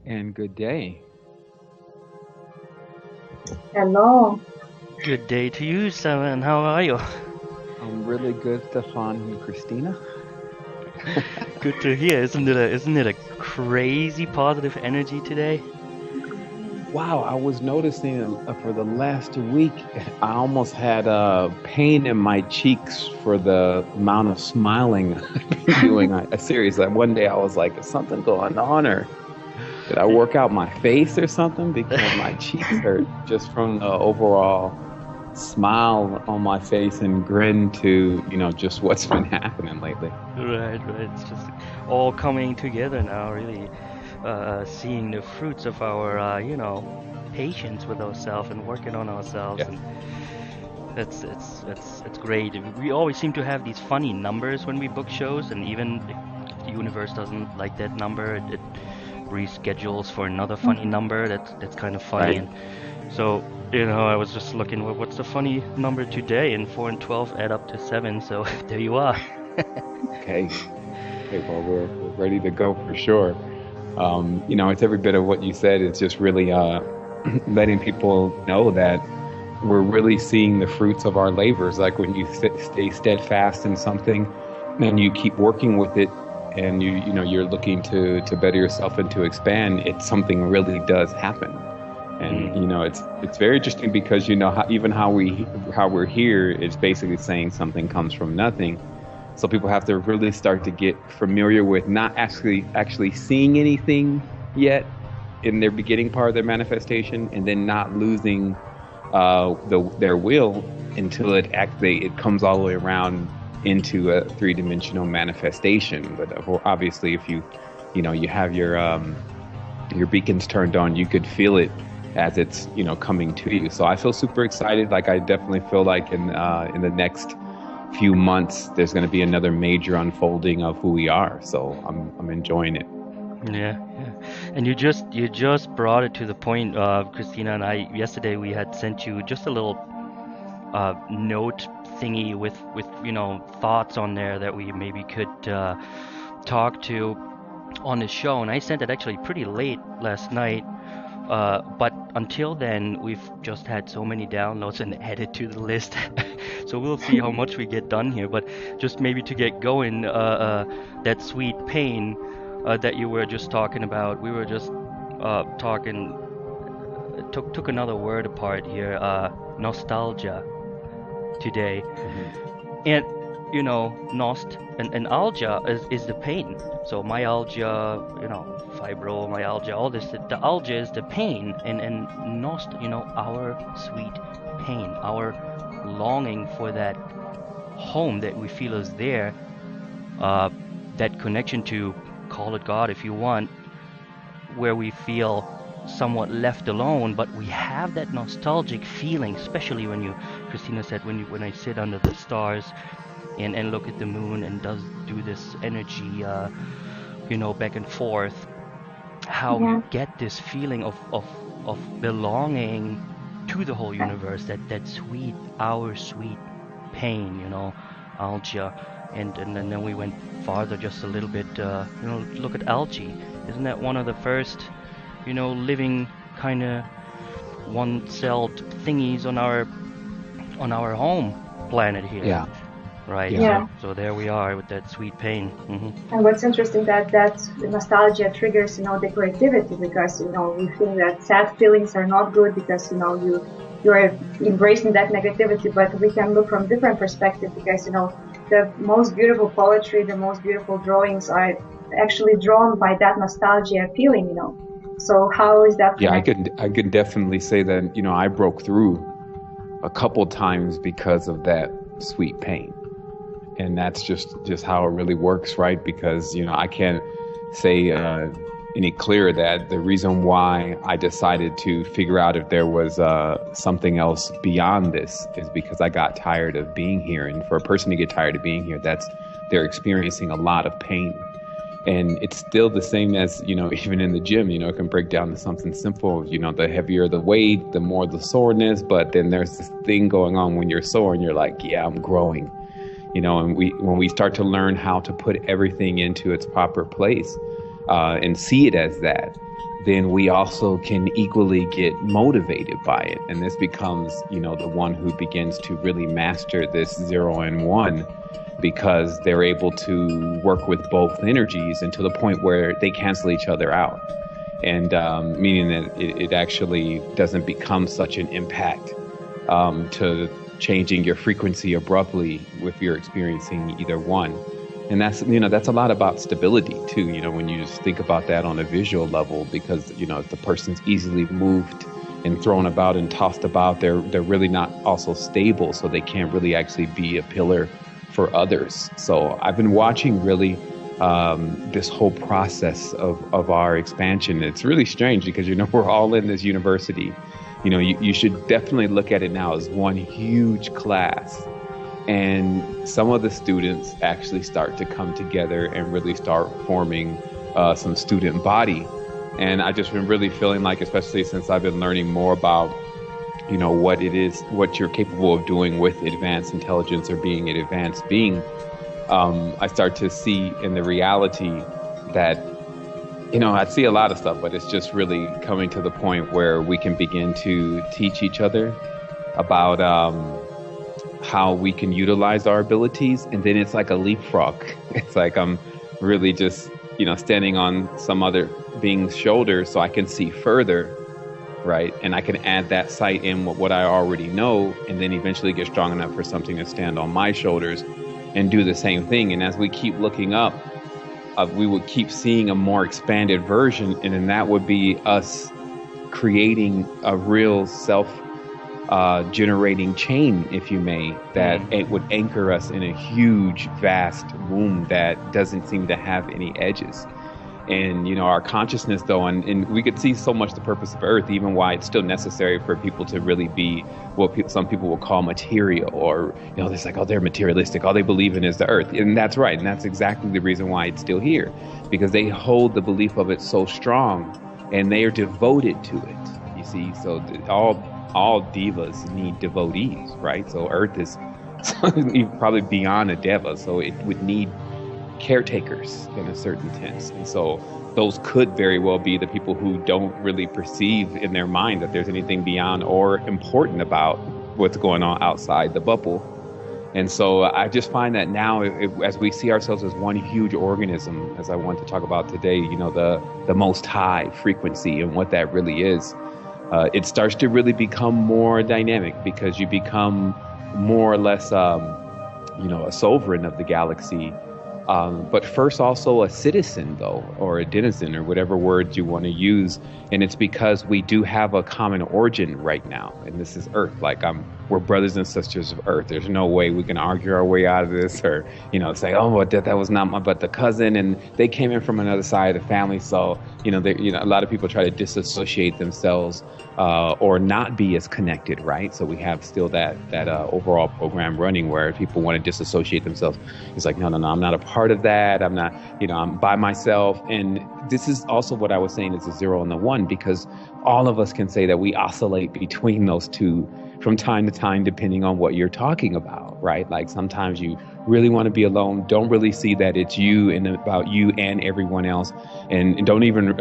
And good day. Hello. Good day to you, Sevan. How are you? I'm really good, Stefan and Kristina. Good to hear. Isn't it a crazy positive energy today? Wow, I was noticing for the last week, I almost had pain in my cheeks for the amount of smiling I've been doing. I seriously, one day I was like, is something going on, or did I work out my face or something? Because my cheeks hurt just from the overall smile on my face and grin to, just what's been happening lately. Right. It's just all coming together now. Really, seeing the fruits of our, patience with ourselves and working on ourselves, Yeah. and it's great. We always seem to have these funny numbers when we book shows, and even if the universe doesn't like that number, it reschedules for another funny number. That's kind of funny. Right. And so, I was just looking, well, what's the funny number today? And 4 and 12 add up to 7. So there you are. Okay. Okay. Well, we're ready to go for sure. It's every bit of what you said. It's just really letting people know that we're really seeing the fruits of our labors. Like when you stay steadfast in something and you keep working with it and you're looking to better yourself and to expand, something really does happen. And Mm. it's very interesting because even how we're here is basically saying something comes from nothing. So people have to really start to get familiar with not actually seeing anything yet in their beginning part of their manifestation, and then not losing their will until it comes all the way around into a three-dimensional manifestation. But obviously, if you have your beacons turned on, you could feel it as it's coming to you. So I feel super excited. Like I definitely feel like in the next few months there's going to be another major unfolding of who we are. So I'm enjoying it. Yeah. And you just brought it to the point. Christina and I yesterday we had sent you just a little note thingy with thoughts on there that we maybe could talk to on the show, and I sent it actually pretty late last night. But until then, we've just had so many downloads and added to the list. So we'll see how much we get done here. But just maybe to get going, that sweet pain that you were just talking about, we were just talking, took another word apart here, nostalgia today. Hmm. And nost and algia is the pain. So myalgia, fibromyalgia, all this. The algia is the pain, and nost, our sweet pain, our longing for that home that we feel is there, uh, that connection to, call it God if you want, where we feel somewhat left alone, but we have that nostalgic feeling, especially Christina said, when I sit under the stars and look at the moon and does do this energy, back and forth, how you Yeah. get this feeling of belonging to the whole universe, that sweet, our sweet pain, algia. And then we went farther just a little bit, look at algae. Isn't that one of the first, living kind of one-celled thingies on our home planet here? Yeah. Right, Yeah. so Yeah. so there we are with that sweet pain. And what's interesting that nostalgia triggers, the creativity because, we think that sad feelings are not good because, you're embracing that negativity, but we can look from different perspective because, the most beautiful poetry, the most beautiful drawings are actually drawn by that nostalgia feeling. So how is that Yeah, I connected? could I could definitely say that, I broke through a couple times because of that sweet pain. And that's just how it really works, right? Because I can't say any clearer that the reason why I decided to figure out if there was something else beyond this is because I got tired of being here. And for a person to get tired of being here, they're experiencing a lot of pain. And it's still the same as, even in the gym, it can break down to something simple. The heavier the weight, the more the soreness. But then there's this thing going on when you're sore and you're like, yeah, I'm growing. And when we start to learn how to put everything into its proper place and see it as that, then we also can equally get motivated by it. And this becomes, the one who begins to really master this 0 and 1, because they're able to work with both energies, and to the point where they cancel each other out. And meaning that it actually doesn't become such an impact to changing your frequency abruptly if you're experiencing either one. And that's a lot about stability too, when you just think about that on a visual level, because, if the person's easily moved and thrown about and tossed about, they're really not also stable, so they can't really actually be a pillar for others. So I've been watching really this whole process of our expansion. It's really strange because, we're all in this university. You should definitely look at it now as one huge class. And some of the students actually start to come together and really start forming some student body. And I just been really feeling like, especially since I've been learning more about, what it is, what you're capable of doing with advanced intelligence or being an advanced being, I start to see in the reality that, I see a lot of stuff, but it's just really coming to the point where we can begin to teach each other about how we can utilize our abilities. And then it's like a leapfrog. It's like I'm really just, standing on some other being's shoulder so I can see further, right? And I can add that sight in what I already know, and then eventually get strong enough for something to stand on my shoulders and do the same thing. And as we keep looking up, we would keep seeing a more expanded version, and then that would be us creating a real self-generating chain, if you may, that it would anchor us in a huge, vast womb that doesn't seem to have any edges. And, our consciousness, though, and we could see so much the purpose of Earth, even why it's still necessary for people to really be what some people will call material, or, it's like, oh, they're materialistic. All they believe in is the Earth. And that's right. And that's exactly the reason why it's still here, because they hold the belief of it so strong and they are devoted to it. You see, so all divas need devotees, right? So Earth is probably beyond a deva, so it would need caretakers in a certain sense. And so those could very well be the people who don't really perceive in their mind that there's anything beyond or important about what's going on outside the bubble. And so I just find that now, as we see ourselves as one huge organism, as I want to talk about today, the most high frequency and what that really is, it starts to really become more dynamic, because you become more or less, a sovereign of the galaxy. But first also a citizen, though, or a denizen, or whatever word you want to use. And it's because we do have a common origin right now. And this is Earth. Like, we're brothers and sisters of Earth. There's no way we can argue our way out of this, or, say, oh, well, that was not but the cousin, and they came in from another side of the family. So, a lot of people try to disassociate themselves, or not be as connected, right? So we have still that overall program running where people want to disassociate themselves. It's like, no, I'm not a part of that. I'm not, I'm by myself. And this is also what I was saying is the 0 and the 1, because all of us can say that we oscillate between those two from time to time, depending on what you're talking about, right? Like sometimes you really want to be alone, don't really see that it's you and about you and everyone else, and don't even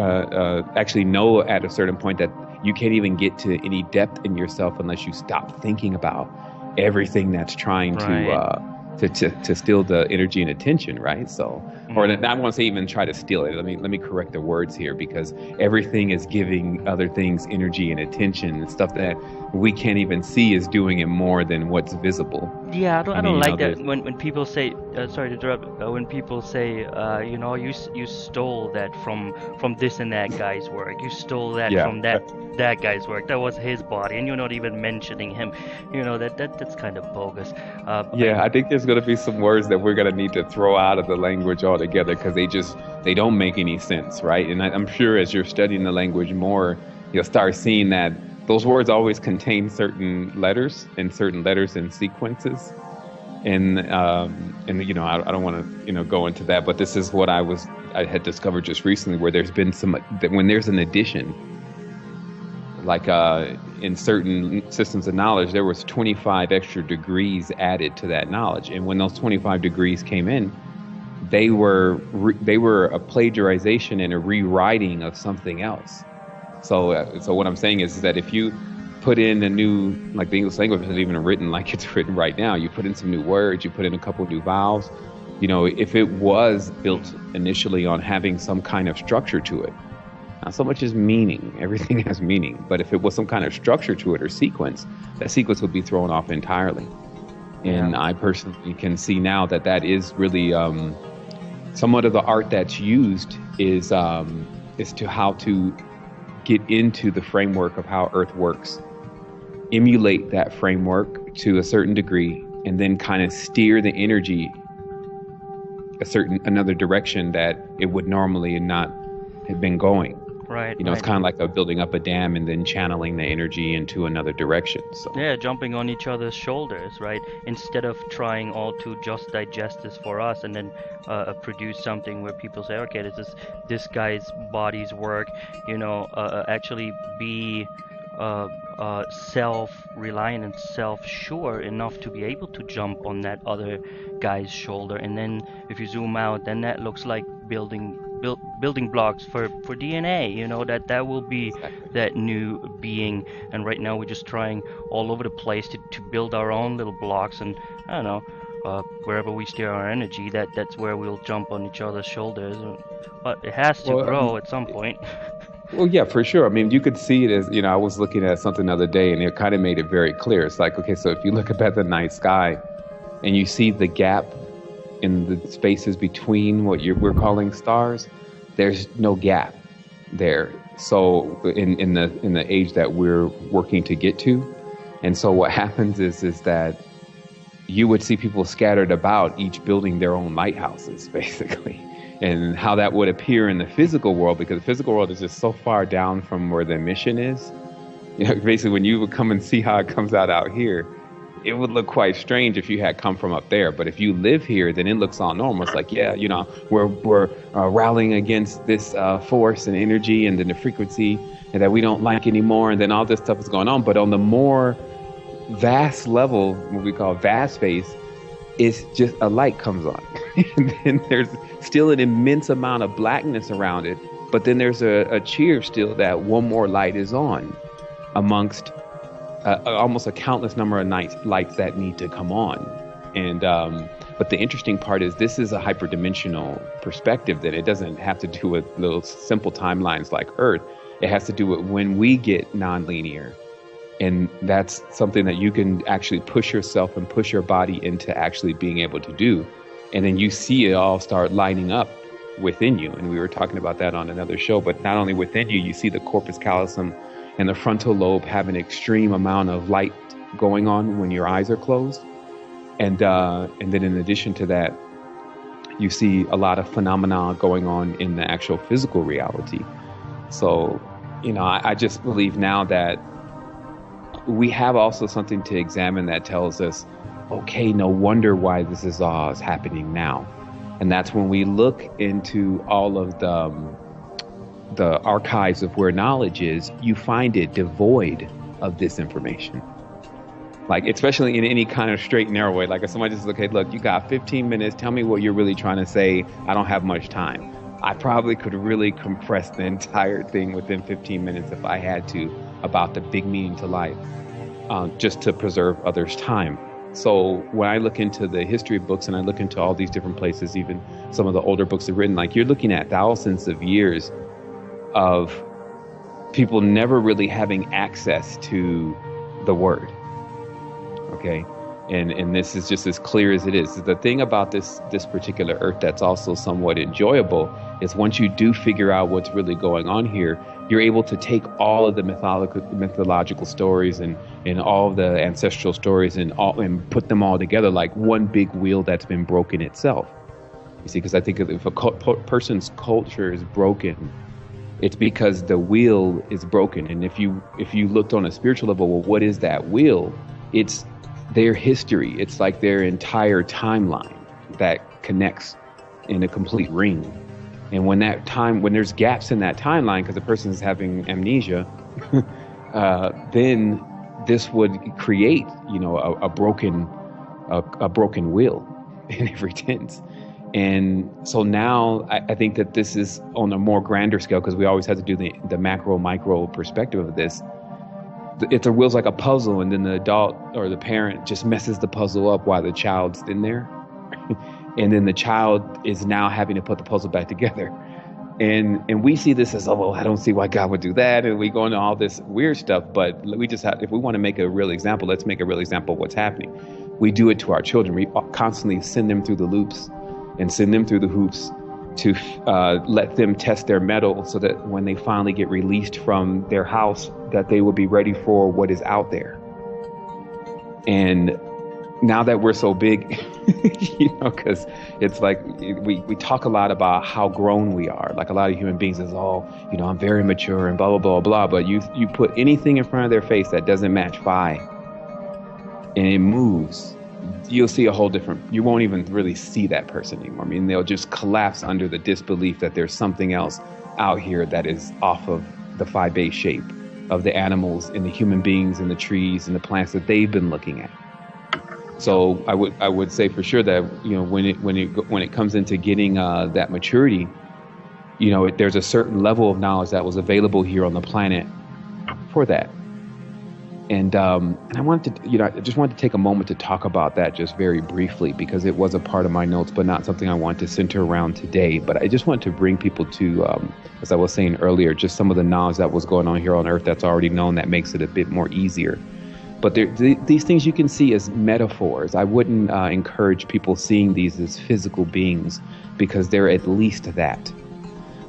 actually know at a certain point that you can't even get to any depth in yourself unless you stop thinking about everything that's trying to steal the energy and attention, right? So, or I don't want to say even try to steal it. Let me correct the words here, because everything is giving other things energy and attention, and stuff that we can't even see is doing it more than what's visible. Yeah, I don't like that when people say, sorry to interrupt, when people say, you stole that from this and that guy's work. You stole that from that guy's work. That was his body, and you're not even mentioning him. That's kind of bogus. I think there's going to be some words that we're going to need to throw out of the language altogether, because they don't make any sense, right? And I'm sure as you're studying the language more, you'll start seeing that those words always contain certain letters and sequences. And I don't want to go into that, but this is what I had discovered just recently, where there's been when there's an addition, like in certain systems of knowledge, there was 25 extra degrees added to that knowledge, and when those 25 degrees came in, they were a plagiarization and a rewriting of something else. So what I'm saying is that if you put in a new, like the English language isn't even written like it's written right now, you put in some new words, you put in a couple new vowels, if it was built initially on having some kind of structure to it, not so much as meaning, everything has meaning, but if it was some kind of structure to it or sequence, that sequence would be thrown off entirely. And I personally can see now that is really somewhat of the art that's used is to how to get into the framework of how Earth works, emulate that framework to a certain degree, and then kind of steer the energy another direction that it would normally not have been going. Right. It's kind of like building up a dam and then channeling the energy into another direction. So yeah, jumping on each other's shoulders, right? Instead of trying all to just digest this for us and then produce something where people say, okay, this guy's body's work, actually be self-reliant and self-sure enough to be able to jump on that other guy's shoulder. And then if you zoom out, then that looks like building blocks for DNA, that will be that new being. And right now we're just trying all over the place to build our own little blocks, and I don't know, wherever we steer our energy, that's where we'll jump on each other's shoulders. But it has to grow at some point. Well, yeah, for sure. I mean, you could see it as, I was looking at something the other day and it kind of made it very clear. It's like, okay, so if you look up at the night sky and you see the gap in the spaces between what we're calling stars, there's no gap there. So in the age that we're working to get to, and so what happens is that you would see people scattered about, each building their own lighthouses, basically, and how that would appear in the physical world, because the physical world is just so far down from where the mission is. Basically, when you would come and see how it comes out here, it would look quite strange if you had come from up there. But if you live here, then it looks all normal. It's like, yeah, we're rallying against this force and energy and then the frequency and that we don't like anymore. And then all this stuff is going on. But on the more vast level, what we call vast space, it's just a light comes on. And then there's still an immense amount of blackness around it. But then there's a cheer still that one more light is on amongst almost a countless number of lights that need to come on. And but the interesting part is this is a hyperdimensional perspective, that it doesn't have to do with little simple timelines like Earth. It has to do with when we get nonlinear. And that's something that you can actually push yourself and push your body into actually being able to do. And then you see it all start lining up within you. And we were talking about that on another show, but not only within you, you see the corpus callosum and the frontal lobe have an extreme amount of light going on when your eyes are closed. And then in addition to that, you see a lot of phenomena going on in the actual physical reality. So, I just believe now that we have also something to examine that tells us, okay, no wonder why this is all is happening now. And that's when we look into all of the archives of where knowledge is, you find it devoid of this information. Like, especially in any kind of straight and narrow way. Like if somebody just look, you got 15 minutes, tell me what you're really trying to say. I don't have much time. I probably could really compress the entire thing within 15 minutes if I had to, about the big meaning to life, just to preserve others' time. So when I look into the history books and I look into all these different places, even some of the older books are written, like you're looking at thousands of years of people never really having access to the word. Okay. And this is just as clear as it is. The thing about this particular Earth that's also somewhat enjoyable is once you do figure out what's really going on here, you're able to take all of the mythological stories and all of the ancestral stories and put them all together like one big wheel that's been broken itself. You see, because I think if a person's culture is broken, it's because the wheel is broken. And if you looked on a spiritual level, well, what is that wheel? It's their history. It's like their entire timeline that connects in a complete ring. And when there's gaps in that timeline because the person is having amnesia, then this would create, a broken wheel in every sense. And so now I think that this is on a more grander scale, because we always have to do the macro micro perspective of this. It's a wheels like a puzzle, and then the adult or the parent just messes the puzzle up while the child's in there. And then the child is now having to put the puzzle back together. And we see this as, oh, well, I don't see why God would do that. And we go into all this weird stuff. But we just have, if we want to make a real example, let's make a real example of what's happening. We do it to our children. We constantly send them through the loops and send them through the hoops to let them test their mettle, so that when they finally get released from their house, that they will be ready for what is out there. And now that we're so big, because it's like we talk a lot about how grown we are. Like a lot of human beings is, I'm very mature and blah, blah, blah, blah. But you put anything in front of their face that doesn't match 5 and it moves, you'll see a whole different, you won't even really see that person anymore. I mean, they'll just collapse under the disbelief that there's something else out here that is off of the 5-base shape of the animals and the human beings and the trees and the plants that they've been looking at. So I would say for sure that, when it comes into getting that maturity, there's a certain level of knowledge that was available here on the planet for that. And I wanted to, I just wanted to take a moment to talk about that just very briefly, because it was a part of my notes, but not something I want to center around today. But I just want to bring people to, as I was saying earlier, just some of the knowledge that was going on here on Earth that's already known, that makes it a bit more easier. But these things you can see as metaphors. I wouldn't encourage people seeing these as physical beings, because they're at least that.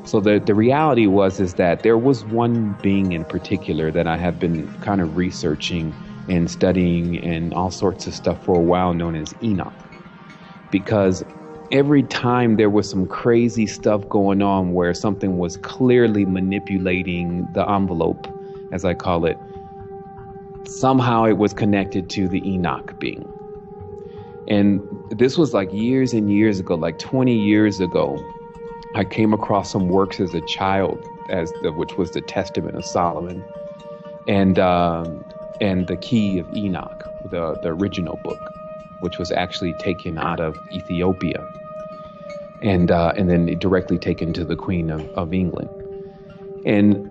So the reality is that there was one being in particular that I have been kind of researching and studying and all sorts of stuff for a while, known as Enoch. Because every time there was some crazy stuff going on where something was clearly manipulating the envelope, as I call it, somehow it was connected to the Enoch being. And this was like years and years ago, like 20 years ago. I came across some works as a child, which was the Testament of Solomon, and the Key of Enoch, the original book, which was actually taken out of Ethiopia, and then directly taken to the Queen of England. And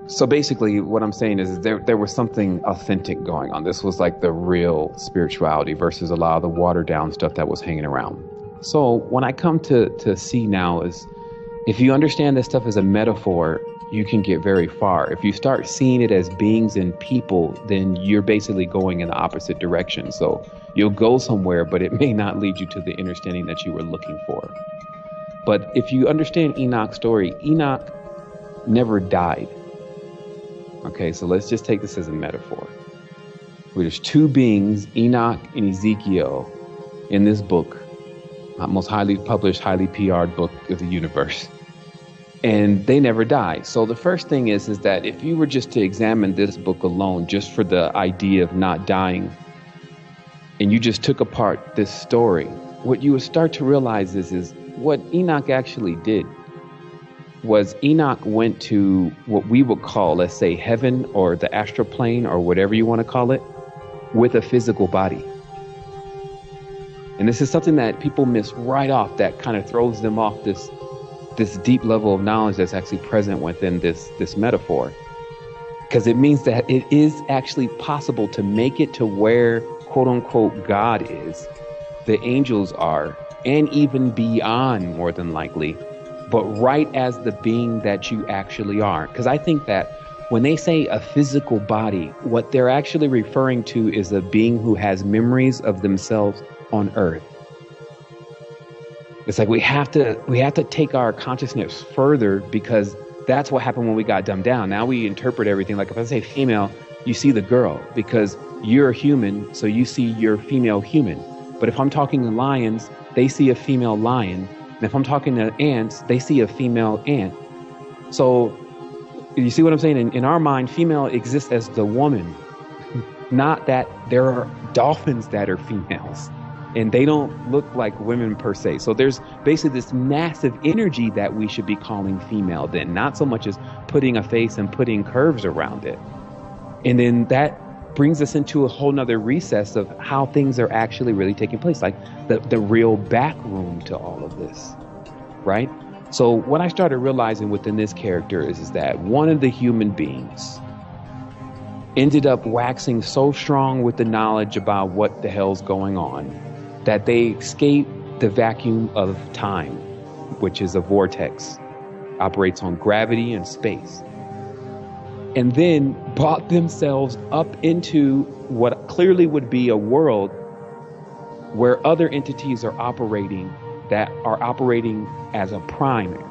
so basically, what I'm saying is there was something authentic going on. This was like the real spirituality versus a lot of the watered down stuff that was hanging around. So when I come to see now is, if you understand this stuff as a metaphor, you can get very far. If you start seeing it as beings and people, then you're basically going in the opposite direction. So you'll go somewhere, but it may not lead you to the understanding that you were looking for. But if you understand Enoch's story, Enoch never died. Okay, so let's just take this as a metaphor. Where there's 2 beings, Enoch and Ezekiel, in this book. Most highly published, highly PR'd book of the universe. And they never die. So the first thing is that if you were just to examine this book alone, just for the idea of not dying, and you just took apart this story, what you would start to realize is what Enoch actually did was Enoch went to what we would call, let's say, heaven or the astral plane or whatever you want to call it, with a physical body. And this is something that people miss right off, that kind of throws them off this deep level of knowledge that's actually present within this metaphor. Because it means that it is actually possible to make it to where, quote unquote, God is, the angels are, and even beyond, more than likely, but right as the being that you actually are. Because I think that when they say a physical body, what they're actually referring to is a being who has memories of themselves on Earth. It's like we have to take our consciousness further, because that's what happened when we got dumbed down. Now we interpret everything like, if I say female, you see the girl, because you're a human, so you see your female human. But if I'm talking to lions, they see a female lion. And if I'm talking to ants, they see a female ant. So you see what I'm saying? In our mind, female exists as the woman, not that there are dolphins that are females. And they don't look like women per se. So there's basically this massive energy that we should be calling female then, not so much as putting a face and putting curves around it. And then that brings us into a whole nother recess of how things are actually really taking place, like the real back room to all of this, right? So what I started realizing within this character is that one of the human beings ended up waxing so strong with the knowledge about what the hell's going on that they escape the vacuum of time, which is a vortex, operates on gravity and space, and then brought themselves up into what clearly would be a world where other entities are operating that are operating as a primary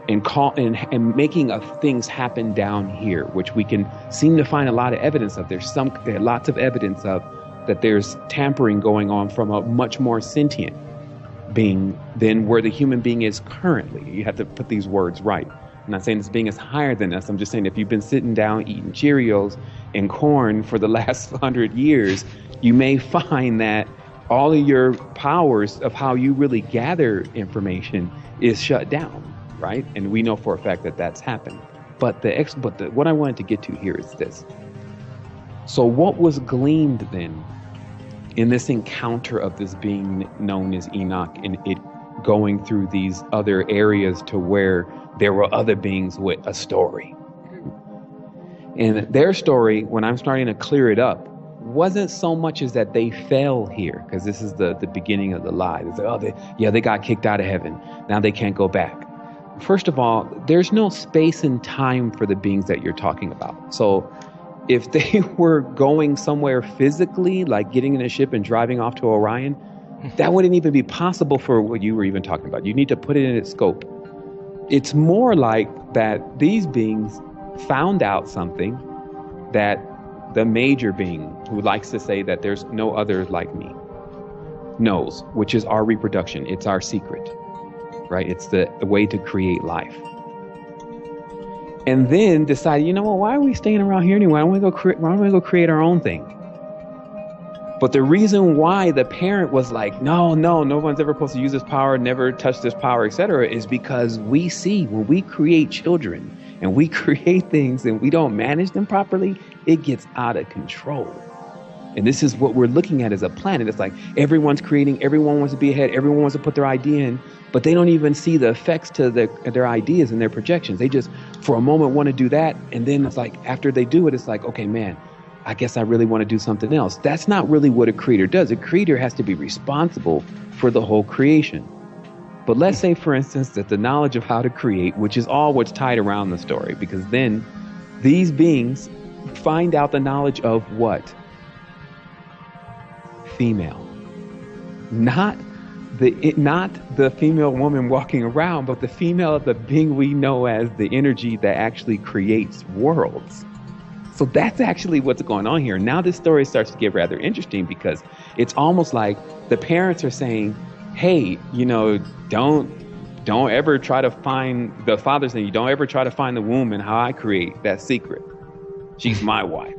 and making of things happen down here, which we can seem to find a lot of evidence of. There's lots of evidence of that there's tampering going on from a much more sentient being than where the human being is currently. You have to put these words right. I'm not saying this being is higher than us. I'm just saying if you've been sitting down eating Cheerios and corn for the last 100 years, you may find that all of your powers of how you really gather information is shut down, right? And we know for a fact that that's happened. But what I wanted to get to here is this. So what was gleaned then in this encounter of this being known as Enoch, and it going through these other areas to where there were other beings with a story? And their story, when I'm starting to clear it up, wasn't so much as that they fell here, because this is the beginning of the lie. It's like, they got kicked out of heaven. Now they can't go back. First of all, there's no space and time for the beings that you're talking about. So if they were going somewhere physically, like getting in a ship and driving off to Orion, that wouldn't even be possible for what you were even talking about. You need to put it in its scope. It's more like that these beings found out something that the major being, who likes to say that there's no other like me, knows, which is our reproduction. It's our secret, right? It's the way to create life. And then decided, why are we staying around here anyway? Why don't we go create our own thing? But the reason why the parent was like, no one's ever supposed to use this power, never touch this power, etc., is because we see when we create children and we create things and we don't manage them properly, it gets out of control. And this is what we're looking at as a planet. It's like everyone's creating, everyone wants to be ahead, everyone wants to put their idea in, but they don't even see the effects to their ideas and their projections. They just, for a moment, want to do that. And then it's like, after they do it, it's like, okay, man, I guess I really want to do something else. That's not really what a creator does. A creator has to be responsible for the whole creation. But let's say, for instance, that the knowledge of how to create, which is all what's tied around the story, because then these beings find out the knowledge of what? Female. Not the female woman walking around, but the female of the being we know as the energy that actually creates worlds. So that's actually what's going on here. Now this story starts to get rather interesting, because it's almost like the parents are saying, hey, don't ever try to find, the father's saying, you don't ever try to find the womb and how I create that secret. She's my wife.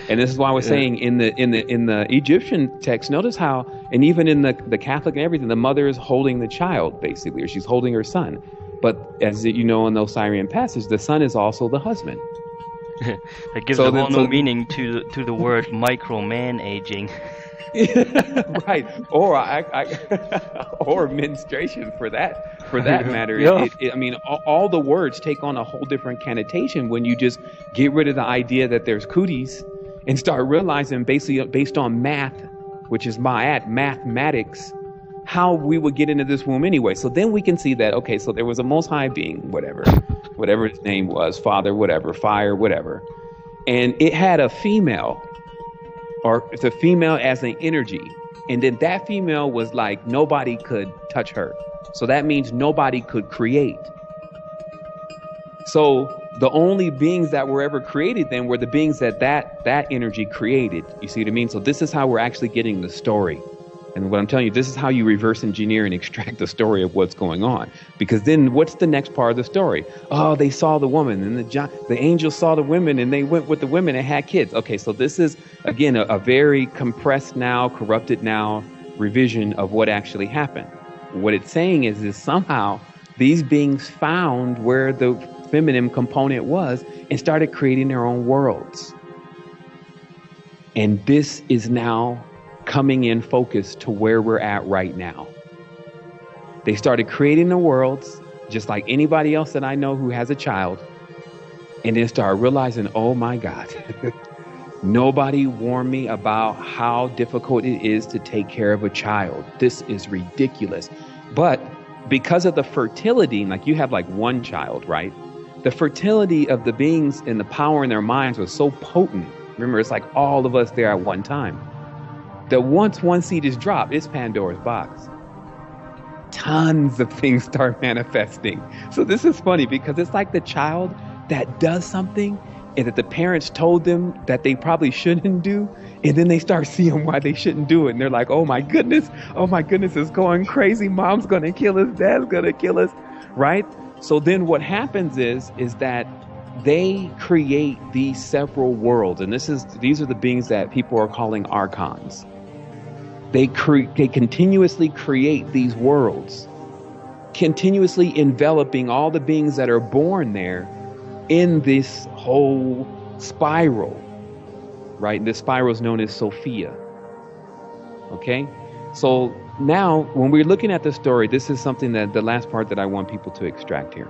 And this is why I was saying in the Egyptian text, notice how, and even in the Catholic and everything, the mother is holding the child basically, or she's holding her son. But as you know, in those Syrian passages, the son is also the husband. That gives a whole new meaning to the word micromanaging. Right, or menstruation for that matter. Yeah. All the words take on a whole different connotation when you just get rid of the idea that there's cooties and start realizing, basically based on math, which is mathematics, how we would get into this womb anyway. So then we can see that, okay, so there was a most high being, whatever his name was, father, whatever, fire, whatever, and it had a female, or it's a female as an energy. And then that female was like, nobody could touch her. So that means nobody could create. So the only beings that were ever created then were the beings that energy created. You see what I mean? So this is how we're actually getting the story. And what I'm telling you, this is how you reverse engineer and extract the story of what's going on. Because then what's the next part of the story? Oh, they saw the woman, and the angels saw the women, and they went with the women and had kids. Okay, so this is, again, a very compressed now, corrupted now revision of what actually happened. What it's saying is somehow these beings found where the feminine component was and started creating their own worlds. And this is now coming in focus to where we're at right now. They started creating the worlds, just like anybody else that I know who has a child, and then started realizing, oh my God, nobody warned me about how difficult it is to take care of a child. This is ridiculous. But because of the fertility, like you have like one child, right? The fertility of the beings and the power in their minds was so potent. Remember, it's like all of us there at one time. That once one seed is dropped, it's Pandora's box. Tons of things start manifesting. So this is funny because it's like the child that does something and that the parents told them that they probably shouldn't do. And then they start seeing why they shouldn't do it. And they're like, oh my goodness, it's going crazy. Mom's going to kill us. Dad's going to kill us. Right? So then what happens is that they create these several worlds. And these are the beings that people are calling archons. They continuously create these worlds, continuously enveloping all the beings that are born there in this whole spiral, right? This spiral is known as Sophia. Okay? So now when we're looking at the story, this is something that the last part that I want people to extract here.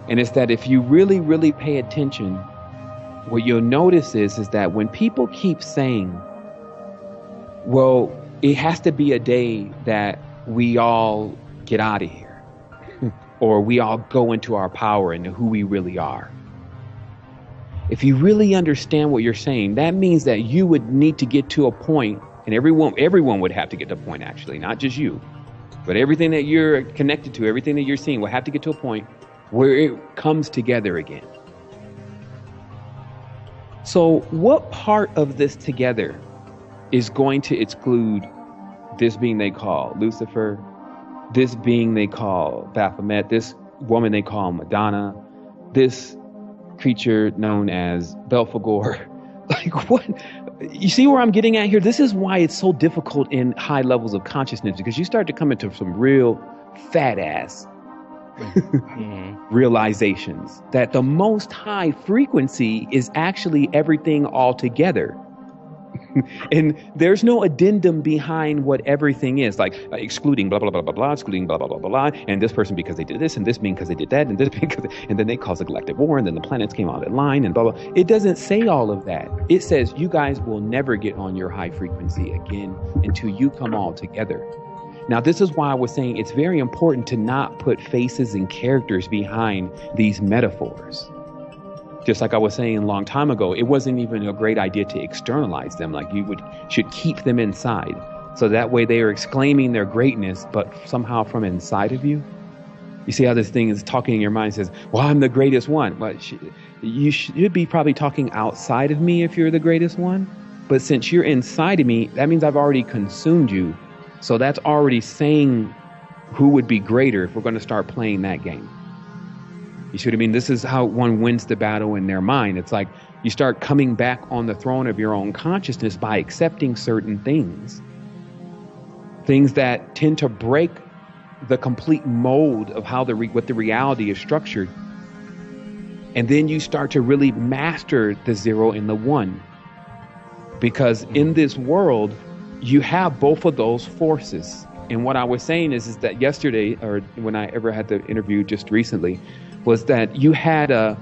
And it's that if you really, really pay attention, what you'll notice is that when people keep saying, well, it has to be a day that we all get out of here or we all go into our power and who we really are. If you really understand what you're saying, that means that you would need to get to a point, and everyone would have to get to a point, actually, not just you, but everything that you're connected to, everything that you're seeing will have to get to a point where it comes together again. So what part of this together is going to exclude this being they call Lucifer, this being they call Baphomet, this woman they call Madonna, this creature known as Belphegor? Like what? You see where I'm getting at here? This is why it's so difficult in high levels of consciousness, because you start to come into some real fat ass realizations that the most high frequency is actually everything all together. And there's no addendum behind what everything is, like excluding blah, blah, blah, blah, blah, excluding blah, blah, blah, blah, blah, and this person because they did this, and this being because they did that, and this being because, and then they caused a galactic war, and then the planets came out in line, and blah, blah. It doesn't say all of that. It says you guys will never get on your high frequency again until you come all together. Now, this is why I was saying it's very important to not put faces and characters behind these metaphors. Just like I was saying a long time ago, it wasn't even a great idea to externalize them. Like should keep them inside. So that way they are exclaiming their greatness, but somehow from inside of you. You see how this thing is talking in your mind, says, well, I'm the greatest one. But you should be probably talking outside of me if you're the greatest one. But since you're inside of me, that means I've already consumed you. So that's already saying who would be greater if we're going to start playing that game. You see what I mean? This is how one wins the battle in their mind. It's like you start coming back on the throne of your own consciousness by accepting certain things. Things that tend to break the complete mold of how what the reality is structured. And then you start to really master the zero and the one. Because in this world, you have both of those forces. And what I was saying is that yesterday, or when I ever had the interview just recently, was that you had a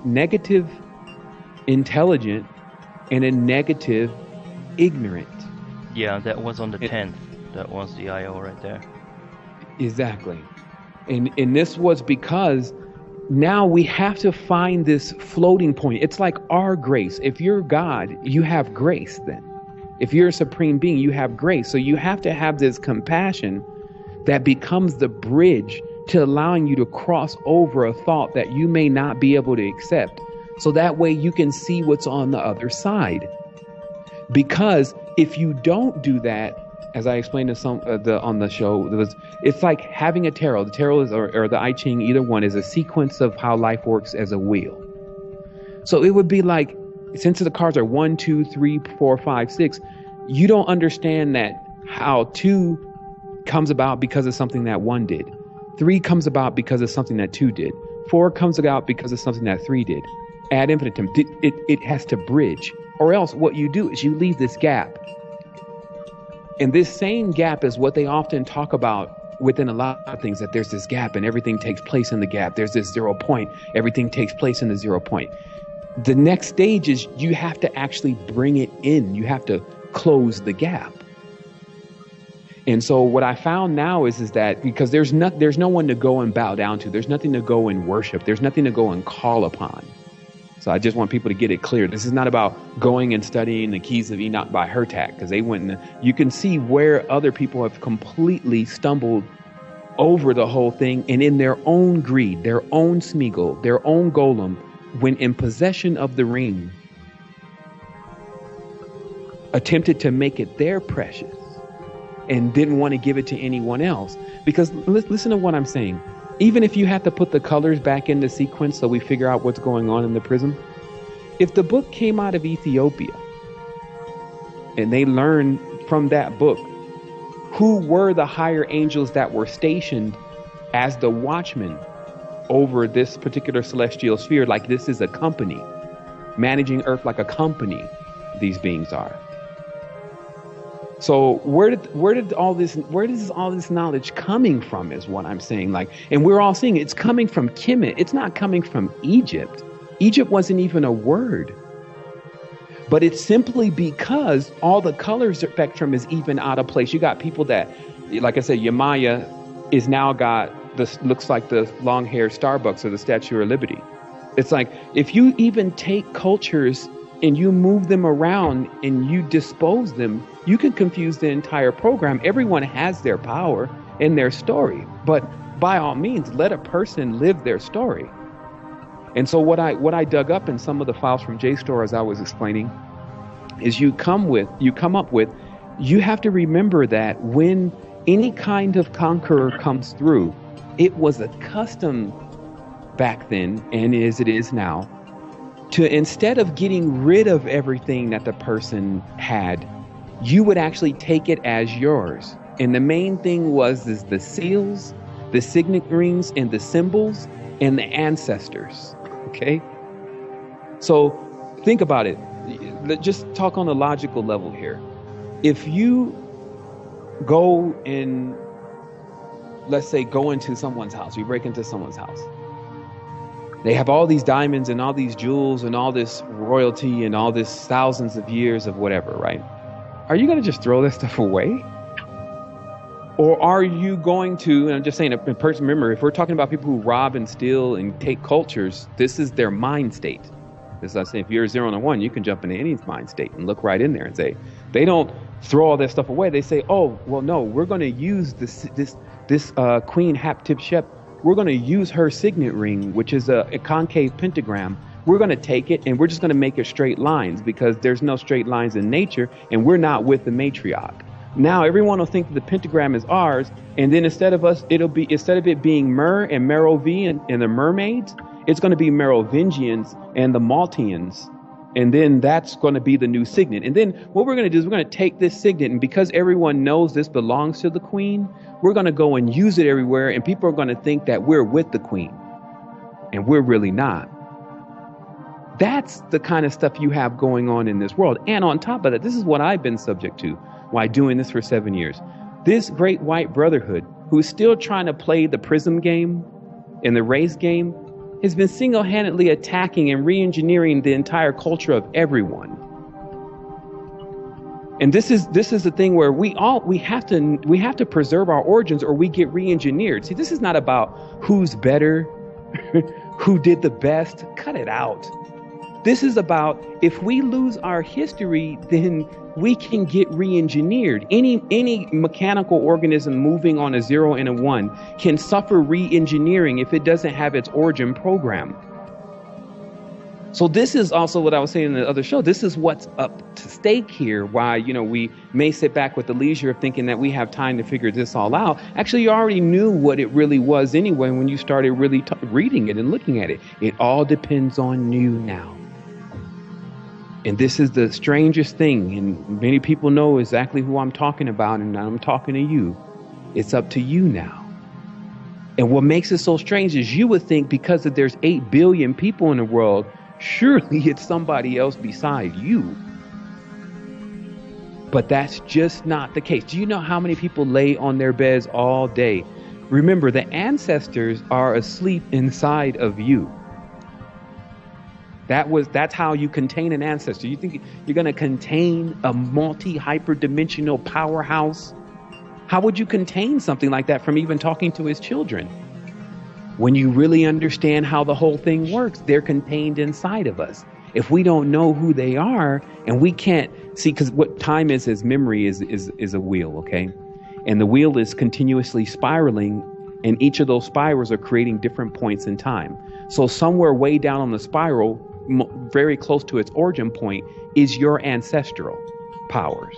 negative intelligent and a negative ignorant. Yeah, that was on the 10th. That was the IO right there. Exactly. And this was because now we have to find this floating point. It's like our grace. If you're God, you have grace then. If you're a supreme being, you have grace. So you have to have this compassion that becomes the bridge to allowing you to cross over a thought that you may not be able to accept. So that way you can see what's on the other side. Because if you don't do that, as I explained to some on the show, it's like having a tarot. The tarot is, or the I Ching, either one is a sequence of how life works as a wheel. So it would be like, since the cards are 1, 2, 3, 4, 5, 6, you don't understand that how 2 comes about because of something that 1 did. 3 comes about because of something that 2 did. 4 comes about because of something that 3 did. ad infinitum. It has to bridge. Or else what you do is you leave this gap. And this same gap is what they often talk about within a lot of things, that there's this gap and everything takes place in the gap. There's this 0 point. Everything takes place in the 0 point. The next stage is you have to actually bring it in. You have to close the gap. And so what I found now is that because there's no one to go and bow down to. There's nothing to go and worship. There's nothing to go and call upon. So I just want people to get it clear. This is not about going and studying the Keys of Enoch by Hurtak, because they went and you can see where other people have completely stumbled over the whole thing, and in their own greed, their own Smeagol, their own golem, when in possession of the ring, attempted to make it their precious and didn't want to give it to anyone else. Because listen to what I'm saying. Even if you have to put the colors back into sequence so we figure out what's going on in the prism, if the book came out of Ethiopia and they learned from that book who were the higher angels that were stationed as the watchmen over this particular celestial sphere, like this is a company, managing Earth like a company, these beings are. So where is all this knowledge coming from is what I'm saying. Like, and we're all seeing it's coming from Kemet. It's not coming from Egypt. Egypt wasn't even a word. But it's simply because all the color spectrum is even out of place. You got people that, like I said, Yamaya is now got this, looks like the long haired Starbucks or the Statue of Liberty. It's like, if you even take cultures and you move them around and you dispose them, you can confuse the entire program. Everyone has their power and their story, but by all means, let a person live their story. And so what I dug up in some of the files from JSTOR, as I was explaining, is you have to remember that when any kind of conqueror comes through, it was a custom back then, and as it is now, to instead of getting rid of everything that the person had, you would actually take it as yours. And the main thing was the seals, the signet rings, and the symbols, and the ancestors. Okay? So think about it. Just talk on a logical level here. If you go and, let's say, go into someone's house, you break into someone's house. They have all these diamonds and all these jewels and all this royalty and all this thousands of years of whatever, right? Are you going to just throw that stuff away? Or are you going to, and I'm just saying, remember, if we're talking about people who rob and steal and take cultures, this is their mind state. As I say, if you're 0 and 1, you can jump into any mind state and look right in there and say, they don't throw all that stuff away. They say, oh, well, no, we're going to use this Queen Hatshepsut. We're going to use her signet ring, which is a concave pentagram. We're going to take it and we're just going to make it straight lines because there's no straight lines in nature and we're not with the matriarch. Now everyone will think that the pentagram is ours, and then instead of it being Mer and Merovingian and the mermaids, it's going to be Merovingians and the Maltians. And then that's going to be the new signet. And then what we're going to do is we're going to take this signet, and because everyone knows this belongs to the queen, we're going to go and use it everywhere, and people are going to think that we're with the queen, and we're really not. That's the kind of stuff you have going on in this world. And on top of that, this is what I've been subject to while doing this for 7 years. This great white brotherhood, who is still trying to play the prism game and the race game, has been single-handedly attacking and re-engineering the entire culture of everyone. And this is the thing where we have to preserve our origins, or we get re-engineered. See, this is not about who's better, who did the best. Cut it out. This is about, if we lose our history, then we can get re-engineered. Any mechanical organism moving on a 0 and a 1 can suffer re-engineering if it doesn't have its origin program. So this is also what I was saying in the other show. This is what's up to stake here. Why, we may sit back with the leisure of thinking that we have time to figure this all out. Actually, you already knew what it really was anyway when you started really reading it and looking at it. It all depends on you now. And this is the strangest thing, and many people know exactly who I'm talking about, and I'm talking to you. It's up to you now. And what makes it so strange is you would think because there's 8 billion people in the world, Surely it's somebody else beside you. But that's just not the case. Do you know how many people lay on their beds all day? Remember, the ancestors are asleep inside of you. That's how you contain an ancestor. You think you're going to contain a multi-hyperdimensional powerhouse? How would you contain something like that from even talking to his children? When you really understand how the whole thing works, they're contained inside of us. If we don't know who they are, and we can't see, because what time is memory is a wheel, okay? And the wheel is continuously spiraling, and each of those spirals are creating different points in time. So somewhere way down on the spiral, very close to its origin point, is your ancestral powers.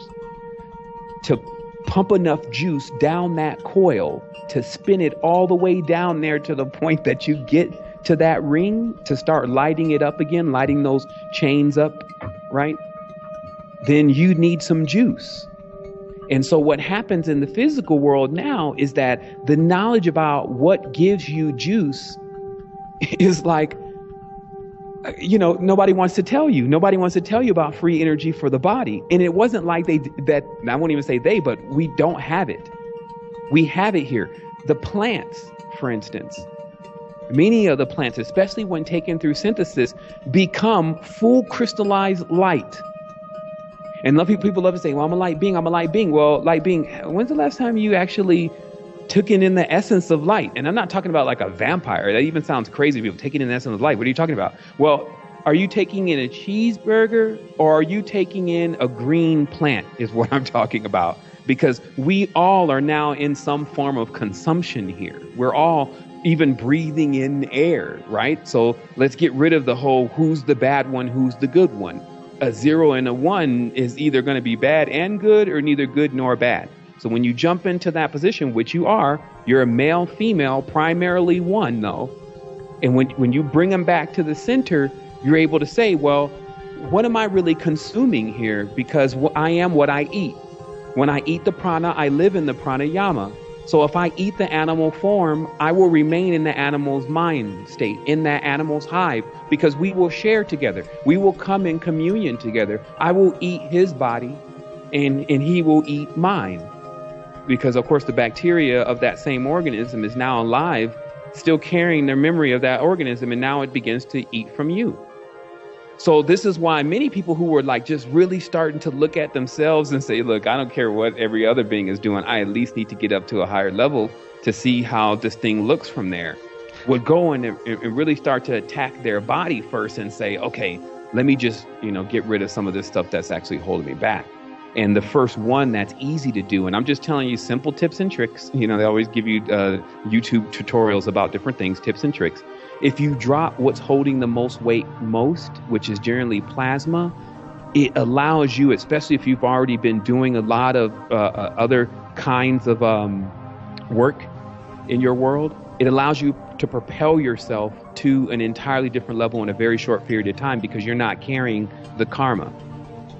To pump enough juice down that coil to spin it all the way down there to the point that you get to that ring, to start lighting it up again, lighting those chains up, right? Then you need some juice. And so what happens in the physical world now is that the knowledge about what gives you juice is like, nobody wants to tell you. Nobody wants to tell you about free energy for the body. And it wasn't like I won't even say they, but we don't have it. We have it here. The plants, for instance, many of the plants, especially when taken through synthesis, become full crystallized light. And people love to say, well, I'm a light being. Well, light being, when's the last time you actually took in the essence of light? And I'm not talking about like a vampire. That even sounds crazy. People taking in the essence of light. What are you talking about? Well, are you taking in a cheeseburger, or are you taking in a green plant is what I'm talking about. Because we all are now in some form of consumption here. We're all even breathing in air, right? So let's get rid of the whole who's the bad one, who's the good one. A 0 and a 1 is either going to be bad and good, or neither good nor bad. So when you jump into that position, which you are, you're a male, female, primarily one though. And when you bring them back to the center, you're able to say, well, what am I really consuming here? Because I am what I eat. When I eat the prana, I live in the pranayama. So if I eat the animal form, I will remain in the animal's mind state, in that animal's hive, because we will share together. We will come in communion together. I will eat his body and he will eat mine. Because of course the bacteria of that same organism is now alive, still carrying their memory of that organism, and now it begins to eat from you. So this is why many people who were like just really starting to look at themselves and say, look, I don't care what every other being is doing. I at least need to get up to a higher level to see how this thing looks from there, would go in and really start to attack their body first and say, okay, let me just, get rid of some of this stuff that's actually holding me back. And the first one that's easy to do, and I'm just telling you simple tips and tricks. They always give you YouTube tutorials about different things, tips and tricks. If you drop what's holding the most weight which is generally plasma, it allows you, especially if you've already been doing a lot of other kinds of work in your world, it allows you to propel yourself to an entirely different level in a very short period of time, because you're not carrying the karma.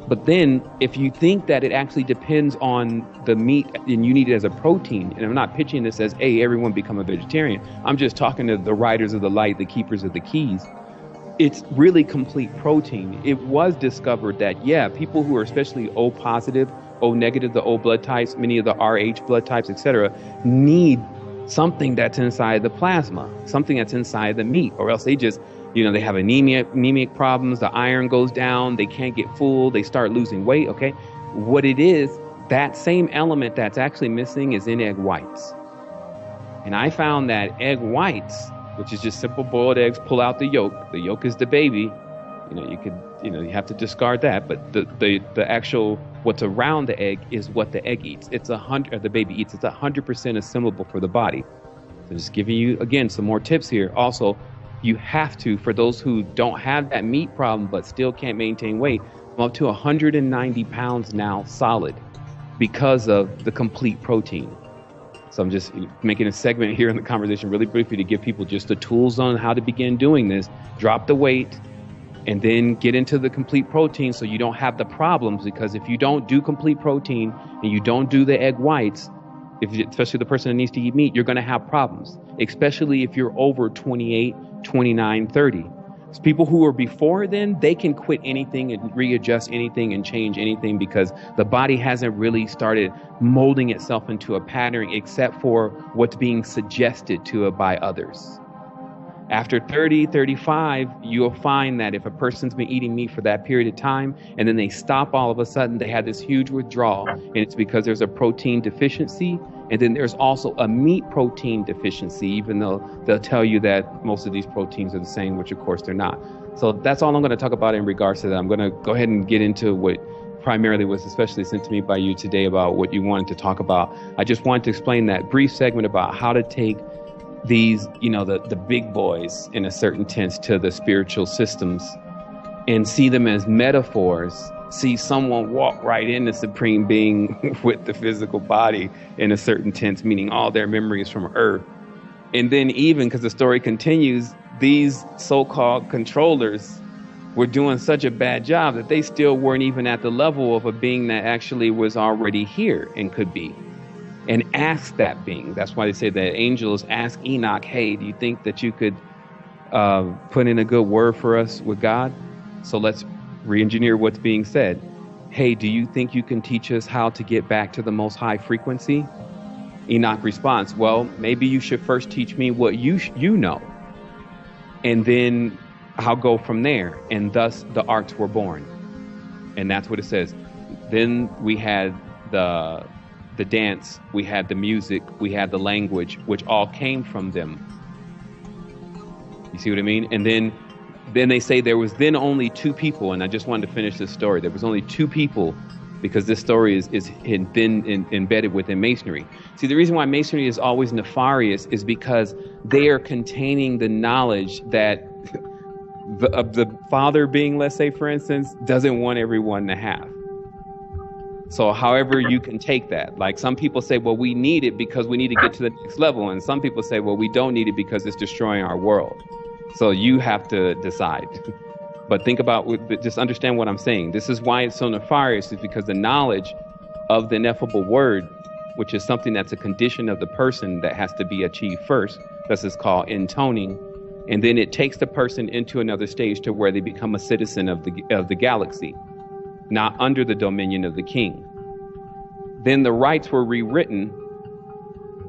But then if you think that it actually depends on the meat and you need it as a protein, and I'm not pitching this as, hey, everyone become a vegetarian. I'm just talking to the riders of the light, the keepers of the keys. It's really complete protein. It was discovered that, people who are especially O positive, O negative, the O blood types, many of the RH blood types, etc., need something that's inside the plasma, something that's inside the meat, or else they just, they have anemic problems, the iron goes down, they can't get full, they start losing weight, okay? What it is, that same element that's actually missing is in egg whites. And I found that egg whites, which is just simple boiled eggs, pull out the yolk is the baby, you have to discard that, but the actual, what's around the egg is what the egg eats. The baby eats, it's 100% assimilable for the body. So just giving you, again, some more tips here. Also, you have to, for those who don't have that meat problem but still can't maintain weight, I'm up to 190 pounds now solid because of the complete protein. So I'm just making a segment here in the conversation really briefly to give people just the tools on how to begin doing this. Drop the weight and then get into the complete protein so you don't have the problems, because if you don't do complete protein and you don't do the egg whites, especially the person that needs to eat meat, you're going to have problems, especially if you're over 28, 29, 30. People who are before then, they can quit anything and readjust anything and change anything because the body hasn't really started molding itself into a pattern except for what's being suggested to it by others. After 30, 35, you'll find that if a person's been eating meat for that period of time and then they stop all of a sudden, they have this huge withdrawal, and it's because there's a protein deficiency. And then there's also a meat protein deficiency, even though they'll tell you that most of these proteins are the same, which of course they're not. So that's all I'm going to talk about in regards to that. I'm going to go ahead and get into what primarily was especially sent to me by you today about what you wanted to talk about. I just wanted to explain that brief segment about how to take these, the big boys in a certain sense to the spiritual systems and see them as metaphors. See someone walk right in the supreme being with the physical body in a certain tense, meaning all their memories from earth. And then even because the story continues, these so-called controllers were doing such a bad job that they still weren't even at the level of a being that actually was already here and could be. And ask that being. That's why they say that angels ask Enoch, hey, do you think that you could put in a good word for us with God? So let's re-engineer what's being said. Hey, do you think you can teach us how to get back to the most high frequency? Enoch responds, well, maybe you should first teach me what you know. And then I'll go from there. And thus the arts were born. And that's what it says. Then we had the dance, we had the music, we had the language, which all came from them. You see what I mean? And then they say there was then only two people, and I just wanted to finish this story. There was only two people because this story is embedded within Masonry. See, the reason why Masonry is always nefarious is because they are containing the knowledge that the Father being, let's say, for instance, doesn't want everyone to have. So however you can take that, like some people say, well, we need it because we need to get to the next level. And some people say, well, we don't need it because it's destroying our world. So you have to decide. But think about, just understand what I'm saying. This is why it's so nefarious, is because the knowledge of the ineffable word, which is something that's a condition of the person that has to be achieved first. This is called intoning. And then it takes the person into another stage to where they become a citizen of the galaxy, not under the dominion of the king. Then the rites were rewritten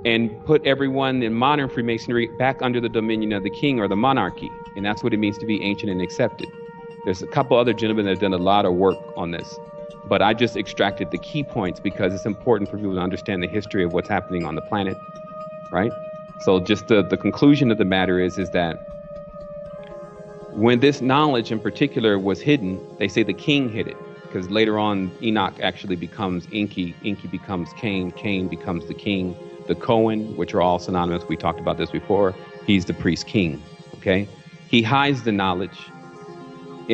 and put everyone in modern Freemasonry back under the dominion of the king or the monarchy. And that's what it means to be ancient and accepted. There's a couple other gentlemen that have done a lot of work on this, but I just extracted the key points because it's important for people to understand the history of what's happening on the planet, right? So just the conclusion of the matter is that when this knowledge in particular was hidden, they say the king hid it, because later on Enoch actually becomes Enki, Enki becomes Cain, Cain becomes the king, the Cohen, which are all synonymous. We talked about this before. He's the priest king, okay? He hides the knowledge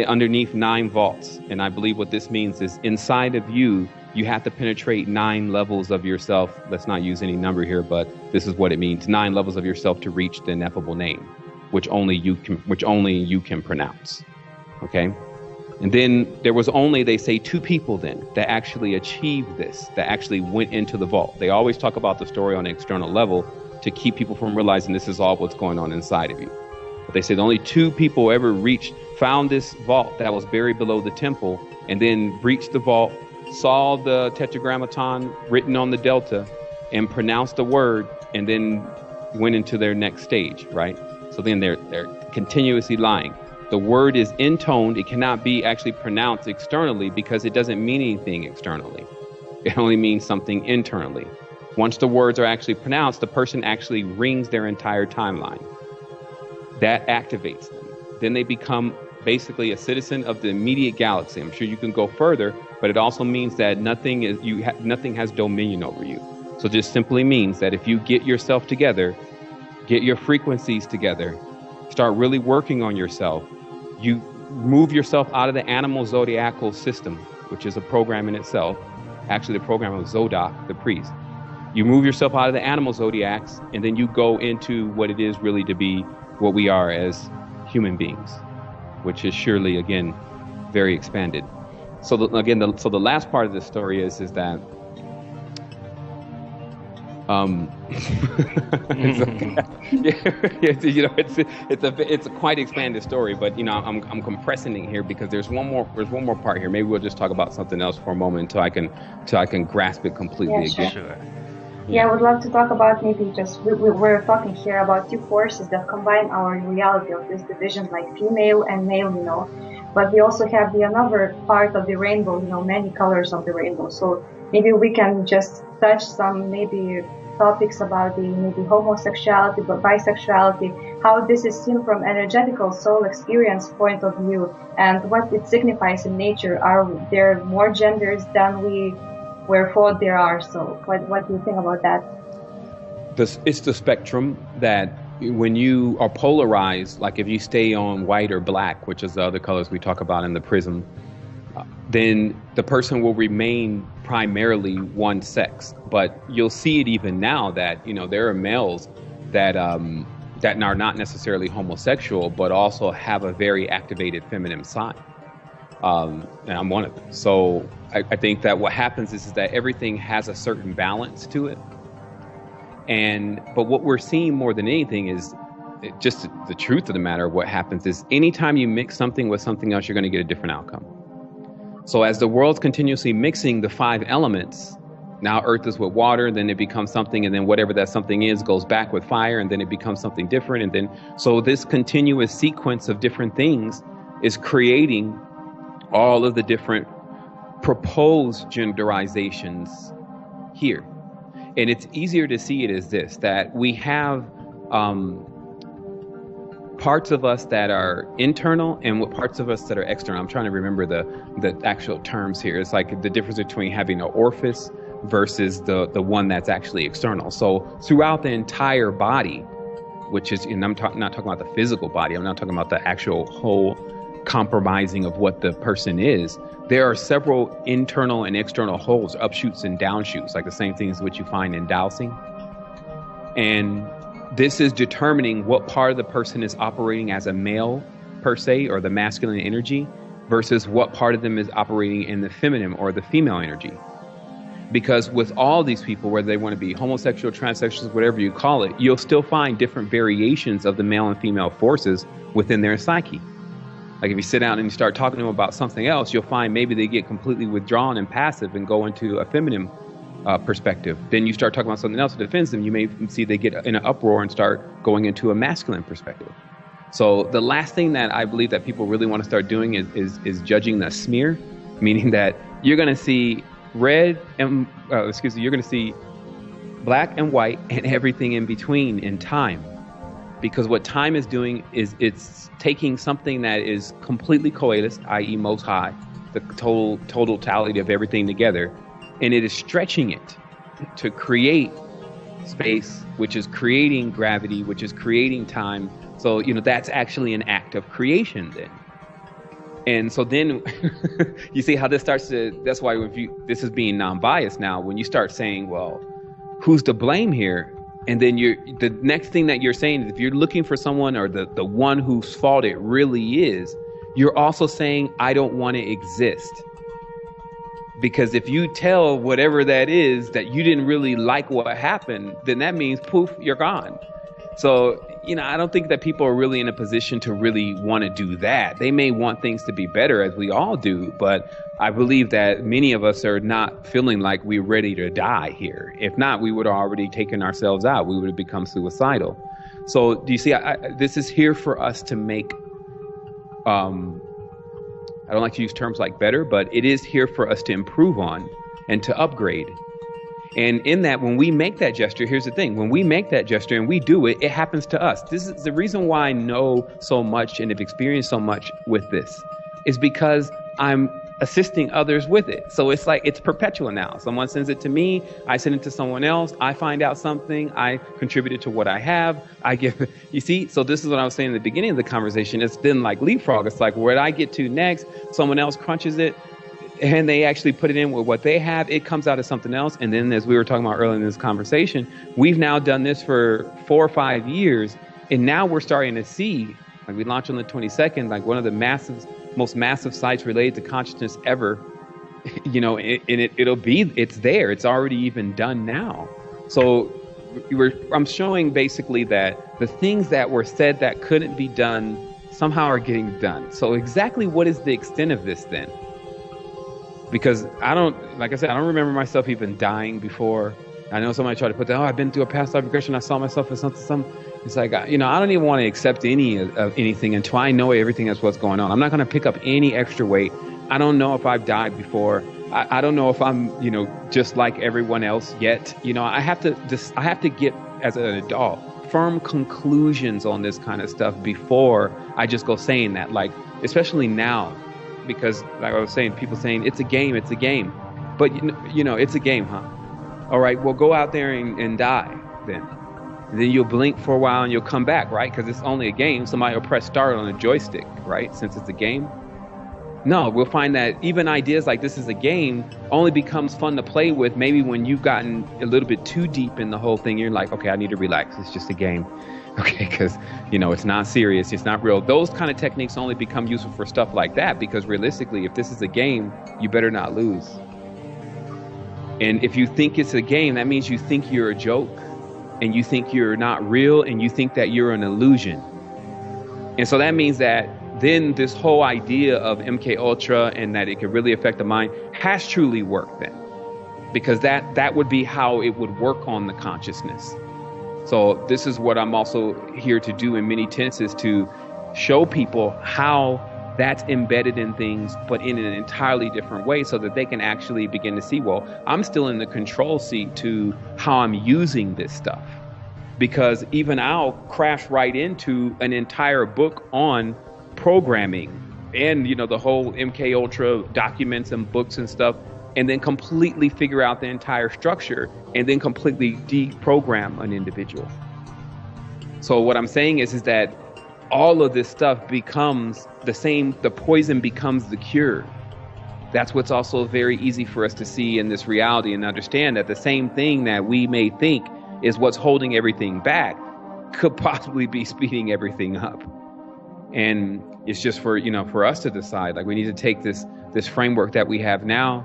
underneath 9 vaults. And I believe what this means is inside of you, you have to penetrate 9 levels of yourself. Let's not use any number here, but this is what it means. 9 levels of yourself to reach the ineffable name, which only you can pronounce, okay? And then there was only, they say, 2 people then that actually achieved this, that actually went into the vault. They always talk about the story on an external level to keep people from realizing this is all what's going on inside of you. But they say the only 2 people ever found this vault that was buried below the temple, and then breached the vault, saw the tetragrammaton written on the delta, and pronounced the word, and then went into their next stage, right? So then they're continuously lying. The word is intoned. It cannot be actually pronounced externally because it doesn't mean anything externally. It only means something internally. Once the words are actually pronounced, the person actually rings their entire timeline. That activates them. Then they become basically a citizen of the immediate galaxy. I'm sure you can go further, but it also means that nothing has dominion over you. So it just simply means that if you get yourself together, get your frequencies together, start really working on yourself, you move yourself out of the animal zodiacal system, which is a program in itself, actually the program of Zodok, the priest. You move yourself out of the animal zodiacs, and then you go into what it is really to be what we are as human beings, which is surely, again, very expanded. So the last part of this story is that It's it's a quite expanded story, but I'm compressing it here because there's one more part here. Maybe we'll just talk about something else for a moment until I can grasp it completely again. Sure. Yeah, I would love to talk about maybe just we're talking here about two forces that combine our reality of this division, like female and male, but we also have another part of the rainbow, many colors of the rainbow. So maybe we can just touch some maybe topics about the maybe homosexuality, but bisexuality, how this is seen from energetical soul experience point of view, and what it signifies in nature. Are there more genders than we were thought there are? So what do you think about that? It's the spectrum that when you are polarized, like if you stay on white or black, which is the other colors we talk about in the prism, then the person will remain primarily one sex. But you'll see it even now that, there are males that that are not necessarily homosexual, but also have a very activated feminine side. And I'm one of them. So I think that what happens is that everything has a certain balance to it. But what we're seeing more than anything is just the truth of the matter. What happens is anytime you mix something with something else, you're going to get a different outcome. So as the world's continuously mixing the 5 elements, now earth is with water, then it becomes something, and then whatever that something is goes back with fire, and then it becomes something different. And then, so this continuous sequence of different things is creating all of the different proposed genderizations here. And it's easier to see it as this, that we have parts of us that are internal and what parts of us that are external. I'm trying to remember the actual terms here. It's like the difference between having an orifice versus the one that's actually external. So throughout the entire body, which is, and I'm not talking about the physical body, I'm not talking about the actual whole compromising of what the person is. There are several internal and external holes, upshoots and downshoots, like the same things which you find in dowsing. And this is determining what part of the person is operating as a male per se, or the masculine energy, versus what part of them is operating in the feminine or the female energy. Because with all these people, whether they want to be homosexual, transsexuals, whatever you call it, you'll still find different variations of the male and female forces within their psyche. Like if you sit down and you start talking to them about something else, you'll find maybe they get completely withdrawn and passive and go into a feminine perspective. Then you start talking about something else that offends them, you may see they get in an uproar and start going into a masculine perspective. So the last thing that I believe that people really want to start doing is judging the smear, meaning that you're going to see you're going to see black and white and everything in between in time. Because what time is doing is it's taking something that is completely coalesced, i.e. most high, the totality of everything together, and it is stretching it to create space, which is creating gravity, which is creating time. So, that's actually an act of creation then. And so then you see how this starts that's why this is being non-biased now, when you start saying, well, who's to blame here? And then the next thing that you're saying is if you're looking for someone or the one whose fault it really is, you're also saying, I don't want to exist. Because if you tell whatever that is that you didn't really like what happened, then that means poof, you're gone. So, I don't think that people are really in a position to really want to do that. They may want things to be better, as we all do, but I believe that many of us are not feeling like we're ready to die here. If not, we would have already taken ourselves out. We would have become suicidal. So do you see, this is here for us to make, I don't like to use terms like better, but it is here for us to improve on and to upgrade. And in that, when we make that gesture, here's the thing. When we make that gesture and we do it, it happens to us. This is the reason why I know so much and have experienced so much with this, is because I'm assisting others with it. So it's like, it's perpetual now. Someone sends it to me, I send it to someone else, I find out something, I contributed to what I have, I give, you see? So this is what I was saying in the beginning of the conversation. It's then like leapfrog. It's like where I get to next, someone else crunches it, and they actually put it in with what they have, it comes out as something else. And then, as we were talking about earlier in this conversation, we've now done this for 4 or 5 years. And now we're starting to see, like we launched on the 22nd, like one of the most massive sites related to consciousness ever, it's there. It's already even done now. So I'm showing basically that the things that were said that couldn't be done somehow are getting done. So exactly what is the extent of this then? Because like I said, I don't remember myself even dying before. I know somebody tried to put that, I've been through a past life regression. I saw myself as something. It's like, I don't even want to accept any of anything until I know everything that's what's going on. I'm not going to pick up any extra weight. I don't know if I've died before. I don't know if I'm, just like everyone else yet. I have to get, as an adult, firm conclusions on this kind of stuff before I just go saying that, like, especially now, because like I was saying, people saying it's a game, but it's a game, huh? All right, well, go out there and die then. And then you'll blink for a while and you'll come back, right? Because it's only a game. Somebody will press start on a joystick, right? Since it's a game. No, we'll find that even ideas like this is a game only becomes fun to play with maybe when you've gotten a little bit too deep in the whole thing. You're like, okay, I need to relax. It's just a game. Okay, because, it's not serious. It's not real. Those kind of techniques only become useful for stuff like that, because realistically, if this is a game, you better not lose. And if you think it's a game, that means you think you're a joke, and you think you're not real, and you think that you're an illusion. And so that means that then this whole idea of MK Ultra and that it can really affect the mind has truly worked then, because that would be how it would work on the consciousness. So this is what I'm also here to do in many tenses, to show people how that's embedded in things, but in an entirely different way, so that they can actually begin to see, well, I'm still in the control seat to how I'm using this stuff. Because even I'll crash right into an entire book on programming and, the whole MK Ultra documents and books and stuff, and then completely figure out the entire structure and then completely deprogram an individual. So what I'm saying is that all of this stuff becomes the same. The poison becomes the cure. That's what's also very easy for us to see in this reality and understand, that the same thing that we may think is what's holding everything back could possibly be speeding everything up. And it's just for us to decide, like, we need to take this framework that we have now,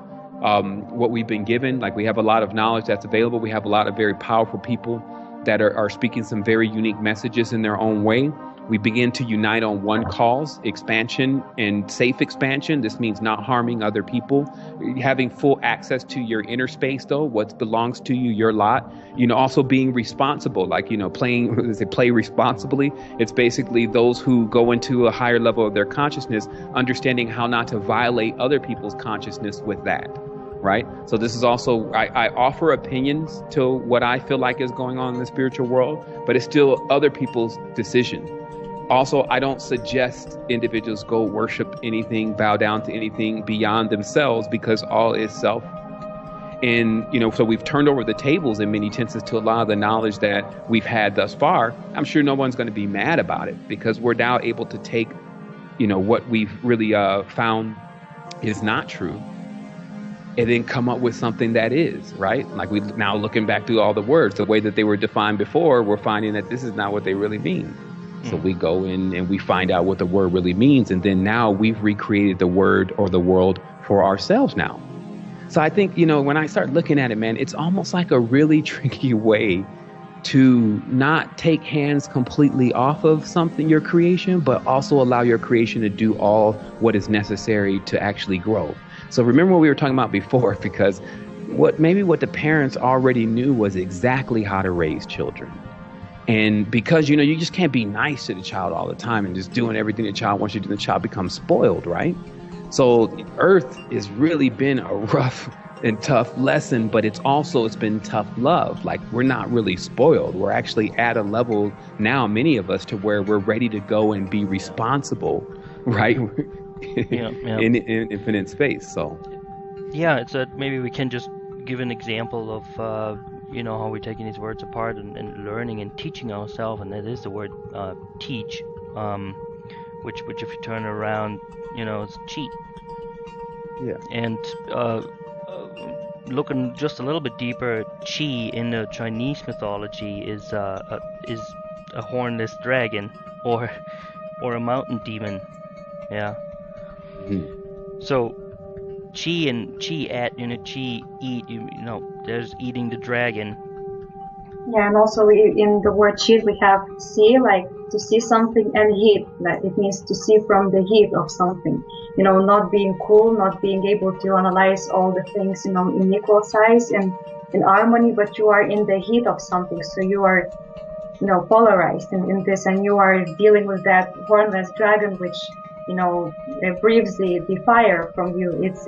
what we've been given. Like, we have a lot of knowledge that's available. We have a lot of very powerful people that are speaking some very unique messages in their own way. We begin to unite on one cause: expansion and safe expansion. This means not harming other people, having full access to your inner space, though, what belongs to you, your lot. Also being responsible, like, play responsibly. It's basically those who go into a higher level of their consciousness, understanding how not to violate other people's consciousness with that. Right? So this is also, I offer opinions to what I feel like is going on in the spiritual world, but it's still other people's decision. Also, I don't suggest individuals go worship anything, bow down to anything beyond themselves, because all is self. And, so we've turned over the tables in many tenses to a lot of the knowledge that we've had thus far. I'm sure no one's going to be mad about it, because we're now able to take, what we've really found is not true, and then come up with something that is, right? Like, we now, looking back through all the words, the way that they were defined before, we're finding that this is not what they really mean. So we go in and we find out what the word really means. And then now we've recreated the word or the world for ourselves now. So I think, when I start looking at it, man, it's almost like a really tricky way to not take hands completely off of something, your creation, but also allow your creation to do all what is necessary to actually grow. So remember what we were talking about before, because what the parents already knew was exactly how to raise children. And because, you just can't be nice to the child all the time and just doing everything the child wants you to do, the child becomes spoiled, right? So Earth has really been a rough and tough lesson, but it's been tough love. Like, we're not really spoiled. We're actually at a level now, many of us, to where we're ready to go and be responsible, right? In infinite space. So yeah, maybe we can just give an example of how we're taking these words apart and learning and teaching ourselves, and that is the word teach, which if you turn around, it's cheat. Yeah. And looking just a little bit deeper, Qi in the Chinese mythology is a hornless dragon or a mountain demon. Yeah. Mm-hmm. So Qi eat, there's eating the dragon. Yeah, and also in the word cheat we have see, like to see something, and heat, like it means to see from the heat of something. Not being cool, not being able to analyze all the things, in equal size and in harmony, but you are in the heat of something. So you are, polarized in this, and you are dealing with that hornless dragon, which, breathes the fire from you. It's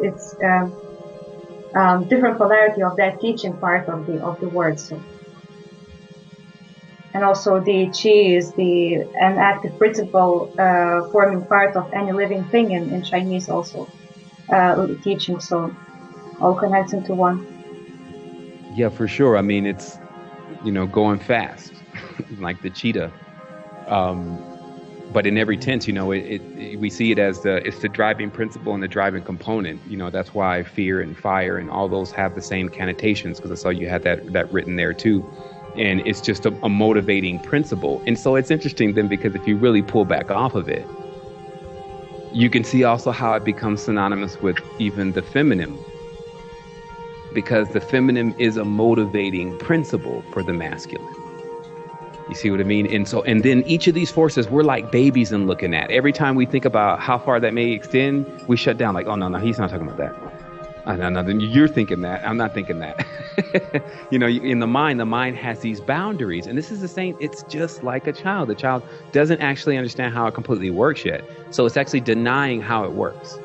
different polarity of that teaching part of the word. So. And also the chi is an active principle forming part of any living thing in Chinese also teaching. So all connects into one. Yeah, for sure. I mean, it's, going fast, like the cheetah. But in every tense, we see it as it's the driving principle and the driving component. That's why fear and fire and all those have the same connotations, because I saw you had that written there too. And it's just a motivating principle. And so it's interesting then, because if you really pull back off of it, you can see also how it becomes synonymous with even the feminine, because the feminine is a motivating principle for the masculine. You see what I mean? And then each of these forces, we're like babies in looking at. Every time we think about how far that may extend, we shut down like, oh, no, he's not talking about that. No, then you're thinking that. I'm not thinking that. In the mind has these boundaries. And this is the same. It's just like a child. The child doesn't actually understand how it completely works yet. So it's actually denying how it works.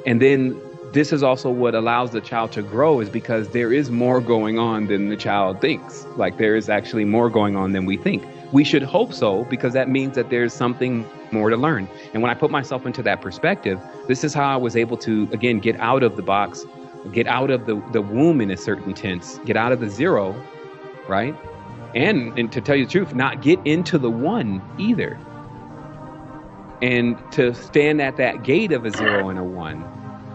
And then this is also what allows the child to grow, is because there is more going on than the child thinks. Like there is actually more going on than we think. We should hope so, because that means that there's something more to learn. And when I put myself into that perspective, this is how I was able to, again, get out of the box, get out of the womb in a certain tense, get out of the zero, right? And to tell you the truth, not get into the one either. And to stand at that gate of a zero and a one,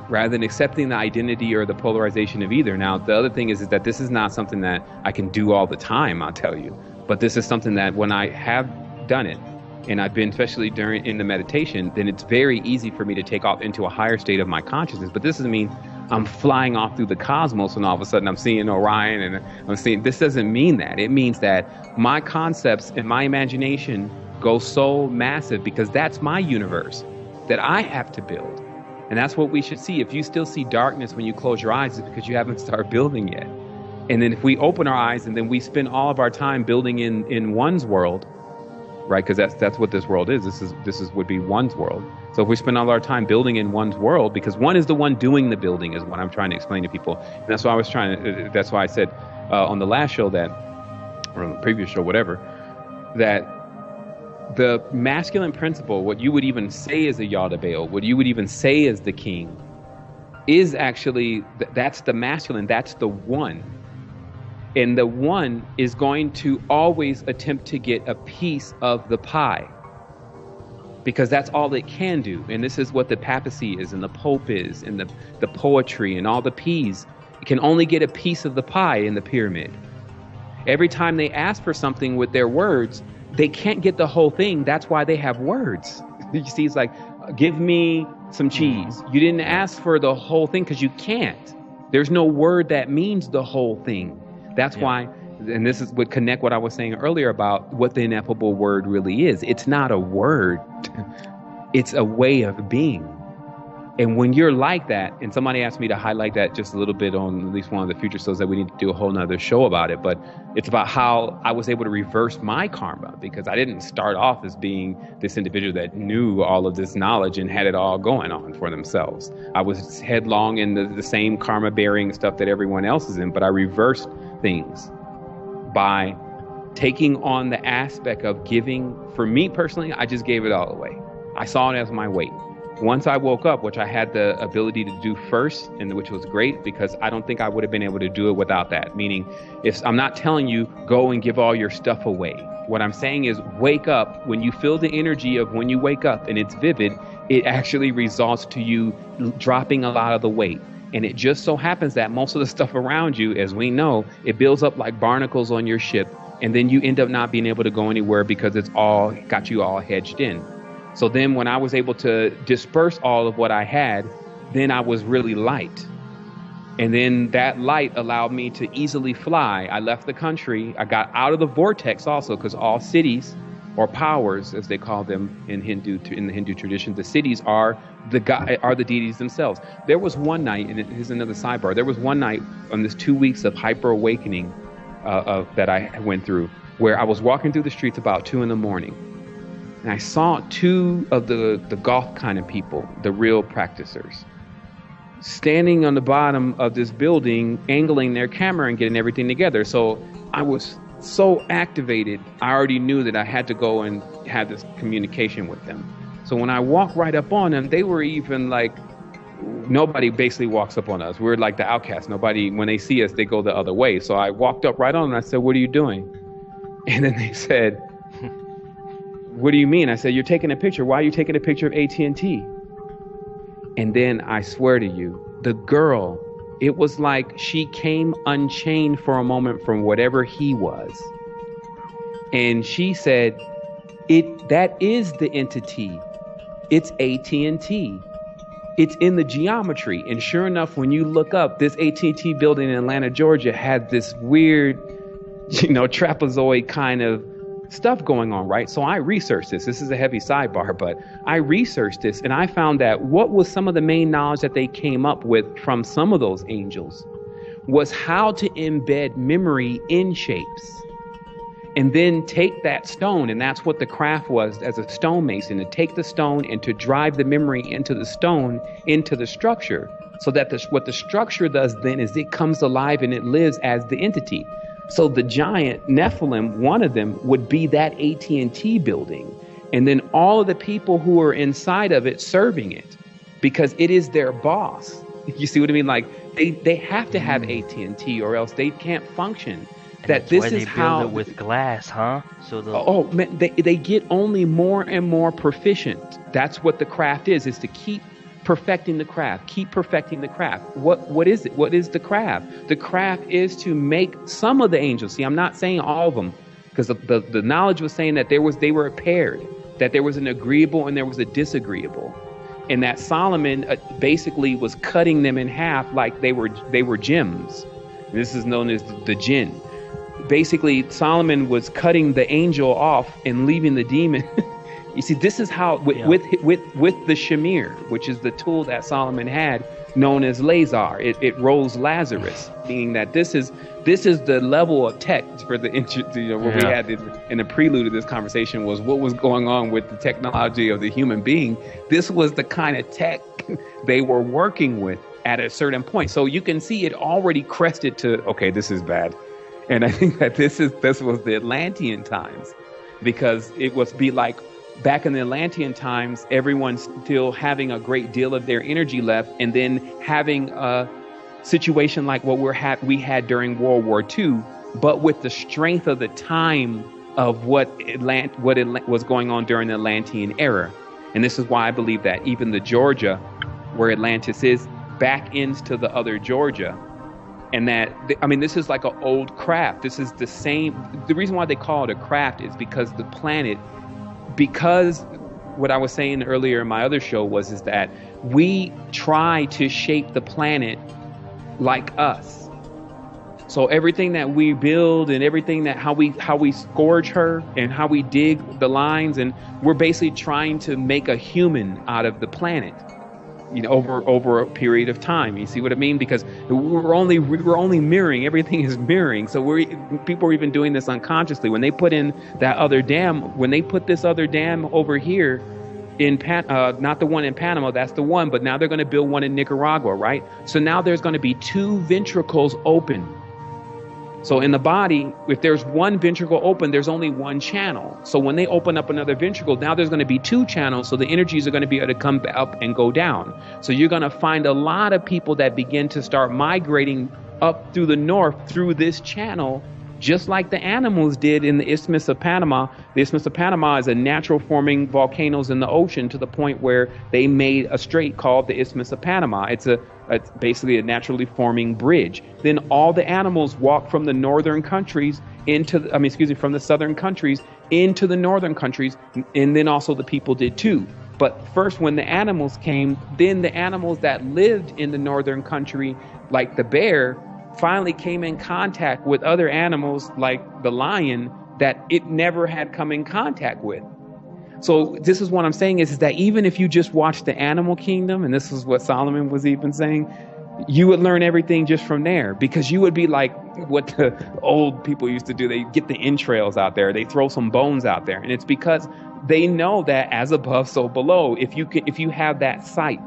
rather than accepting the identity or the polarization of either. Now, the other thing is that this is not something that I can do all the time, I'll tell you. But this is something that when I have done it, and I've been, especially in the meditation, then it's very easy for me to take off into a higher state of my consciousness. But this doesn't mean I'm flying off through the cosmos and all of a sudden I'm seeing Orion and I'm seeing, this doesn't mean that. It means that my concepts and my imagination go so massive, because that's my universe that I have to build. And that's what we should see. If you still see darkness when you close your eyes, it's because you haven't started building yet. And then if we open our eyes and then we spend all of our time building in one's world, right? Because that's what this world is. This would be one's world. So if we spend all our time building in one's world, because one is the one doing the building, is what I'm trying to explain to people. And that's why that's why I said on the last show or on the previous show, whatever, that the masculine principle, what you would even say is a Yaldabaoth, what you would even say is the king, is actually, that's the masculine, that's the one. And the one is going to always attempt to get a piece of the pie, because that's all it can do. And this is what the papacy is, and the Pope is, and the poetry and all the P's. It can only get a piece of the pie in the pyramid. Every time they ask for something with their words, they can't get the whole thing. That's why they have words. You see, it's like, give me some cheese. You didn't ask for the whole thing because you can't. There's no word that means the whole thing. That's why, and this would connect what I was saying earlier about what the ineffable word really is. It's not a word. It's a way of being. And when you're like that, and somebody asked me to highlight that just a little bit on at least one of the future shows, that we need to do a whole nother show about it, but it's about how I was able to reverse my karma, because I didn't start off as being this individual that knew all of this knowledge and had it all going on for themselves. I was headlong in the same karma bearing stuff that everyone else is in, but I reversed things by taking on the aspect of giving. For me personally, I just gave it all away. I saw it as my weight. Once I woke up, which I had the ability to do first, and which was great, because I don't think I would have been able to do it without that. Meaning, if I'm not telling you, go and give all your stuff away. What I'm saying is, wake up. When you feel the energy of when you wake up and it's vivid, it actually results to you dropping a lot of the weight. And it just so happens that most of the stuff around you, as we know, it builds up like barnacles on your ship. And then you end up not being able to go anywhere because it's all got you all hedged in. So then when I was able to disperse all of what I had, then I was really light. And then that light allowed me to easily fly. I left the country. I got out of the vortex also, because all cities, or powers, as they call them in the Hindu tradition, the cities are the deities themselves. There was one night, and here's another sidebar. There was one night on this 2 weeks of hyper awakening that I went through, where I was walking through the streets about 2 a.m, and I saw two of the goth kind of people, the real practicers, standing on the bottom of this building, angling their camera and getting everything together. So I was so activated, I already knew that I had to go and have this communication with them. So when I walked right up on them, they were even like, nobody basically walks up on us. We're like the outcasts. Nobody, when they see us, they go the other way. So I walked up right on them and I said, "What are you doing?" And then they said, "What do you mean?" I said, "You're taking a picture. Why are you taking a picture of AT&T?" And then I swear to you, the girl, it was like she came unchained for a moment from whatever he was. And she said, that is the entity. It's AT&T. It's in the geometry. And sure enough, when you look up, this AT&T building in Atlanta, Georgia had this weird, trapezoid kind of stuff going on, right? So I researched this. This is a heavy sidebar, but I researched this and I found that what was some of the main knowledge that they came up with from some of those angels was how to embed memory in shapes and then take that stone. And that's what the craft was as a stonemason, to take the stone and to drive the memory into the stone, into the structure, so that what the structure does then is it comes alive and it lives as the entity. So the giant Nephilim, one of them would be that AT&T building. And then all of the people who are inside of it serving it, because it is their boss. You see what I mean? Like they have to have AT&T or else they can't function. And that this is how they build it with glass, huh? So man, they get only more and more proficient. That's what the craft is to keep perfecting the craft, keep perfecting the craft. What is it? What is the craft? The craft is to make some of the angels. See, I'm not saying all of them, because the knowledge was saying that they were paired, that there was an agreeable and there was a disagreeable, and that Solomon basically was cutting them in half like they were gems. This is known as the jinn. Basically, Solomon was cutting the angel off and leaving the demon. You see, this is how with the Shamir, which is the tool that Solomon had, known as Lazar. It rolls Lazarus, meaning that this is the level of tech for the what we had in the prelude of this conversation was what was going on with the technology of the human being. This was the kind of tech they were working with at a certain point. So you can see it already crested to, okay, this is bad. And I think that this was the Atlantean times, because it was like, back in the Atlantean times, everyone's still having a great deal of their energy left, and then having a situation like what we had during World War II, but with the strength of the time of what was going on during the Atlantean era. And this is why I believe that even the Georgia, where Atlantis is, back ends to the other Georgia. And that, this is like an old craft. This is the same. The reason why they call it a craft is because the planet, because what I was saying earlier in my other show is that we try to shape the planet like us. So everything that we build and everything that how we scourge her and how we dig the lines, and we're basically trying to make a human out of the planet, over a period of time. You see what I mean? Because we're only mirroring. Everything is mirroring. So people are even doing this unconsciously. When they put in that other dam, when they put this other dam over here in not the one in Panama, that's the one, but now they're going to build one in Nicaragua, right? So now there's going to be 2 ventricles open. So in the body, if there's one ventricle open, there's only one channel. So when they open up another ventricle, now there's going to be 2 channels. So the energies are going to be able to come up and go down. So you're going to find a lot of people that begin to start migrating up through the north through this channel, just like the animals did in the Isthmus of Panama. The Isthmus of Panama is a natural forming volcanoes in the ocean, to the point where they made a strait called the Isthmus of Panama. It's basically a naturally forming bridge. Then all the animals walk from the northern countries from the southern countries into the northern countries, and then also the people did too. But first, when the animals came, then the animals that lived in the northern country, like the bear, finally came in contact with other animals like the lion that it never had come in contact with. So this is what I'm saying is that even if you just watch the animal kingdom, and this is what Solomon was even saying, you would learn everything just from there, because you would be like what the old people used to do. They get the entrails out there, they throw some bones out there, and it's because they know that as above, so below. If you have that sight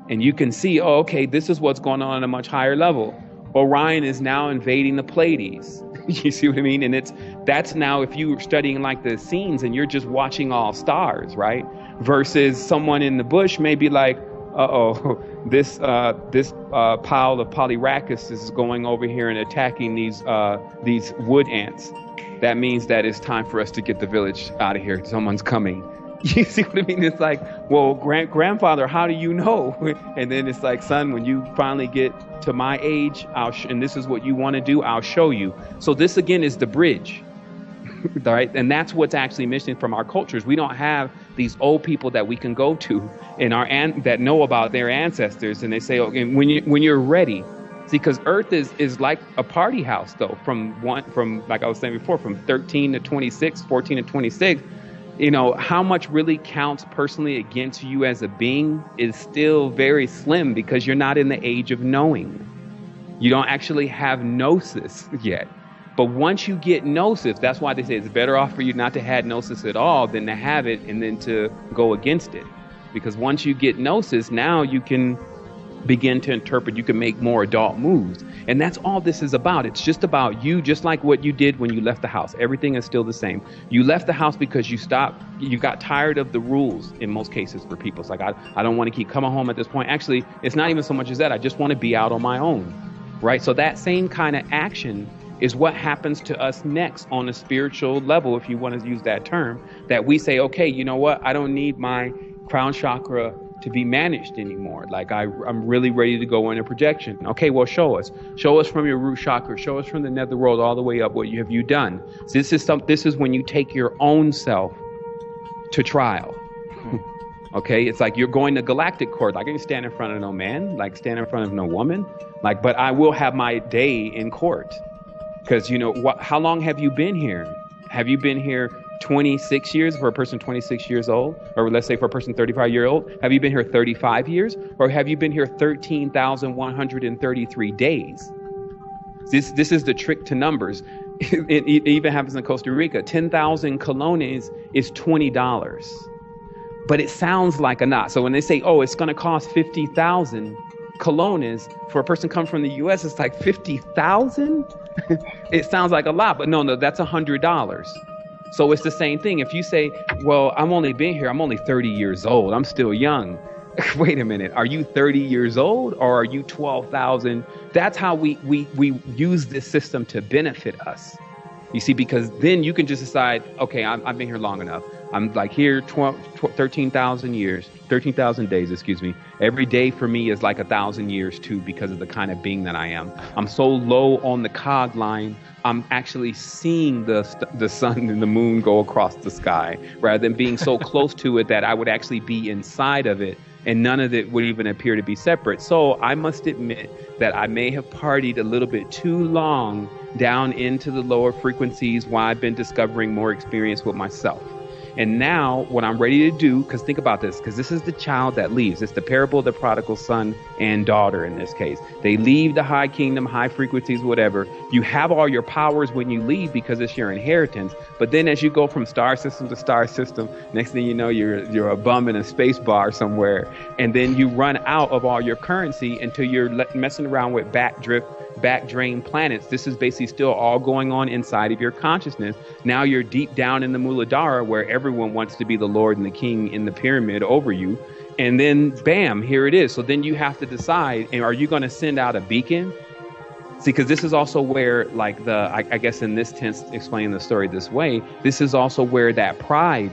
and you can see, oh, okay, this is what's going on a much higher level. Orion is now invading the Pleiades. You see what I mean? And that's now, if you're studying like the scenes and you're just watching all stars, right? Versus someone in the bush may be like, this pile of Polyrhacus is going over here and attacking these wood ants. That means that it's time for us to get the village out of here. Someone's coming. You see what I mean? It's like, well, grandfather, how do you know? And then it's like, son, when you finally get to my age, and this is what you want to do, I'll show you. So this again is the bridge, right? And that's what's actually missing from our cultures. We don't have these old people that we can go to that know about their ancestors, and they say, okay, when you're ready. See, because Earth is like a party house, though. From like I was saying before, from 13 to 26, 14 to 26. How much really counts personally against you as a being is still very slim, because you're not in the age of knowing. You don't actually have gnosis yet. But once you get gnosis, that's why they say it's better off for you not to have gnosis at all than to have it and then to go against it. Because once you get gnosis, now you can begin to interpret, you can make more adult moves. And that's all this is about. It's just about you, just like what you did when you left the house. Everything is still the same. You left the house because you got tired of the rules in most cases for people. It's like, I don't want to keep coming home at this point. Actually, it's not even so much as that. I just want to be out on my own, right? So that same kind of action is what happens to us next on a spiritual level, if you want to use that term, that we say, okay, you know what? I don't need my crown chakra to be managed anymore. Like I'm really ready to go in a projection. Okay, well, show us from your root chakra, show us from the netherworld all the way up. What have you done? So this is when you take your own self to trial. Okay, it's like you're going to galactic court. Like I can stand in front of no man, like stand in front of no woman, like, but I will have my day in court. Because how long have you been here? Have you been here 26 years for a person 26 years old? Or let's say for a person 35 years old, have you been here 35 years? Or have you been here 13,133 days? This is the trick to numbers. It even happens in Costa Rica. 10,000 colones is $20. But it sounds like a lot. So when they say, oh, it's going to cost 50,000 colones for a person coming from the U.S., it's like 50,000? It sounds like a lot, but no, that's $100. So it's the same thing. If you say, well, I'm only 30 years old, I'm still young. Wait a minute, are you 30 years old or are you 12,000? That's how we use this system to benefit us. You see, because then you can just decide, okay, I've been here long enough. I'm like here 13,000 years, 13,000 days, excuse me. Every day for me is like 1,000 years too, because of the kind of being that I am. I'm so low on the cog line, I'm actually seeing the sun and the moon go across the sky, rather than being so close to it that I would actually be inside of it, and none of it would even appear to be separate. So I must admit that I may have partied a little bit too long down into the lower frequencies while I've been discovering more experience with myself. And now what I'm ready to do, because think about this, because this is the child that leaves. It's the parable of the prodigal son and daughter in this case. They leave the high kingdom, high frequencies, whatever. You have all your powers when you leave because it's your inheritance. But then as you go from star system to star system, next thing you know, you're a bum in a space bar somewhere. And then you run out of all your currency until you're messing around with back drain planets. This is basically still all going on inside of your consciousness. Now you're deep down in the Muladhara, where everyone wants to be the Lord and the King in the pyramid over you. And then bam, here it is. So then you have to decide, and are you going to send out a beacon? See, because this is also where, like I guess in this tense, explaining the story this way, this is also where that pride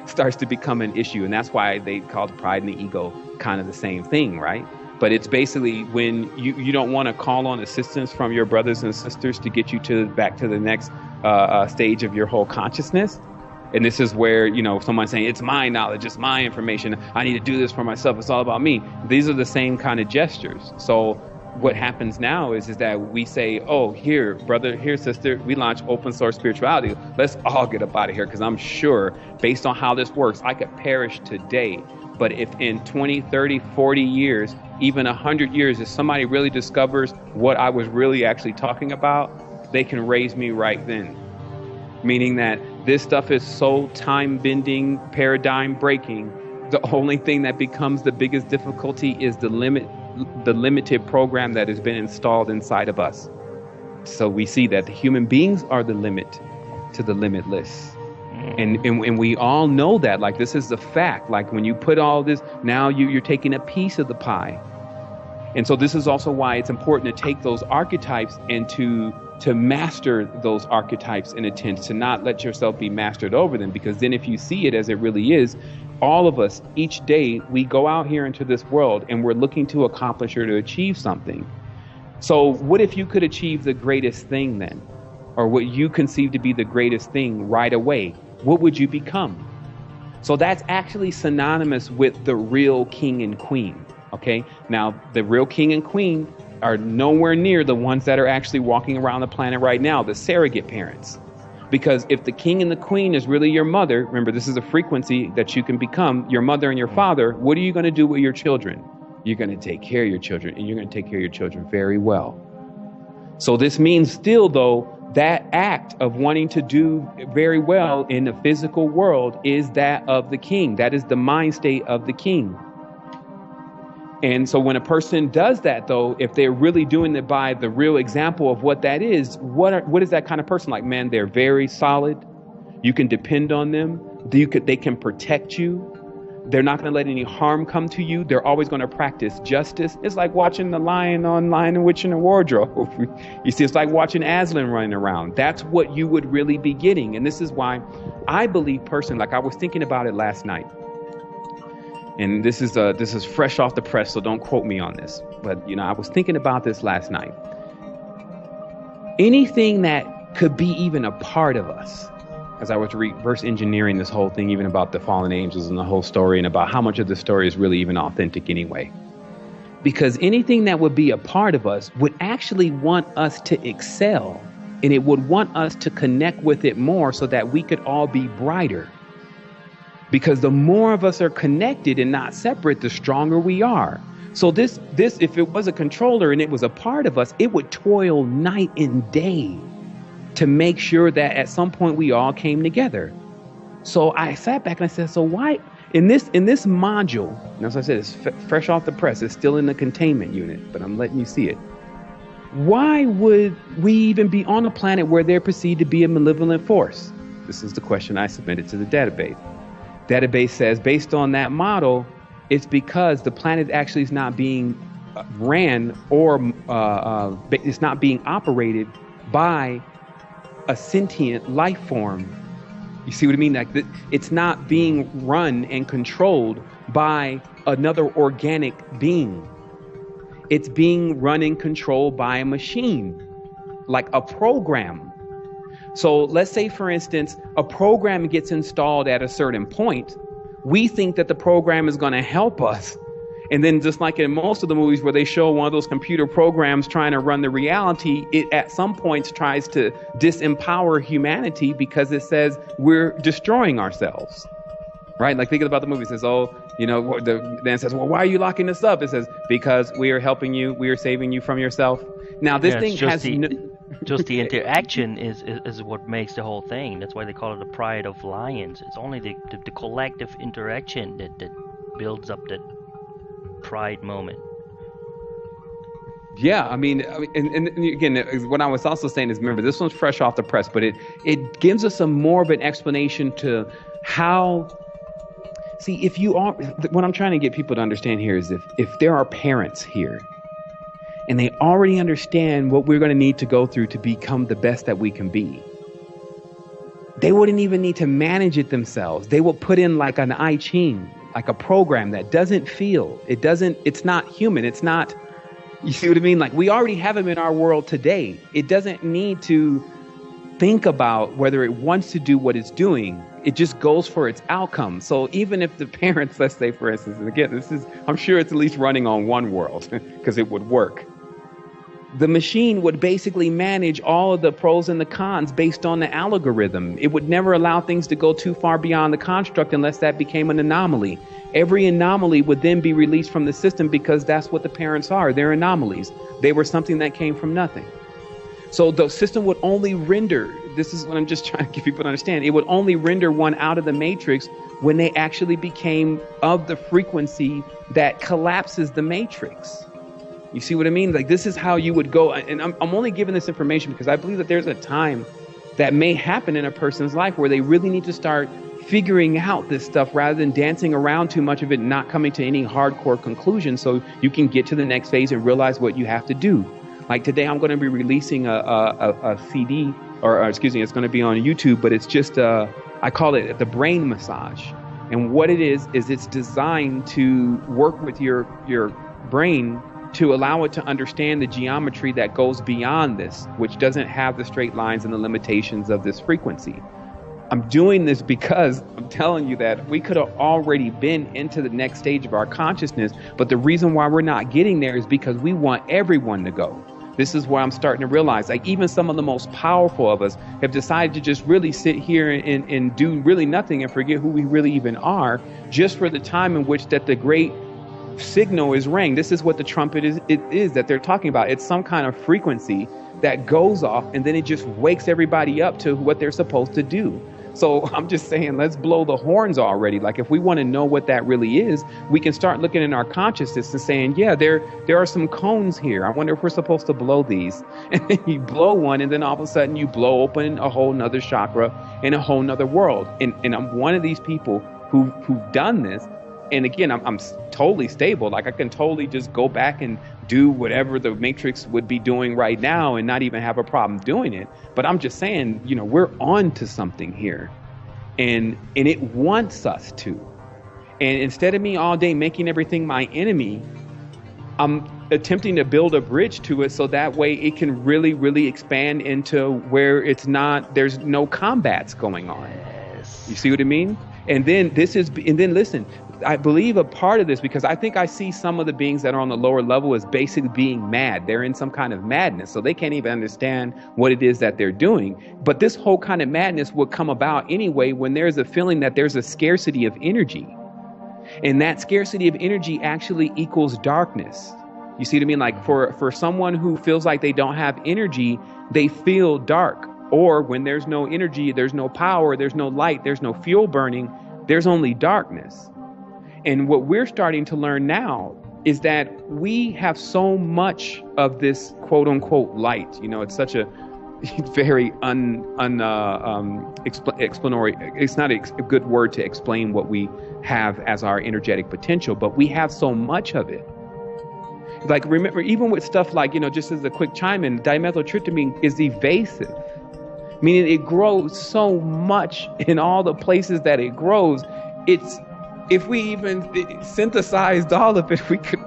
starts to become an issue. And that's why they call the pride and the ego kind of the same thing, right? But it's basically when you don't want to call on assistance from your brothers and sisters to get you back to the next stage of your whole consciousness. And this is where, someone's saying, it's my knowledge, it's my information, I need to do this for myself, it's all about me. These are the same kind of gestures. So what happens now is that we say, oh, here, brother, here, sister, we launch open source spirituality. Let's all get up out of here, because I'm sure, based on how this works, I could perish today. But if in 20, 30, 40 years, even 100 years, if somebody really discovers what I was really actually talking about, they can raise me right then. Meaning that this stuff is so time-bending, paradigm-breaking. The only thing that becomes the biggest difficulty is the limited program that has been installed inside of us. So we see that the human beings are the limit to the limitless. And we all know that, like, this is the fact. Like, when you put all this, now you're taking a piece of the pie. And so this is also why it's important to take those archetypes and to master those archetypes in a sense, to not let yourself be mastered over them. Because then if you see it as it really is, all of us, each day, we go out here into this world and we're looking to accomplish or to achieve something. So what if you could achieve the greatest thing then? Or what you conceive to be the greatest thing right away? What would you become? So that's actually synonymous with the real king and queen. Okay, now the real king and queen are nowhere near the ones that are actually walking around the planet right now, the surrogate parents. Because if the king and the queen is really your mother, remember, this is a frequency that you can become, your mother and your father, what are you going to do with your children? You're going to take care of your children, and you're going to take care of your children very well. So this means still, though, that act of wanting to do very well in the physical world is that of the king. That is the mind state of the king. And so when a person does that, though, if they're really doing it by the real example of what that is, what is that kind of person like? Man, they're very solid. You can depend on them. They can protect you. They're not going to let any harm come to you. They're always going to practice justice. It's like watching the Lion on Lion and Witch in the Wardrobe. You see, it's like watching Aslan running around. That's what you would really be getting. And this is why I believe personally, like I was thinking about it last night. And this is fresh off the press, so don't quote me on this. But, I was thinking about this last night. Anything that could be even a part of us, as I was reverse engineering this whole thing, even about the fallen angels and the whole story, and about how much of the story is really even authentic anyway. Because anything that would be a part of us would actually want us to excel, and it would want us to connect with it more so that we could all be brighter. Because the more of us are connected and not separate, the stronger we are. So this, if it was a controller and it was a part of us, it would toil night and day to make sure that at some point we all came together. So I sat back and I said, so why in this module, and as I said, it's fresh off the press, it's still in the containment unit, but I'm letting you see it. Why would we even be on a planet where they're perceived to be a malevolent force? This is the question I submitted to the database. Database says, based on that model, it's because the planet actually is not being ran or it's not being operated by a sentient life form. You see what I mean? Like it's not being run and controlled by another organic being. It's being run and controlled by a machine, like a program. So let's say, for instance, a program gets installed at a certain point. We think that the program is going to help us. And then just like in most of the movies where they show one of those computer programs trying to run the reality, it at some points tries to disempower humanity because it says we're destroying ourselves. Right? Like think about the movie. It says, then says, well, why are you locking this up? It says, because we are helping you. We are saving you from yourself. Now, this thing has... Just the interaction is what makes the whole thing. That's why they call it the pride of lions. It's only the collective interaction that builds up that pride moment. Yeah, I mean, and again, what I was also saying is, remember, this one's fresh off the press, but it gives us more of an explanation to how. See, if you are, what I'm trying to get people to understand here is if there are parents here, and they already understand what we're going to need to go through to become the best that we can be, they wouldn't even need to manage it themselves. They will put in like an I Ching, like a program that doesn't feel, it's not human. It's not, you see what I mean? Like we already have them in our world today. It doesn't need to think about whether it wants to do what it's doing. it just goes for its outcome. So even if the parents, let's say for instance, and again, I'm sure it's at least running on one world because it would work. The machine would basically manage all of the pros and the cons based on the algorithm. It would never allow things to go too far beyond the construct unless that became an anomaly. Every anomaly would then be released from the system because that's what the parents are. They're anomalies. They were something that came from nothing. So the system would only render, this is what I'm just trying to get people to understand, it would only render one out of the matrix when they actually became of the frequency that collapses the matrix. You see what I mean? Like, this is how you would go. And I'm only giving this information because I believe that there's a time that may happen in a person's life where they really need to start figuring out this stuff rather than dancing around too much of it and not coming to any hardcore conclusion, so you can get to the next phase and realize what you have to do. Like today, I'm going to be releasing a CD, or excuse me, it's going to be on YouTube, but it's just, I call it the brain massage. And what it is it's designed to work with your brain to allow it to understand the geometry that goes beyond this, which doesn't have the straight lines and the limitations of this frequency. I'm doing this because I'm telling you that we could have already been into the next stage of our consciousness, but the reason why we're not getting there is because we want everyone to go. This is where I'm starting to realize, like, even some of the most powerful of us have decided to just really sit here and do really nothing and forget who we really even are, just for the time in which that the great signal is rang. This is what the trumpet is that they're talking about. It's some kind of frequency that goes off and then it just wakes everybody up to what they're supposed to do. So I'm just saying, let's blow the horns already. Like, if we want to know what that really is, we can start looking in our consciousness and saying, yeah, there are some cones here. I wonder if we're supposed to blow these. And then you blow one, and then all of a sudden you blow open a whole nother chakra in a whole nother world. And I'm one of these people who've done this. And again, I'm totally stable. Like, I can totally just go back and do whatever the Matrix would be doing right now and not even have a problem doing it. But I'm just saying, we're on to something here. And it wants us to. And instead of me all day making everything my enemy, I'm attempting to build a bridge to it so that way it can really, really expand into where there's no combats going on. Yes. You see what I mean? And then listen, I believe a part of this, because I think I see some of the beings that are on the lower level as basically being mad. They're in some kind of madness, so they can't even understand what it is that they're doing. But this whole kind of madness would come about anyway when there's a feeling that there's a scarcity of energy. And that scarcity of energy actually equals darkness. You see what I mean? Like, for someone who feels like they don't have energy, they feel dark. Or when there's no energy, there's no power, there's no light, there's no fuel burning, there's only darkness. And what we're starting to learn now is that we have so much of this quote unquote light. It's such a very explanatory. It's not a good word to explain what we have as our energetic potential, but we have so much of it. Like, remember, even with stuff like, just as a quick chime in, dimethyltryptamine is evasive, meaning it grows so much in all the places that it grows. If we even synthesized all of it, we could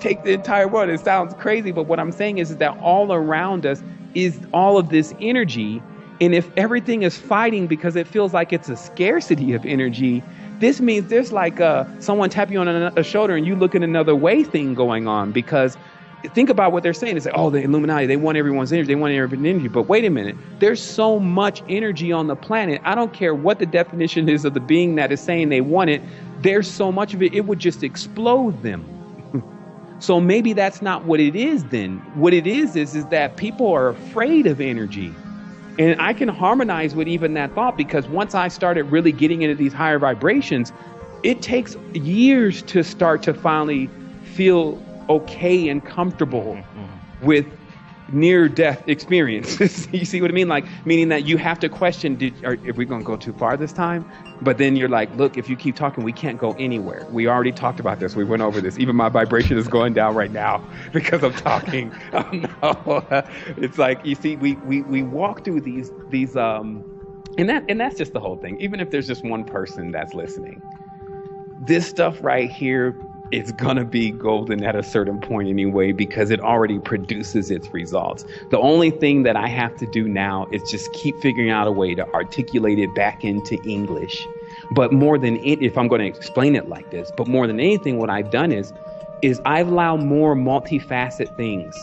take the entire world. It sounds crazy, but what I'm saying is that all around us is all of this energy. And if everything is fighting because it feels like it's a scarcity of energy, this means there's like someone tapping you on a shoulder and you looking another way thing going on. Because think about what they're saying. It's like, oh, the Illuminati, they want everyone's energy. They want everyone's energy. But wait a minute. There's so much energy on the planet. I don't care what the definition is of the being that is saying they want it. There's so much of it, it would just explode them. So maybe that's not what it is then. What it is that people are afraid of energy. And I can harmonize with even that thought, because once I started really getting into these higher vibrations, it takes years to start to finally feel okay and comfortable with near-death experiences. You see what I mean? Like, meaning that you have to question, are we going to go too far this time? But then you're like, look, if you keep talking, we can't go anywhere. We already talked about this. We went over this. Even my vibration is going down right now because I'm talking. Oh, no. It's like, you see, we walk through these and that's just the whole thing. Even if there's just one person that's listening, this stuff right here it's gonna be golden at a certain point anyway, because it already produces its results. The only thing that I have to do now is just keep figuring out a way to articulate it back into English. But more than it, if I'm going to explain it like this, but more than anything, what I've done is I've allowed more multifaceted things,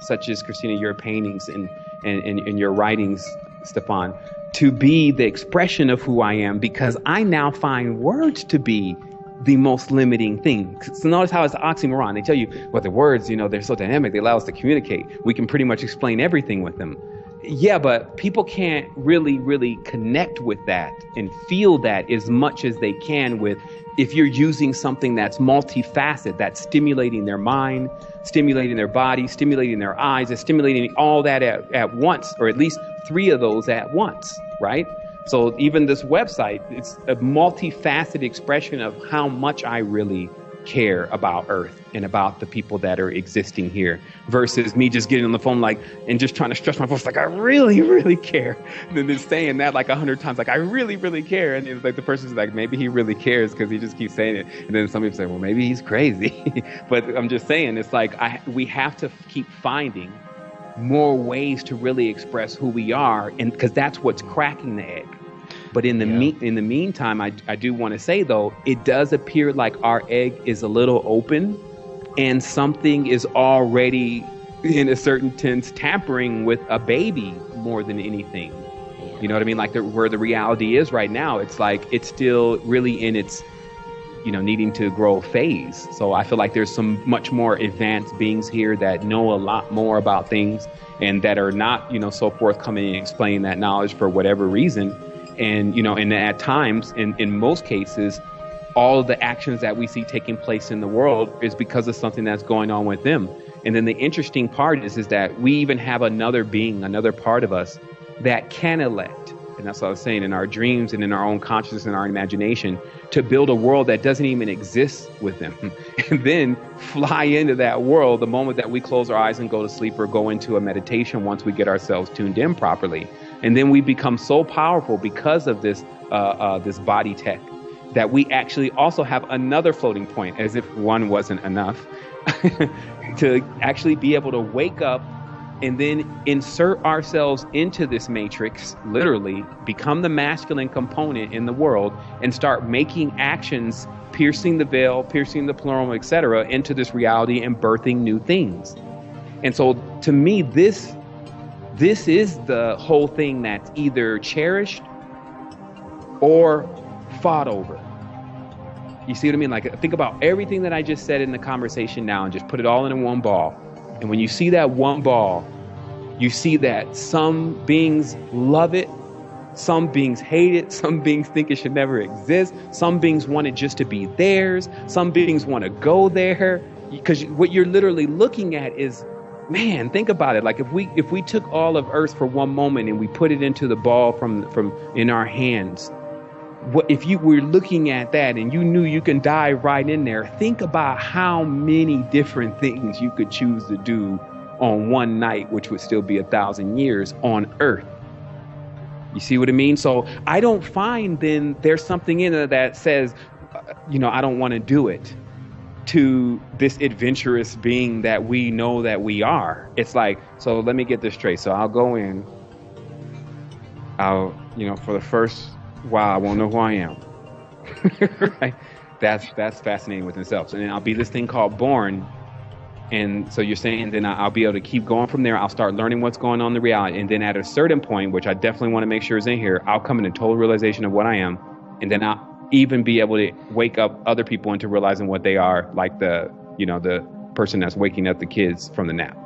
such as Kristina, your paintings and your writings, Stefan, to be the expression of who I am, because I now find words to be the most limiting thing. So notice how it's an oxymoron. They tell you, well, the words, they're so dynamic, they allow us to communicate. We can pretty much explain everything with them. Yeah, but people can't really connect with that and feel that as much as they can with, if you're using something that's multifaceted, that's stimulating their mind, stimulating their body, stimulating their eyes, and stimulating all that at once, or at least 3 of those at once, right? So even this website, it's a multifaceted expression of how much I really care about Earth and about the people that are existing here, versus me just getting on the phone and just trying to stretch my voice I really care, and then just saying that 100 times I really care, and it's the person's maybe he really cares because he just keeps saying it, and then some people say, well, maybe he's crazy. But I'm just saying, it's we have to keep finding more ways to really express who we are, and because that's what's cracking the egg. But in the meantime, I do want to say, though, it does appear like our egg is a little open, and something is already, in a certain sense, tampering with a baby more than anything. You know what I mean? Where the reality is right now, it's it's still really in its, needing to grow phase. So I feel like there's some much more advanced beings here that know a lot more about things, and that are not, so forthcoming and explaining that knowledge for whatever reason. And, and at times, in most cases, all of the actions that we see taking place in the world is because of something that's going on with them. And then the interesting part is that we even have another being, another part of us that can elect. And that's what I was saying, in our dreams and in our own consciousness and our imagination, to build a world that doesn't even exist with them. And then fly into that world the moment that we close our eyes and go to sleep, or go into a meditation once we get ourselves tuned in properly. And then we become so powerful because of this body tech, that we actually also have another floating point, as if one wasn't enough, to actually be able to wake up and then insert ourselves into this matrix, literally become the masculine component in the world, and start making actions, piercing the veil, piercing the plural, etc., into this reality and birthing new things. And so to me, this is the whole thing that's either cherished or fought over. You see what I mean? Think about everything that I just said in the conversation now, and just put it all in one ball. And when you see that one ball, you see that some beings love it, some beings hate it, some beings think it should never exist, some beings want it just to be theirs, some beings want to go there. Because what you're literally looking at is, man, think about it. If we took all of Earth for one moment and we put it into the ball from in our hands, what if you were looking at that and you knew you can dive right in there? Think about how many different things you could choose to do on one night, which would still be 1,000 years on Earth. You see what I mean? So I don't find then there's something in it that says, I don't want to do it, to this adventurous being that we know that we are. It's so let me get this straight. So I'll go in, for the first while, I won't know who I am. Right? That's fascinating within itself. And then I'll be this thing called born. And so you're saying then I'll be able to keep going from there. I'll start learning what's going on in the reality. And then at a certain point, which I definitely want to make sure is in here, I'll come into total realization of what I am. And then I'll even be able to wake up other people into realizing what they are, like the person that's waking up the kids from the nap.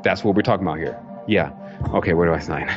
That's what we're talking about here. Yeah. Okay, where do I sign?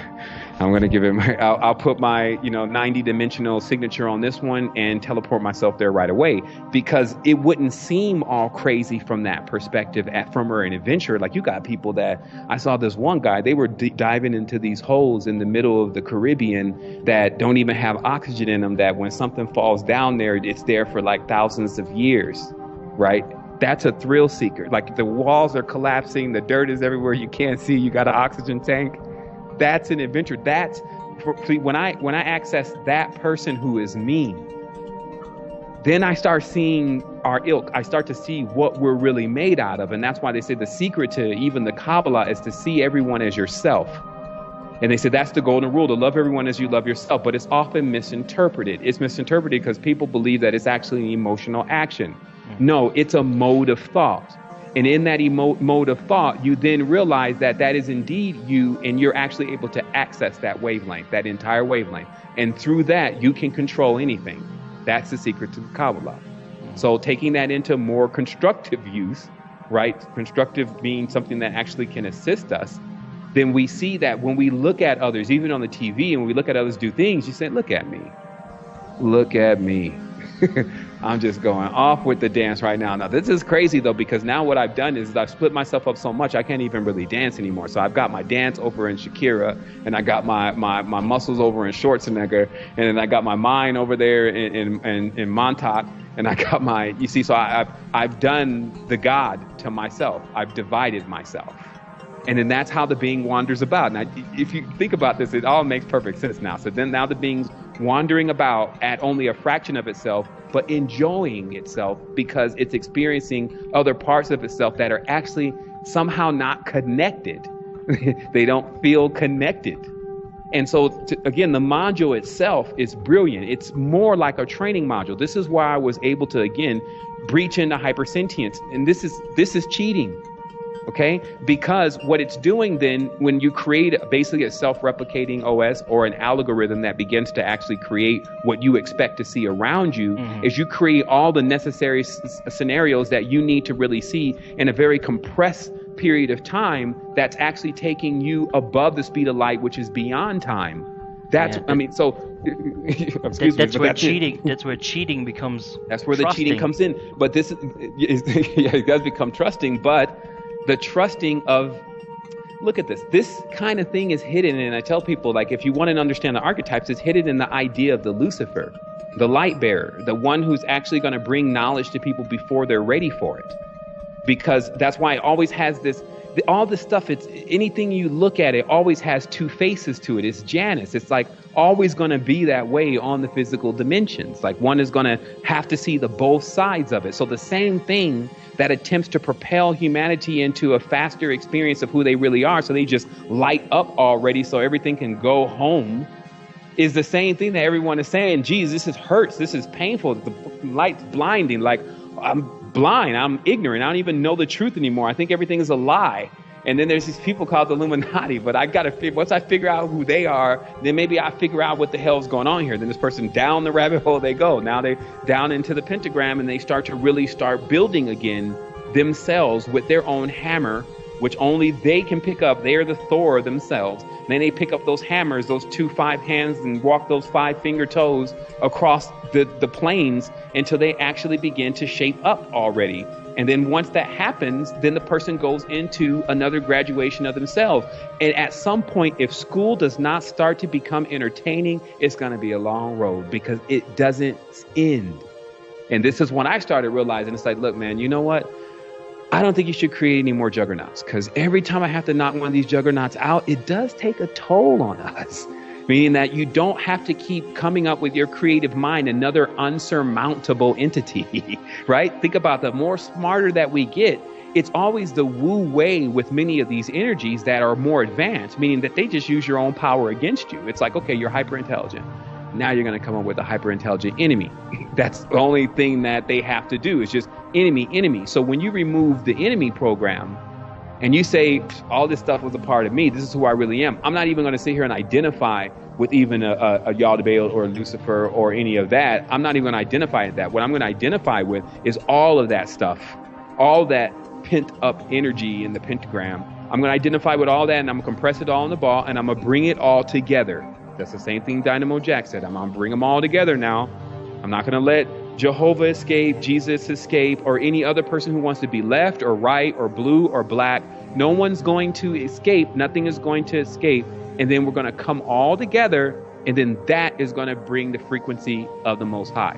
I'm going to give it I'll put my, 90-dimensional signature on this one and teleport myself there right away, because it wouldn't seem all crazy from that perspective from an adventure. You got people that, I saw this one guy, they were diving into these holes in the middle of the Caribbean that don't even have oxygen in them, that when something falls down there, it's there for thousands of years, right? That's a thrill seeker. The walls are collapsing, the dirt is everywhere, you can't see, you got an oxygen tank. That's an adventure. When I access that person who is me, then I start seeing our ilk. I start to see what we're really made out of. And that's why they say the secret to even the Kabbalah is to see everyone as yourself. And they said that's the golden rule, to love everyone as you love yourself. But it's often misinterpreted. It's misinterpreted because people believe that it's actually an emotional action. No, it's a mode of thought. And in that mode of thought, you then realize that that is indeed you, and you're actually able to access that wavelength, that entire wavelength. And through that, you can control anything. That's the secret to the Kabbalah. So taking that into more constructive use, right? Constructive being something that actually can assist us. Then we see that when we look at others, even on the TV, and when we look at others do things, you say, look at me. Look at me. I'm just going off with the dance right now. Now, this is crazy, though, because now what I've done is I've split myself up so much I can't even really dance anymore. So I've got my dance over in Shakira, and I got my muscles over in Schwarzenegger, and then I got my mind over there in Montauk, and I got my, you see, so I've done the God to myself. I've divided myself. And then that's how the being wanders about. Now, if you think about this, it all makes perfect sense now. So then now the being's wandering about at only a fraction of itself, but enjoying itself because it's experiencing other parts of itself that are actually somehow not connected. They don't feel connected. And so, again, the module itself is brilliant. It's more like a training module. This is why I was able to, again, breach into hypersentience. And this is cheating. Okay, because what it's doing then, when you create basically a self-replicating OS or an algorithm that begins to actually create what you expect to see around you, is you create all the necessary scenarios that you need to really see in a very compressed period of time that's actually taking you above the speed of light, which is beyond time. That's, I mean, so that's where cheating becomes. That's where trusting. The cheating comes in. But this is, it does become trusting, but the trusting of, look at this. This kind of thing is hidden. And I tell people, like, if you want to understand the archetypes, it's hidden in the idea of the Lucifer, the light bearer, the one who's actually going to bring knowledge to people before they're ready for it. Because that's why it always has this, all this stuff, it's anything you look at, it always has two faces to it. It's Janus. It's like always going to be that way on the physical dimensions. Like one is going to have to see the both sides of it. So the same thing that attempts to propel humanity into a faster experience of who they really are, so they just light up already so everything can go home, is the same thing that everyone is saying, geez, this hurts, this is painful, the light's blinding, like I'm blind, I'm ignorant, I don't even know the truth anymore, I think everything is a lie. And then there's these people called the Illuminati, but I got to once I figure out who they are, then maybe I figure out what the hell's going on here. Then this person, down the rabbit hole they go. Now they down into the pentagram, and they start building again themselves with their own hammer, which only they can pick up. They're the Thor themselves. And then they pick up those hammers, those 2 5 hands, and walk those 5 finger toes across the planes until they actually begin to shape up already. And then once that happens, then the person goes into another graduation of themselves. And at some point, if school does not start to become entertaining, it's going to be a long road because it doesn't end. And this is when I started realizing, it's like, look, man, you know what? I don't think you should create any more juggernauts, because every time I have to knock one of these juggernauts out, it does take a toll on us. Meaning that you don't have to keep coming up with your creative mind another unsurmountable entity, right? Think about the more smarter that we get, it's always the woo way with many of these energies that are more advanced, meaning that they just use your own power against you. It's like, okay, you're hyper intelligent. Now you're going to come up with a hyper intelligent enemy. That's the only thing that they have to do is just enemy. So when you remove the enemy program, and you say, all this stuff was a part of me, this is who I really am, I'm not even going to sit here and identify with even a Yaldabaoth or a Lucifer or any of that. I'm not even going to identify with that. What I'm going to identify with is all of that stuff, all that pent up energy in the pentagram. I'm going to identify with all that, and I'm going to compress it all in the ball, and I'm going to bring it all together. That's the same thing Dynamo Jack said. I'm going to bring them all together now. I'm not going to let Jehovah escape, Jesus escape, or any other person who wants to be left or right or blue or black. No one's going to escape. Nothing is going to escape. And then we're going to come all together, and then that is going to bring the frequency of the Most High.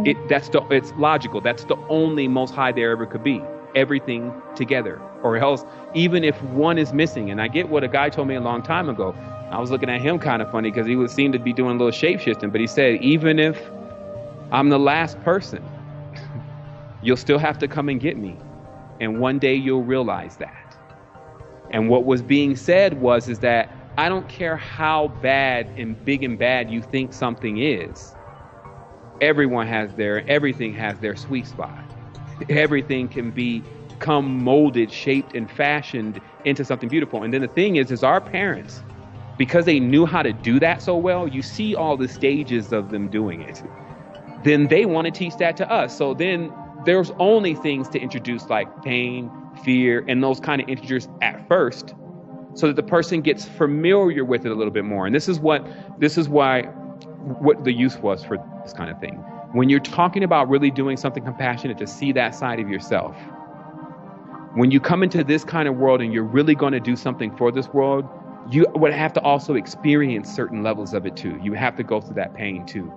It's logical. That's the only Most High there ever could be. Everything together, or else even if one is missing. And I get what a guy told me a long time ago. I was looking at him kind of funny because he would seem to be doing a little shape shifting, but he said, even if I'm the last person. You'll still have to come and get me. And one day you'll realize that. And what was being said is that I don't care how bad and big and bad you think something is. Everything has their sweet spot. Everything can become molded, shaped, and fashioned into something beautiful. And then the thing is our parents, because they knew how to do that so well, you see all the stages of them doing it. Then they want to teach that to us. So then there's only things to introduce like pain, fear, and those kind of introduced at first, so that the person gets familiar with it a little bit more. And this is why what the use was for this kind of thing. When you're talking about really doing something compassionate, to see that side of yourself. When you come into this kind of world and you're really going to do something for this world, you would have to also experience certain levels of it too. You have to go through that pain too.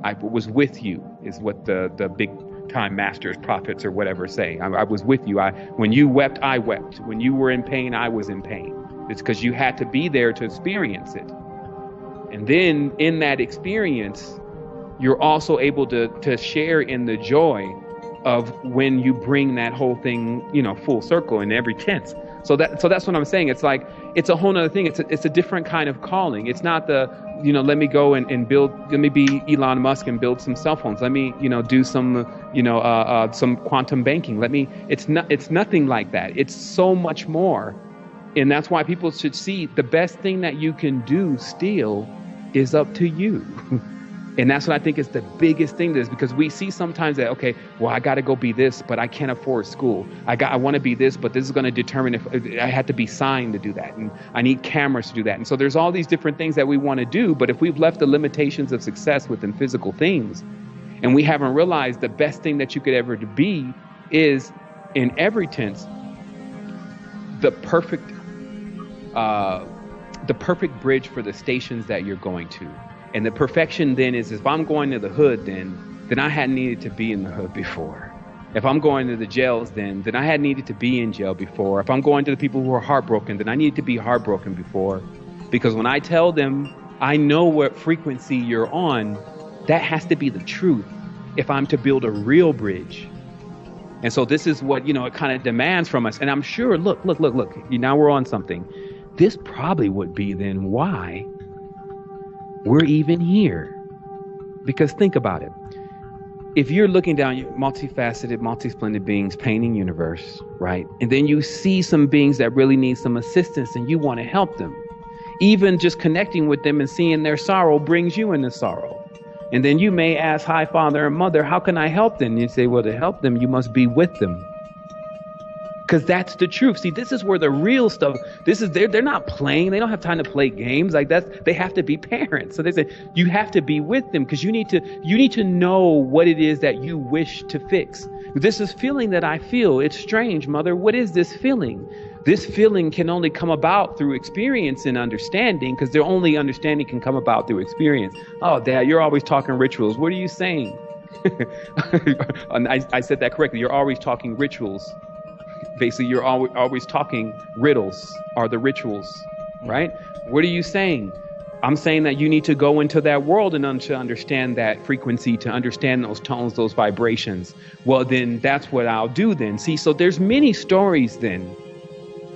I was with you is what the big time masters, prophets, or whatever say. I was with you. When you wept, I wept. When you were in pain, I was in pain. It's because you had to be there to experience it. And then in that experience, you're also able to share in the joy of when you bring that whole thing, full circle in every tense. So that's what I'm saying. It's like, it's a whole nother thing. It's a different kind of calling. It's not let me go and build, let me be Elon Musk and build some cell phones. Let me, do some quantum banking. It's nothing like that. It's so much more. And that's why people should see the best thing that you can do still is up to you. And that's what I think is the biggest thing, is because we see sometimes that, okay, well, I got to go be this, but I can't afford school. I want to be this, but this is going to determine if I had to be signed to do that. And I need cameras to do that. And so there's all these different things that we want to do. But if we've left the limitations of success within physical things, and we haven't realized the best thing that you could ever be is, in every tense, the perfect bridge for the stations that you're going to. And the perfection then is, if I'm going to the hood, then I hadn't needed to be in the hood before. If I'm going to the jails, then I had needed to be in jail before. If I'm going to the people who are heartbroken, then I needed to be heartbroken before. Because when I tell them, I know what frequency you're on, that has to be the truth if I'm to build a real bridge. And so this is what, it kind of demands from us. And I'm sure, look, now we're on something. This probably would be then why we're even here. Because think about it. If you're looking down, multifaceted, multi-splendid beings painting universe, right? And then you see some beings that really need some assistance and you want to help them. Even just connecting with them and seeing their sorrow brings you into sorrow. And then you may ask, hi, Father and Mother, how can I help them? And you say, well, to help them, you must be with them. Because that's the truth. See, this is where the real stuff, they're not playing. They don't have time to play games like that. They have to be parents. So they say, you have to be with them because you need to know what it is that you wish to fix. This is feeling that I feel. It's strange, Mother. What is this feeling? This feeling can only come about through experience and understanding, because the only understanding can come about through experience. Oh, Dad, you're always talking rituals. What are you saying? I said that correctly. You're always talking rituals. Basically, you're always talking riddles are the rituals, right? What are you saying? I'm saying that you need to go into that world and to understand that frequency, to understand those tones, those vibrations. Well, then that's what I'll do then. See, so there's many stories then.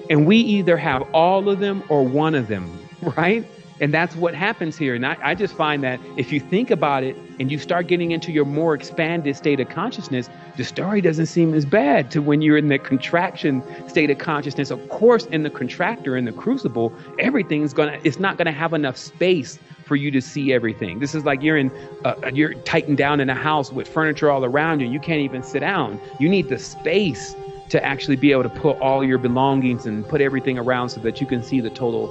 And we either have all of them or one of them, right? And that's what happens here. And I just find that if you think about it and you start getting into your more expanded state of consciousness, the story doesn't seem as bad to when you're in the contraction state of consciousness. Of course, in the contractor, in the crucible, it's not going to have enough space for you to see everything. This is like you're tightened down in a house with furniture all around you. You can't even sit down. You need the space to actually be able to put all your belongings and put everything around so that you can see the total,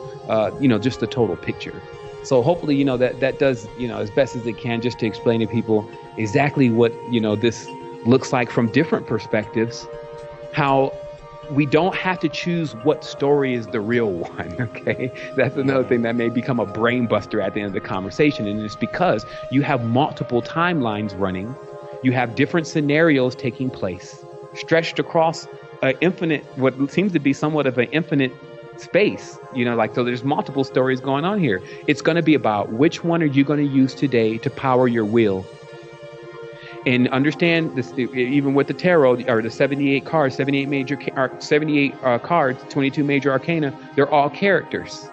just the total picture. So hopefully, that does, as best as it can, just to explain to people exactly what, this looks like from different perspectives, how we don't have to choose what story is the real one. Okay. That's another thing that may become a brain buster at the end of the conversation. And it's because you have multiple timelines running. You have different scenarios taking place, stretched across an infinite, what seems to be somewhat of an infinite space, so there's multiple stories going on here. It's going to be about which one are you going to use today to power your will. And understand this, even with the tarot or the 78 cards, 78 major, 78 cards, 22 major arcana, they're all characters.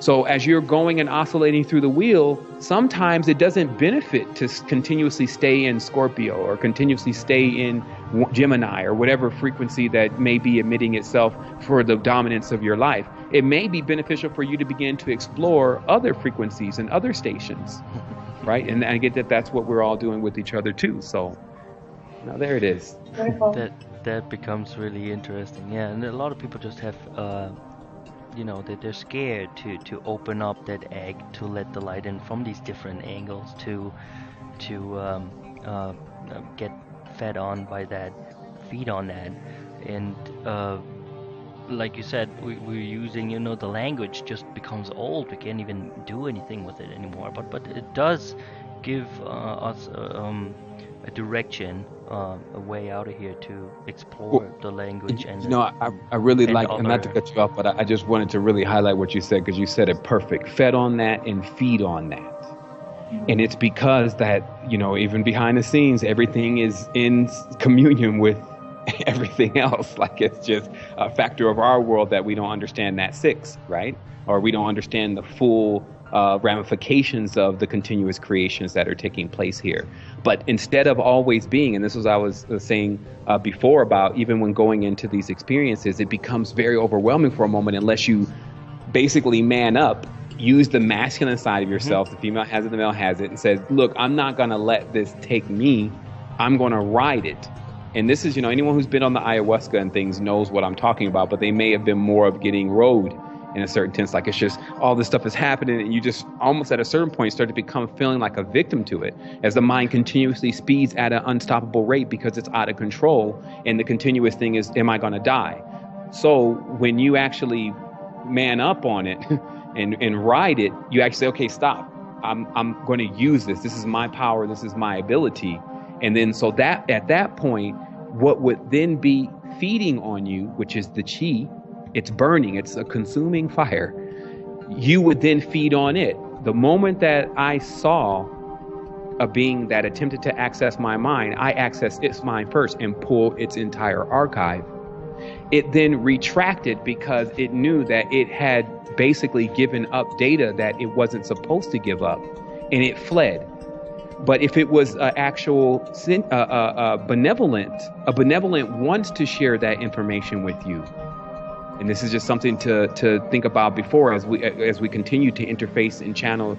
So as you're going and oscillating through the wheel, sometimes it doesn't benefit to continuously stay in Scorpio or continuously stay in Gemini or whatever frequency that may be emitting itself for the dominance of your life. It may be beneficial for you to begin to explore other frequencies and other stations, right? And I get that that's what we're all doing with each other too. So now there it is. That becomes really interesting. Yeah, and a lot of people just have they're scared to open up that egg to let the light in from these different angles to get fed on by that, feed on that, and like you said, we're using, the language just becomes old. We can't even do anything with it anymore. But it does give us a direction, a way out of here to explore the language. And I really like, and not to cut you off, but I just wanted to really highlight what you said, because you said it perfect. Fed on that and feed on that. And it's because that, even behind the scenes, everything is in communion with everything else. Like, it's just a factor of our world that we don't understand that six, right? Or we don't understand the full ramifications of the continuous creations that are taking place here. But instead of always being, and this was I was saying before about even when going into these experiences, it becomes very overwhelming for a moment unless you basically man up, use the masculine side of yourself, the female has it, the male has it, and says, look, I'm not going to let this take me. I'm going to ride it. And this is, anyone who's been on the ayahuasca and things knows what I'm talking about, but they may have been more of getting rode in a certain sense. Like, it's just all this stuff is happening, and you just almost at a certain point start to become feeling like a victim to it, as the mind continuously speeds at an unstoppable rate because it's out of control. And the continuous thing is, am I going to die? So when you actually man up on it and ride it, you actually say, okay, stop. I'm going to use this. This is my power. This is my ability. And then so that at that point, what would then be feeding on you, which is the chi, it's burning, it's a consuming fire. You would then feed on it. The moment that I saw a being that attempted to access my mind, I accessed its mind first and pulled its entire archive. It then retracted because it knew that it had basically given up data that it wasn't supposed to give up, and it fled. But if it was an actual benevolent wants to share that information with you. And this is just something to think about before as we continue to interface and channel,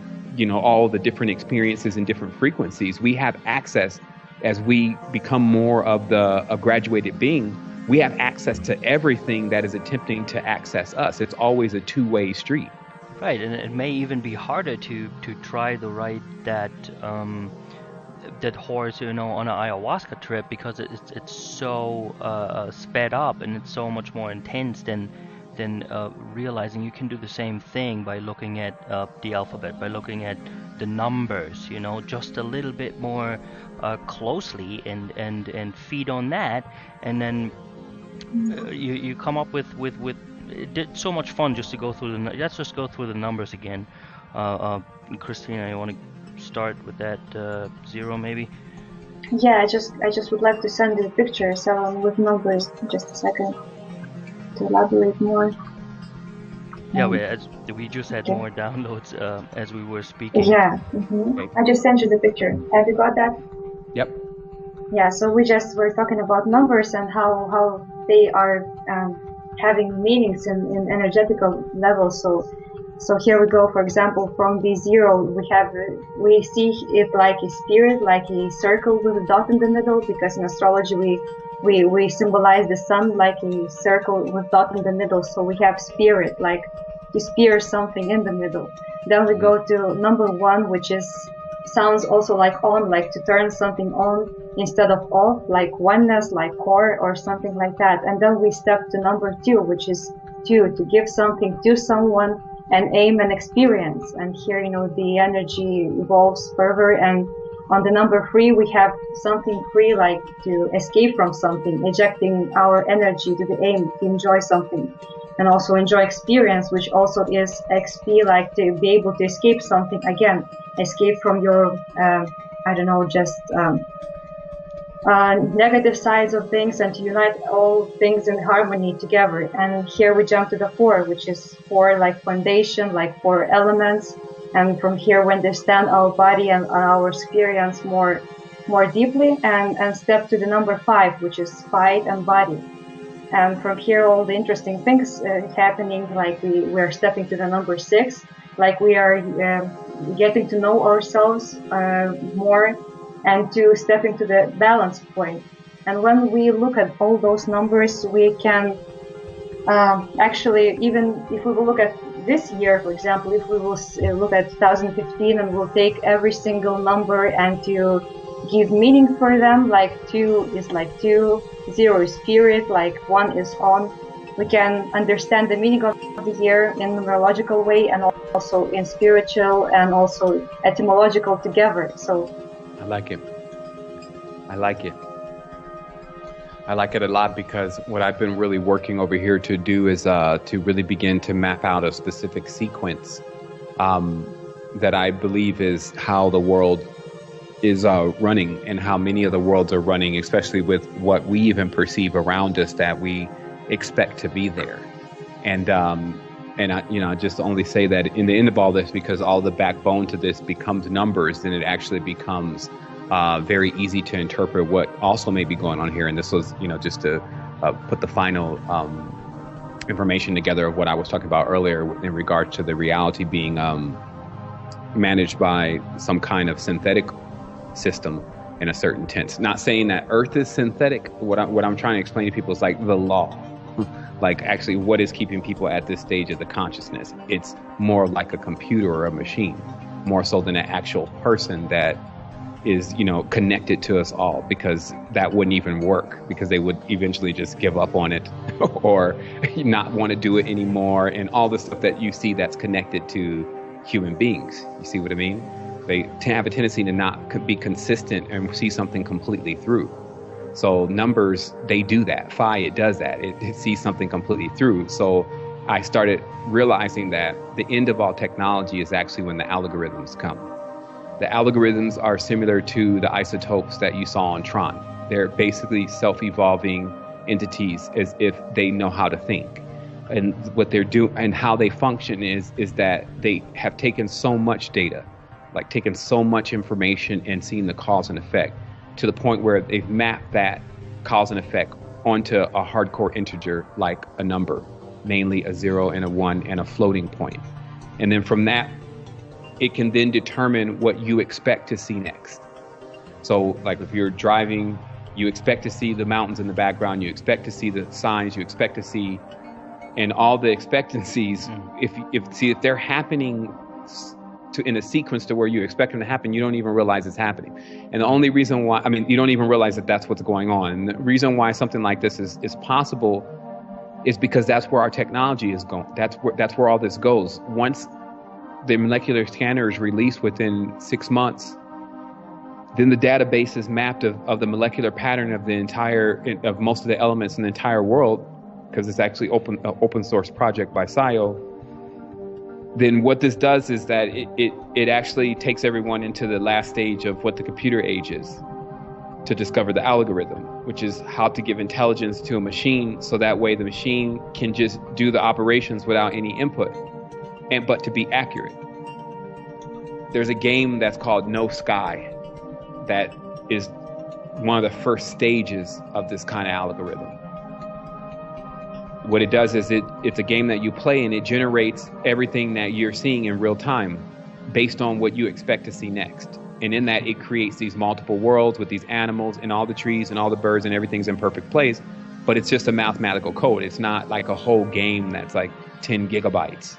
all the different experiences and different frequencies. We have access as we become more of a graduated being. We have access to everything that is attempting to access us. It's always a two-way street. Right, and it may even be harder to try to ride that horse, on an ayahuasca trip, because it's so sped up and it's so much more intense than realizing you can do the same thing by looking at the alphabet, by looking at the numbers, just a little bit more closely and feed on that, and then you come up with it's so much fun just to go through let's just go through the numbers again. Kristina, you want to start with that 0 maybe? Yeah, I just would like to send you a picture with numbers. Just a second to elaborate more. Yeah, we just had more downloads as we were speaking. Yeah, I just sent you the picture. Have you got that? Yep. Yeah, so we just were talking about numbers and how they are having meanings in energetical levels. So here we go. For example, from the 0, we see it like a spirit, like a circle with a dot in the middle, because in astrology we symbolize the sun like a circle with dot in the middle. So we have spirit, like to spear something in the middle. Then we go to number 1, which sounds also like on, like to turn something on instead of off, like oneness, like core or something like that. And then we step to number 2, which is to give something to someone and aim and experience. And here, the energy evolves further. And on the number 3, we have something free, like to escape from something, ejecting our energy to the aim to enjoy something. And also enjoy experience, which also is XP, like to be able to escape something again, escape from your I don't know, just negative sides of things, and to unite all things in harmony together. And here we jump to the 4, which is 4 like foundation, like 4 elements. And from here we understand our body and our experience more deeply, and step to the number 5, which is fight and body. And from here all the interesting things happening, like we're stepping to the number 6, like we are getting to know ourselves more, and to step into the balance point. And when we look at all those numbers, we can actually, even if we will look at this year, for example, if we will look at 2015 and we'll take every single number and to give meaning for them, like 2 is like 2, 0 is spirit, like 1 is on. We can understand the meaning of the year in a numerological way, and also in spiritual and also etymological together. So I like it. I like it. I like it a lot, because what I've been really working over here to do is to really begin to map out a specific sequence that I believe is how the world is running, and how many of the worlds are running, especially with what we even perceive around us that we expect to be there. And I just only say that in the end of all this, because all the backbone to this becomes numbers, then it actually becomes very easy to interpret what also may be going on here. And this was, just to put the final information together of what I was talking about earlier in regard to the reality being managed by some kind of synthetic system in a certain tense. Not saying that Earth is synthetic. What I'm trying to explain to people is like the law. Like actually what is keeping people at this stage of the consciousness. It's more like a computer or a machine, more so than an actual person that is, connected to us all, because that wouldn't even work, because they would eventually just give up on it or not want to do it anymore, and all the stuff that you see that's connected to human beings. You see what I mean? They have a tendency to not be consistent and see something completely through. So numbers, they do that. Phi, it does that. It sees something completely through. So I started realizing that the end of all technology is actually when the algorithms come. The algorithms are similar to the isotopes that you saw on Tron. They're basically self-evolving entities, as if they know how to think. And what they're doing and how they function is that they have taken so much data, like taken so much information and seen the cause and effect, to the point where they've mapped that cause and effect onto a hardcore integer, like a number, mainly a 0 and a 1 and a floating point. And then from that, it can then determine what you expect to see next. So like if you're driving, you expect to see the mountains in the background, you expect to see the signs, you expect to see, and all the expectancies, if they're happening in a sequence to where you expect them to happen, you don't even realize it's happening. And the only reason why, you don't even realize that that's what's going on. And the reason why something like this is possible is because that's where our technology is going. That's where all this goes. Once the molecular scanner is released within 6 months, then the database is mapped of the molecular pattern of most of the elements in the entire world, because it's actually open source project by SciO. Then what this does is that it actually takes everyone into the last stage of what the computer age is, to discover the algorithm, which is how to give intelligence to a machine, so that way the machine can just do the operations without any input, but to be accurate. There's a game that's called No Sky that is one of the first stages of this kind of algorithm. What it does is it's a game that you play, and it generates everything that you're seeing in real time based on what you expect to see next. And in that, it creates these multiple worlds with these animals and all the trees and all the birds, and everything's in perfect place. But it's just a mathematical code. It's not like a whole game that's like 10 gigabytes.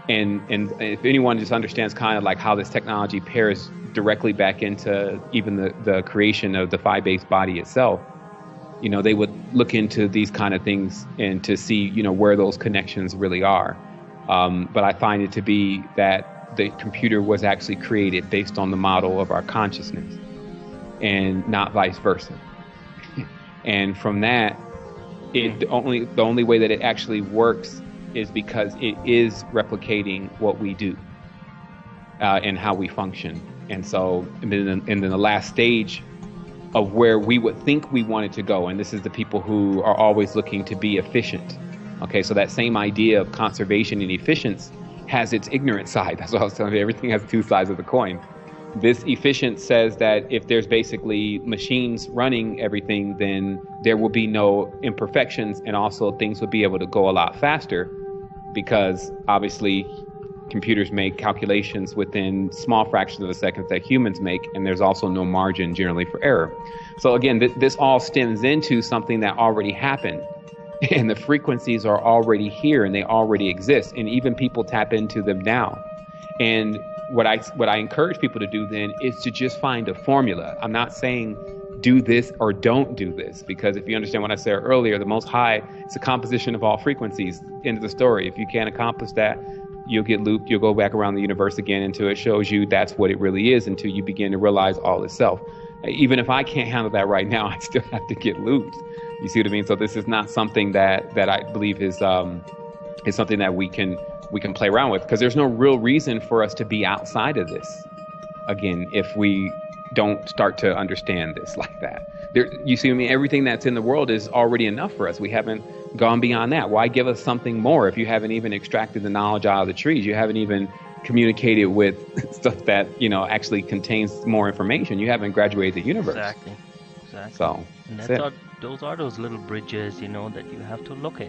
And if anyone just understands kind of like how this technology pairs directly back into even the creation of the phi-based body itself, they would look into these kind of things and to see, where those connections really are. But I find it to be that the computer was actually created based on the model of our consciousness, and not vice versa. And from that, the only way that it actually works is because it is replicating what we do and how we function. And so, and then the last stage of where we would think we wanted to go, and this is the people who are always looking to be efficient. Okay, so that same idea of conservation and efficiency has its ignorant side. That's what I was telling you. Everything has two sides of the coin. This efficient says that if there's basically machines running everything, then there will be no imperfections, and also things will be able to go a lot faster, because obviously computers make calculations within small fractions of a second that humans make, and there's also no margin generally for error. So again, this all stems into something that already happened, and the frequencies are already here and they already exist, and even people tap into them now. And what I encourage people to do then is to just find a formula. I'm not saying do this or don't do this, because if you understand what I said earlier, the Most High is a composition of all frequencies. End of the story. If you can't accomplish that, you'll get looped. You'll go back around the universe again until it shows you that's what it really is, until you begin to realize all itself. Even if I can't handle that right now, I still have to get looped. You see what I mean? So this is not something that I believe is something that we can play around with, because there's no real reason for us to be outside of this. Again, if we don't start to understand this like that. You see what I mean? Everything that's in the world is already enough for us. We haven't gone beyond that. Why give us something more if you haven't even extracted the knowledge out of the trees? You haven't even communicated with stuff that, actually contains more information. You haven't graduated the universe. Exactly. So and those are those little bridges, that you have to look at.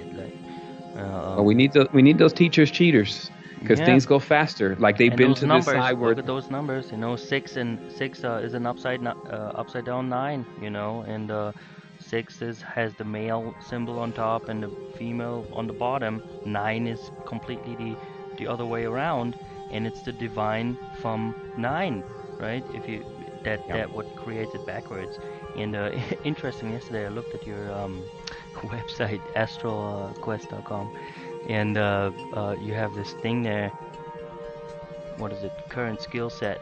We need those teachers cheaters, because things go faster. Like they've been to this side where. Look at those numbers. 6 is an upside down 9. And 6 has the male symbol on top and the female on the bottom. 9 is completely the other way around, and it's the divine from 9, right? That what creates it backwards. And interesting, yesterday I looked at your website, astroquest.com, and you have this thing there. What is it? Current skill set.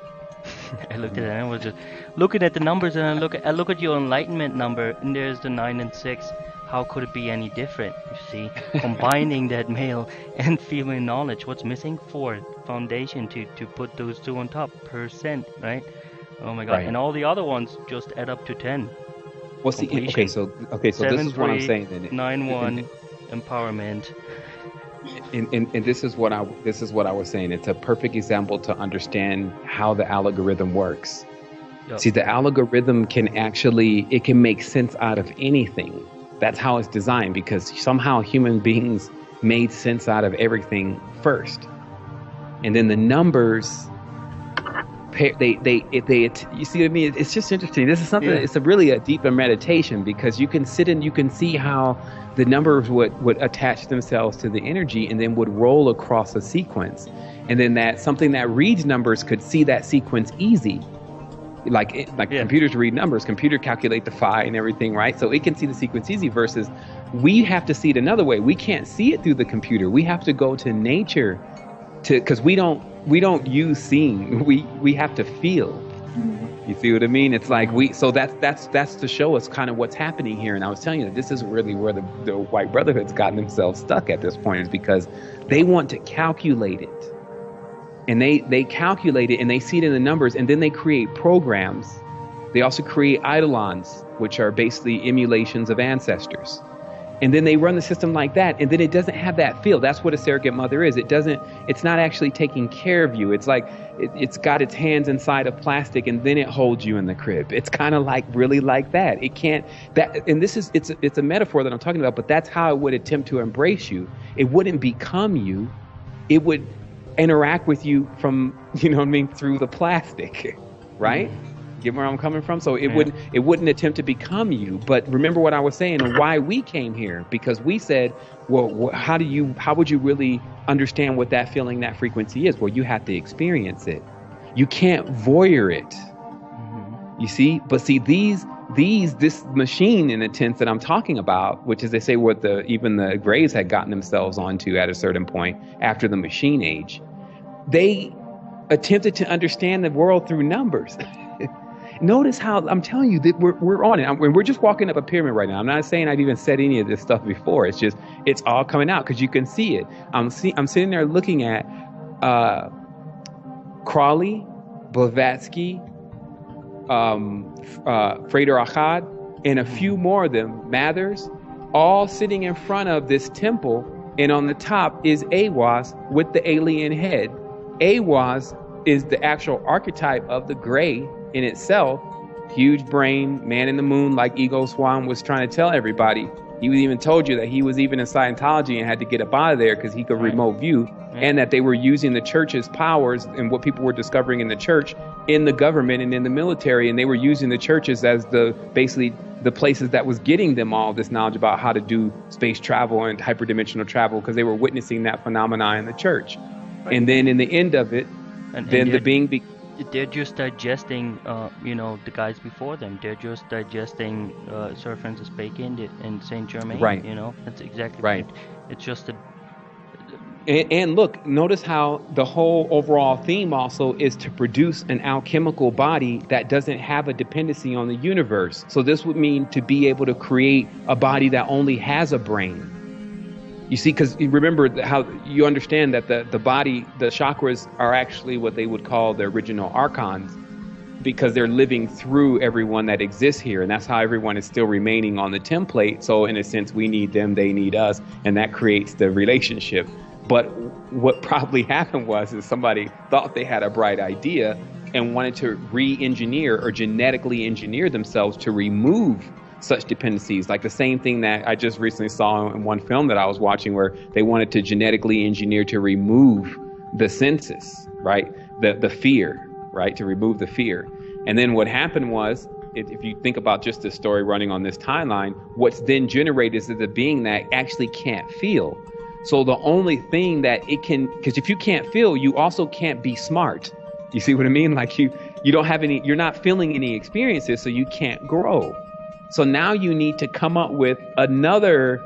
I looked at it and I was just looking at the numbers, and I look at your enlightenment number, and there's the 9 and 6. How could it be any different? You see, combining that male and female knowledge. What's missing? 4 foundation to put those two on top. %, right? Oh my God! Right. And all the other ones just add up to 10. Well, see, okay, so 7, this is what I'm saying. Then 9-1 empowerment. And this is what I was saying. It's a perfect example to understand how the algorithm works. Yep. See, the algorithm can make sense out of anything. That's how it's designed, because somehow human beings made sense out of everything first, and then the numbers. You see what I mean? It's just interesting. This is something. Yeah. It's really a deeper meditation, because you can sit and you can see how the numbers would attach themselves to the energy and then would roll across a sequence, and then that something that reads numbers could see that sequence easy. Computers read numbers, computer calculate the phi and everything, right? So it can see the sequence easy, versus we have to see it another way. We can't see it through the computer. We have to go to nature because we don't use seeing. We have to feel. You see what I mean? It's like that's to show us kind of what's happening here. And I was telling you that this is really where the White Brotherhood's gotten themselves stuck at this point, is because they want to calculate it. And they calculate it and they see it in the numbers, and then they create programs. They also create eidolons, which are basically emulations of ancestors. And then they run the system like that, and then it doesn't have that feel. That's what a surrogate mother is. It's not actually taking care of you. It's like it's got its hands inside of plastic, and then it holds you in the crib. It's kind of like really like that. It can't and it's a metaphor that I'm talking about, but that's how it would attempt to embrace you. It wouldn't become you. It would interact with you from, through the plastic, right? Get where I'm coming from? So it wouldn't attempt to become you. But remember what I was saying and why we came here, because we said, well, how would you really understand what that feeling, that frequency is? Well, you have to experience it. You can't voyeur it. Mm-hmm. You see? But see, this machine in a sense that I'm talking about, which is, they say, what even the Greys had gotten themselves onto at a certain point after the machine age, they attempted to understand the world through numbers. Notice how I'm telling you that we're on it. We're just walking up a pyramid right now. I'm not saying I've even said any of this stuff before. It's just, it's all coming out because you can see it. I'm sitting there looking at Crawley, Blavatsky, Frater Achad, and a few more of them, Mathers, all sitting in front of this temple. And on the top is Aiwass with the alien head. Aiwass is the actual archetype of the gray in itself. Huge brain, man in the moon, like Ego Swan was trying to tell everybody. He even told you that he was even in Scientology and had to get up out of there because he could remote view, and that they were using the church's powers and what people were discovering in the church, in the government and in the military, and they were using the churches as basically the places that was getting them all this knowledge about how to do space travel and hyperdimensional travel, because they were witnessing that phenomena in the church. Right. And then in the end of it, they're just digesting, the guys before them. They're just digesting Sir Francis Bacon and Saint Germain. Right. That's exactly right. It's just And look, notice how the whole overall theme also is to produce an alchemical body that doesn't have a dependency on the universe. So this would mean to be able to create a body that only has a brain. You see, because you remember how you understand that the body, the chakras are actually what they would call the original archons, because they're living through everyone that exists here. And that's how everyone is still remaining on the template. So in a sense, we need them, they need us, and that creates the relationship. But what probably happened is somebody thought they had a bright idea and wanted to re-engineer or genetically engineer themselves to remove such dependencies. Like the same thing that I just recently saw in one film that I was watching, where they wanted to genetically engineer to remove the senses, right? The fear, right? To remove the fear. And then what happened was, if you think about just this story running on this timeline, what's then generated is the being that actually can't feel. So the only thing that it can, because if you can't feel, you also can't be smart. You see what I mean? Like you don't have any, you're not feeling any experiences, so you can't grow. So now you need to come up with another,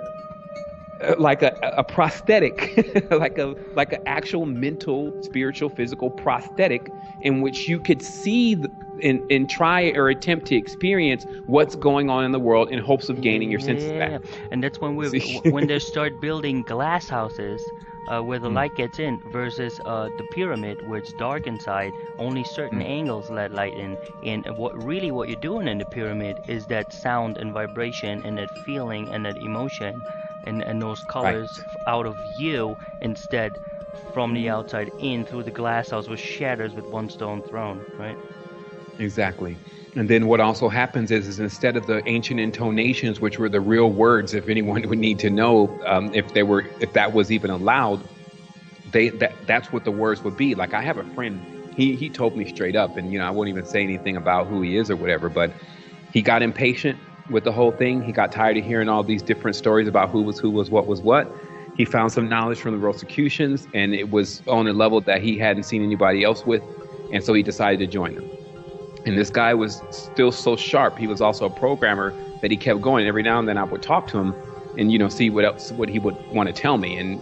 like a prosthetic, like an actual mental, spiritual, physical prosthetic in which you could see and try or attempt to experience what's going on in the world in hopes of gaining your senses back. And that's when when they start building glass houses where the light gets in, versus the pyramid where it's dark inside, only certain angles let light in. And what you're doing in the pyramid is that sound and vibration and that feeling and that emotion and those colors out of you, instead from the outside in through the glass house, which shatters with one stone thrown, right? Exactly. And then what also happens is instead of the ancient intonations, which were the real words, if anyone would need to know, if that was even allowed, that's what the words would be. Like I have a friend, he told me straight up, and I won't even say anything about who he is or whatever, but he got impatient with the whole thing. He got tired of hearing all these different stories about who was what. He found some knowledge from the Rosicrucians, and it was on a level that he hadn't seen anybody else with, and so he decided to join them. And this guy was still so sharp. He was also a programmer that he kept going. Every now and then I would talk to him and, see what he would want to tell me. And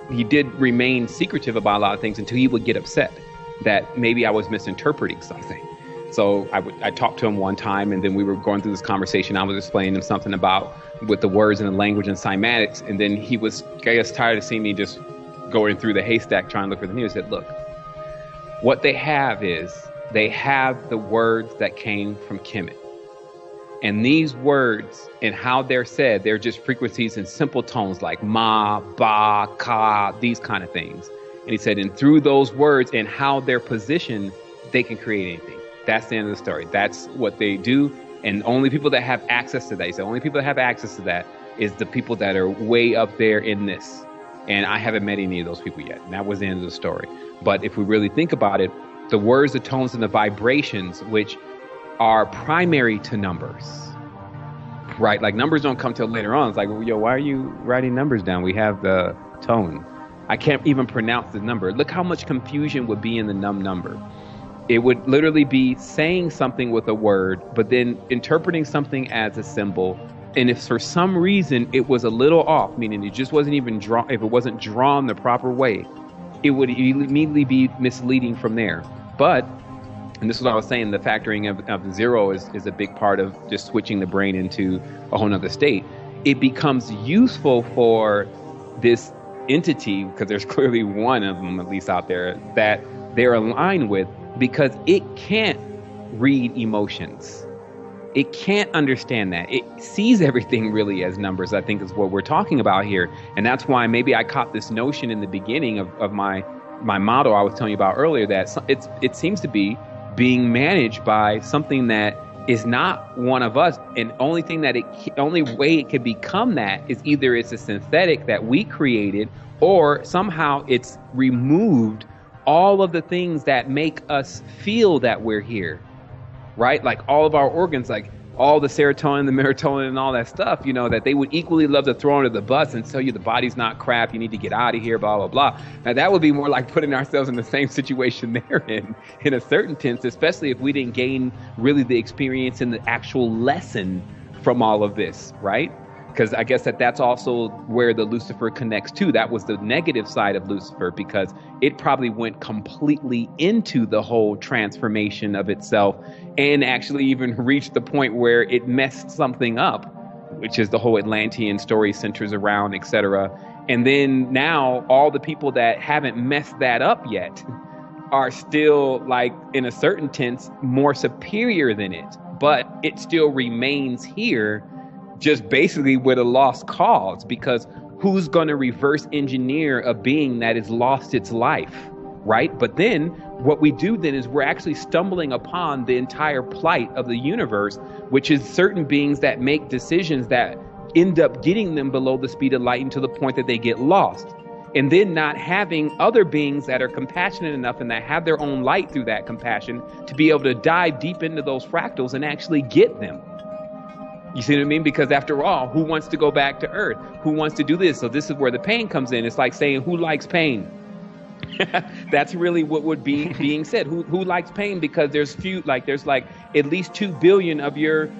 he did remain secretive about a lot of things until he would get upset that maybe I was misinterpreting something. So I talked to him one time, and then we were going through this conversation. I was explaining him something about with the words and the language and cymatics. And then he was, I guess, tired of seeing me just going through the haystack trying to look for the news. He said, look, what they have is, they have the words that came from Kemet. And these words and how they're said, they're just frequencies and simple tones like ma, ba, ka, these kind of things. And he said, and through those words and how they're positioned, they can create anything. That's the end of the story. That's what they do. And only people that have access to that, he said, only people that have access to that is the people that are way up there in this. And I haven't met any of those people yet. And that was the end of the story. But if we really think about it, the words, the tones, and the vibrations, which are primary to numbers, right? Like numbers don't come till later on. It's like, yo, why are you writing numbers down? We have the tone. I can't even pronounce the number. Look how much confusion would be in the number. It would literally be saying something with a word, but then interpreting something as a symbol. And if for some reason it was a little off, meaning it just wasn't even drawn, if it wasn't drawn the proper way, it would immediately be misleading from there. But, and this is what I was saying, the factoring of zero is a big part of just switching the brain into a whole nother state. It becomes useful for this entity, because there's clearly one of them, at least out there, that they're aligned with, because it can't read emotions. It can't understand that. It sees everything really as numbers, I think is what we're talking about here. And that's why maybe I caught this notion in the beginning of my model I was telling you about earlier, that it seems to be being managed by something that is not one of us. And only way it can become that is either it's a synthetic that we created, or somehow it's removed all of the things that make us feel that we're here. Right? Like all of our organs, like all the serotonin, the melatonin, and all that stuff, that they would equally love to throw under the bus and tell you the body's not crap, you need to get out of here, blah, blah, blah. Now that would be more like putting ourselves in the same situation they're in a certain sense, especially if we didn't gain really the experience and the actual lesson from all of this, right? Because I guess that's also where the Lucifer connects to. That was the negative side of Lucifer, because it probably went completely into the whole transformation of itself and actually even reached the point where it messed something up, which is the whole Atlantean story centers around, etc. And then now all the people that haven't messed that up yet are still, like, in a certain sense, more superior than it. But it still remains here, just basically with a lost cause, because who's going to reverse engineer a being that has lost its life, right? But then what we do then is we're actually stumbling upon the entire plight of the universe, which is certain beings that make decisions that end up getting them below the speed of light and to the point that they get lost. And then not having other beings that are compassionate enough and that have their own light through that compassion to be able to dive deep into those fractals and actually get them. You see what I mean? Because after all, who wants to go back to Earth? Who wants to do this? So this is where the pain comes in. It's like saying, who likes pain? That's really what would be being said. Who likes pain? Because there's at least 2 billion of your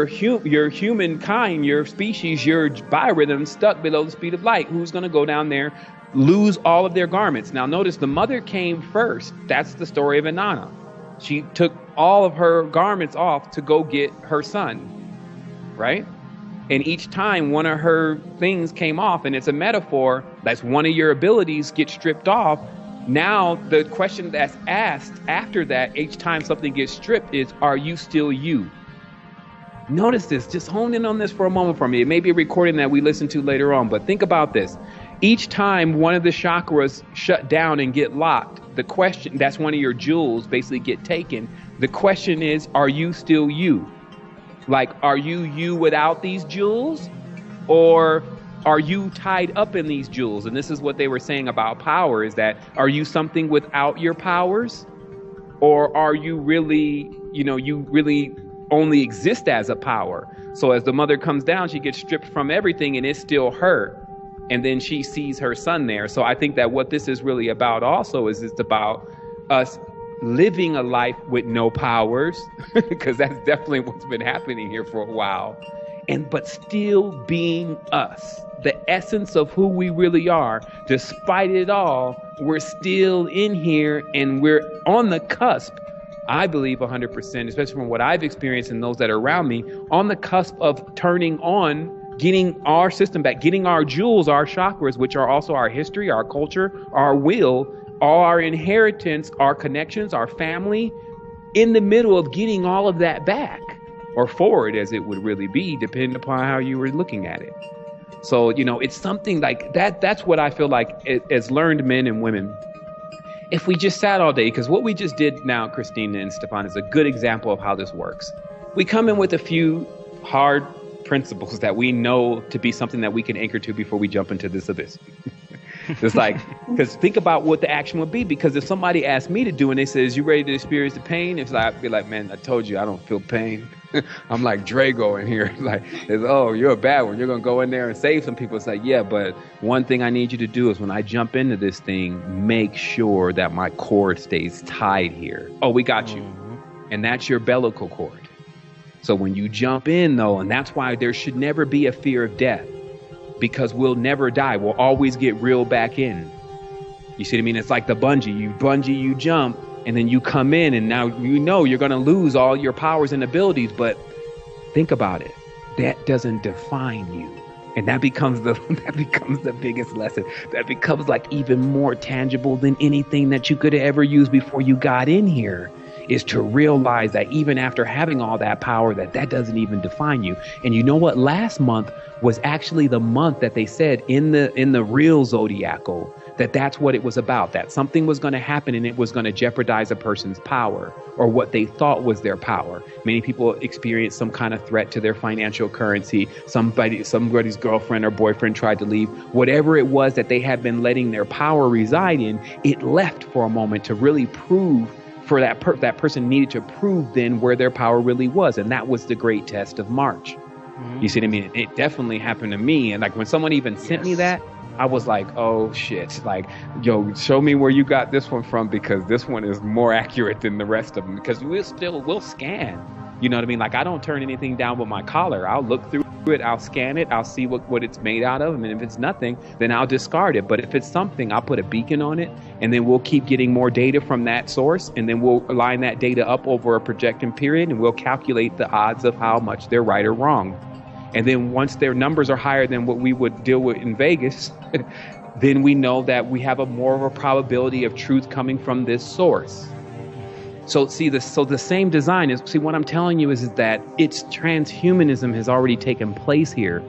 humankind, your species, your biorhythm stuck below the speed of light. Who's going to go down there, lose all of their garments? Now notice the mother came first. That's the story of Inanna. She took all of her garments off to go get her son. Right? And each time one of her things came off, and it's a metaphor, that's one of your abilities get stripped off. Now the question that's asked after that, each time something gets stripped, is, are you still you? Notice this, just hone in on this for a moment for me. It may be a recording that we listen to later on, but think about this. Each time one of the chakras shut down and get locked, the question, that's one of your jewels basically get taken. The question is, are you still you? Like, are you without these jewels, or are you tied up in these jewels? And this is what they were saying about power, is that, are you something without your powers, or are you really, you really only exist as a power? So as the mother comes down, she gets stripped from everything and it's still her. And then she sees her son there. So I think that what this is really about also is it's about us living a life with no powers, because that's definitely what's been happening here for a while, but still being us, the essence of who we really are. Despite it all, we're still in here, and we're on the cusp, I believe 100%, especially from what I've experienced and those that are around me, on the cusp of turning on, getting our system back, getting our jewels, our chakras, which are also our history, our culture, our will, all our inheritance, our connections, our family, in the middle of getting all of that back, or forward as it would really be, depending upon how you were looking at it. So, it's something like that. That's what I feel like as learned men and women, if we just sat all day, because what we just did now, Kristina and Stefan, is a good example of how this works. We come in with a few hard principles that we know to be something that we can anchor to before we jump into this abyss. It's like, because think about what the action would be. Because if somebody asked me to do and they says, you ready to experience the pain? It's like, I'd be like, man, I told you I don't feel pain. I'm like Drago in here. Oh, you're a bad one. You're going to go in there and save some people. It's like, yeah, but one thing I need you to do is when I jump into this thing, make sure that my cord stays tied here. Oh, we got you. And that's your bellical cord. So when you jump in, though, and that's why there should never be a fear of death. Because we'll never die. We'll always get reeled back in. You see what I mean? It's like the bungee. You jump, and then you come in, and now you're going to lose all your powers and abilities. But think about it. That doesn't define you. And that becomes the that becomes the biggest lesson. That becomes like even more tangible than anything that you could ever use before you got in here, is to realize that even after having all that power, that doesn't even define you. And you know what? Last month was actually the month that they said in the real zodiacal that's what it was about, that something was going to happen and it was going to jeopardize a person's power or what they thought was their power. Many people experience some kind of threat to their financial currency. Somebody's girlfriend or boyfriend tried to leave. Whatever it was that they had been letting their power reside in, it left for a moment to really prove for that person needed to prove then where their power really was. And that was the great test of March. Mm-hmm. You see what I mean? It definitely happened to me. And like when someone even sent me that, I was like, oh shit, like, yo, show me where you got this one from, because this one is more accurate than the rest of them, because we'll scan, you know what I mean? Like, I don't turn anything down with my collar. I'll look through it, I'll scan it, I'll see what it's made out of. And if it's nothing, then I'll discard it. But if it's something, I'll put a beacon on it, and then we'll keep getting more data from that source. And then we'll line that data up over a projecting period, and we'll calculate the odds of how much they're right or wrong. And then once their numbers are higher than what we would deal with in Vegas, then we know that we have more of a probability of truth coming from this source. So the same design is, what I'm telling you is that it's transhumanism has already taken place here.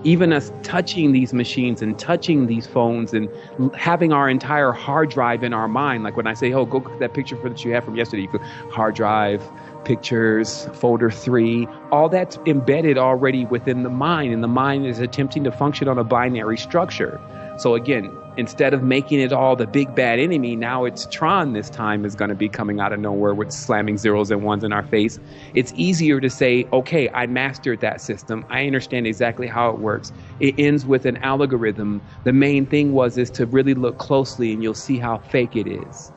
Even us touching these machines and touching these phones and having our entire hard drive in our mind. Like when I say, oh, go click that picture that you had from yesterday, you could hard drive, pictures, folder 3, all that's embedded already within the mind, and the mind is attempting to function on a binary structure. So again, instead of making it all the big bad enemy, now it's Tron this time is going to be coming out of nowhere with slamming zeros and ones in our face. It's easier to say, okay, I mastered that system. I understand exactly how it works. It ends with an algorithm. The main thing is to really look closely, and you'll see how fake it is.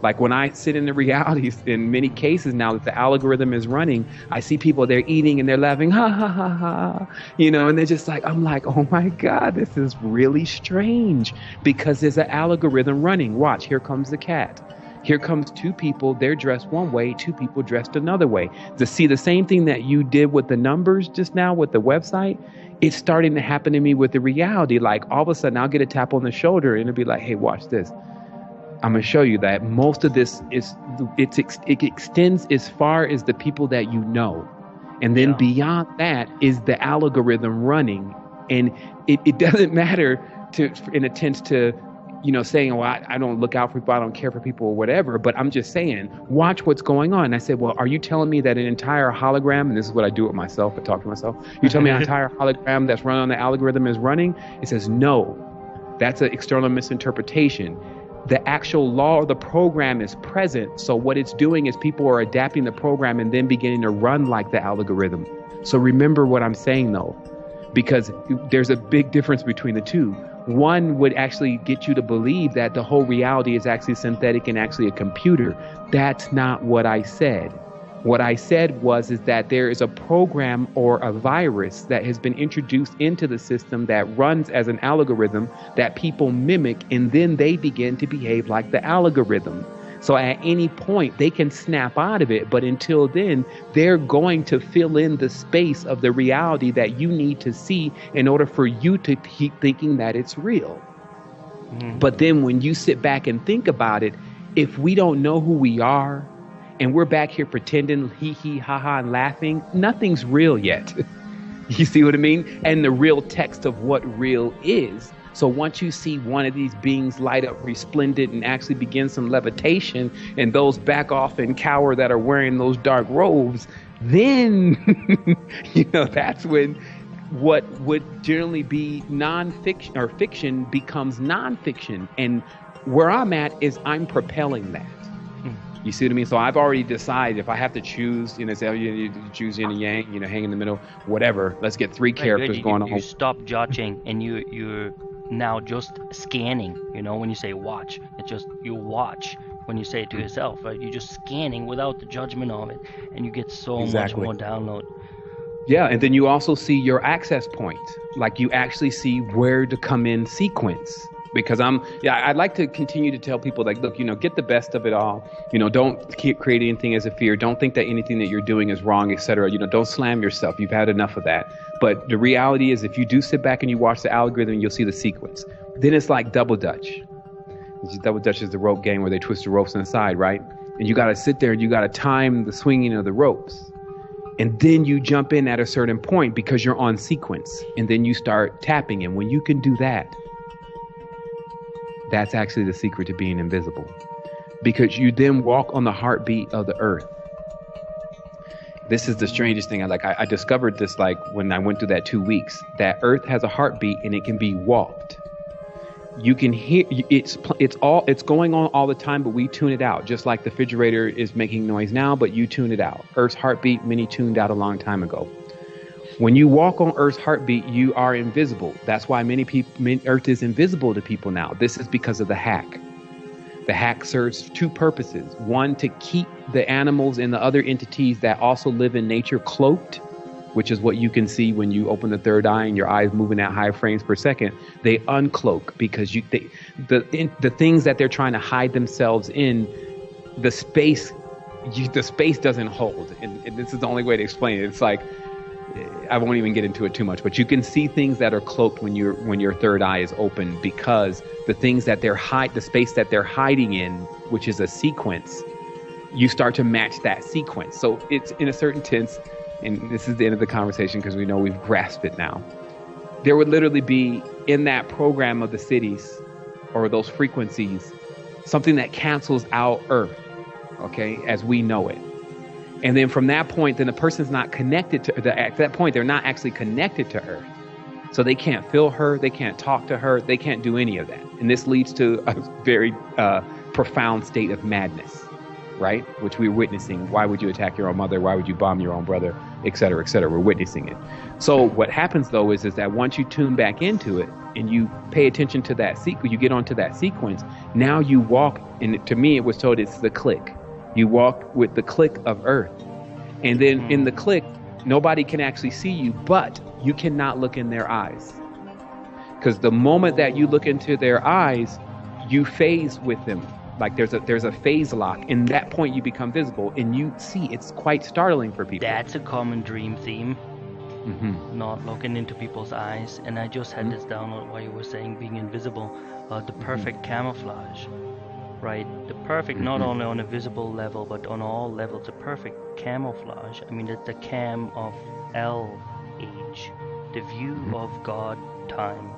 Like when I sit in the realities, in many cases now that the algorithm is running, I see people, they're eating and they're laughing, ha, ha, ha, ha, and they're just like, I'm like, oh my God, this is really strange, because there's an algorithm running. Watch, here comes the cat. Here comes 2 people, they're dressed one way, 2 people dressed another way. To see the same thing that you did with the numbers just now with the website, it's starting to happen to me with the reality. Like all of a sudden I'll get a tap on the shoulder and it'll be like, hey, watch this. I'm going to show you that most of this it extends as far as the people that you know. And then beyond that is the algorithm running. And it doesn't matter in a sense to, saying, well, I don't look out for people, I don't care for people or whatever. But I'm just saying, watch what's going on. And I said, well, are you telling me that an entire hologram, and this is what I do with myself, I talk to myself, you tell me an entire hologram that's run on the algorithm is running? It says, no, that's an external misinterpretation. The actual law of the program is present. So what it's doing is people are adapting the program and then beginning to run like the algorithm. So remember what I'm saying though, because there's a big difference between the two. One would actually get you to believe that the whole reality is actually synthetic and actually a computer. That's not what I said. What I said is that there is a program or a virus that has been introduced into the system that runs as an algorithm that people mimic, and then they begin to behave like the algorithm. So at any point they can snap out of it, but until then they're going to fill in the space of the reality that you need to see in order for you to keep thinking that it's real. Mm-hmm. But then when you sit back and think about it, if we don't know who we are, and we're back here pretending, hee hee, ha ha, and laughing, nothing's real yet. You see what I mean? And the real text of what real is. So once you see one of these beings light up resplendent and actually begin some levitation, and those back off and cower that are wearing those dark robes, then, that's when what would generally be nonfiction or fiction becomes nonfiction. And where I'm at is I'm propelling that. You see what I mean? So I've already decided if I have to choose, say, you choose yin and yang, hang in the middle, whatever. Let's get 3 characters going on. You stop judging and you're now just scanning. When you say watch, it's just you watch. When you say it to yourself, right? You're just scanning without the judgment of it, and you get so much more download. Yeah, and then you also see your access point. Like you actually see where to come in sequence. because I'd like to continue to tell people, like, look, get the best of it all. Don't keep creating anything as a fear. Don't think that anything that you're doing is wrong, etc. Don't slam yourself. You've had enough of that. But the reality is, if you do sit back and you watch the algorithm, you'll see the sequence. Then it's like double dutch. Double dutch is the rope game where they twist the ropes on the side, right? And you got to sit there and you got to time the swinging of the ropes. And then you jump in at a certain point because you're on sequence. And then you start tapping. And when you can do that, that's actually the secret to being invisible. Because you then walk on the heartbeat of the earth. This is the strangest thing. I discovered this when I went through that 2 weeks. That earth has a heartbeat and it can be walked. You can hear it's going on all the time, but we tune it out. Just like the refrigerator is making noise now, but you tune it out. Earth's heartbeat, many tuned out a long time ago. When you walk on Earth's heartbeat, you are invisible. That's why Earth is invisible to people now. This is because of the hack. The hack serves two purposes. One, to keep the animals and the other entities that also live in nature cloaked, which is what you can see when you open the third eye and your eyes moving at high frames per second. They uncloak because the things that they're trying to hide themselves in, the space doesn't hold. And this is the only way to explain it. It's like, I won't even get into it too much, but you can see things that are cloaked when your third eye is open, because the things that the space that they're hiding in, which is a sequence, you start to match that sequence. So it's, in a certain sense, and this is the end of the conversation because we know we've grasped it now, there would literally be in that program of the cities or those frequencies something that cancels out Earth, okay, as we know it. And then from that point, then the person's not connected to at that point, they're not actually connected to Earth. So they can't feel her, they can't talk to her, they can't do any of that. And this leads to a very profound state of madness, right? Which we're witnessing. Why would you attack your own mother? Why would you bomb your own brother? Et cetera, et cetera. We're witnessing it. So what happens though is that once you tune back into it and you pay attention to that sequence, you get onto that sequence, now you walk, and to me it was told it's the click. You walk with the click of Earth. And then in the click, nobody can actually see you, but you cannot look in their eyes. Because the moment that you look into their eyes, you phase with them. Like there's a phase lock. In that point, you become visible, and you see it's quite startling for people. That's a common dream theme. Mm-hmm. Not looking into people's eyes. And I just had this download while you were saying being invisible. The perfect camouflage. Right, the perfect, not only on a visible level, but on all levels, the perfect camouflage. I mean, it's the cam of LH, the view of God time.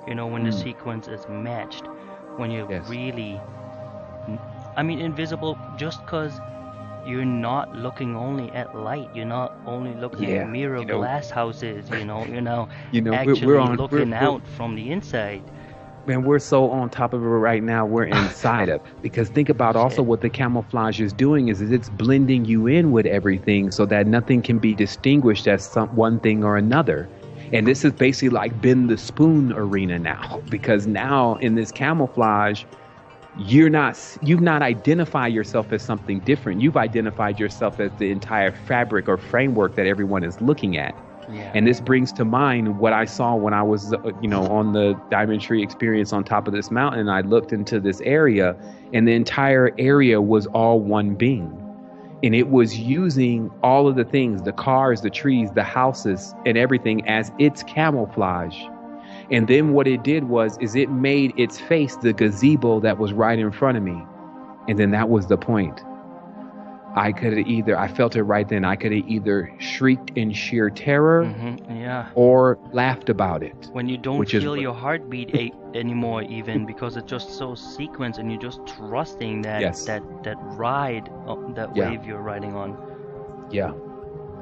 When the sequence is matched, when you're really, I mean, invisible, just because you're not looking only at light, you're not only looking at mirror glass houses, actually looking out from the inside. Man, we're so on top of it right now. We're inside of it. Because think about also what the camouflage is doing is it's blending you in with everything so that nothing can be distinguished as one thing or another. And this is basically like bend the spoon arena now, because now in this camouflage, you've not identified yourself as something different. You've identified yourself as the entire fabric or framework that everyone is looking at. Yeah. And this brings to mind what I saw when I was, on the Diamond Tree experience on top of this mountain. I looked into this area, and the entire area was all one being. And it was using all of the things, the cars, the trees, the houses, and everything as its camouflage. And then what it did is it made its face the gazebo that was right in front of me. And then that was the point. I felt it right then. I could have either shrieked in sheer terror or laughed about it. When you don't feel your heartbeat anymore, even, because it's just so sequenced and you're just trusting that ride, that wave you're riding on. Yeah.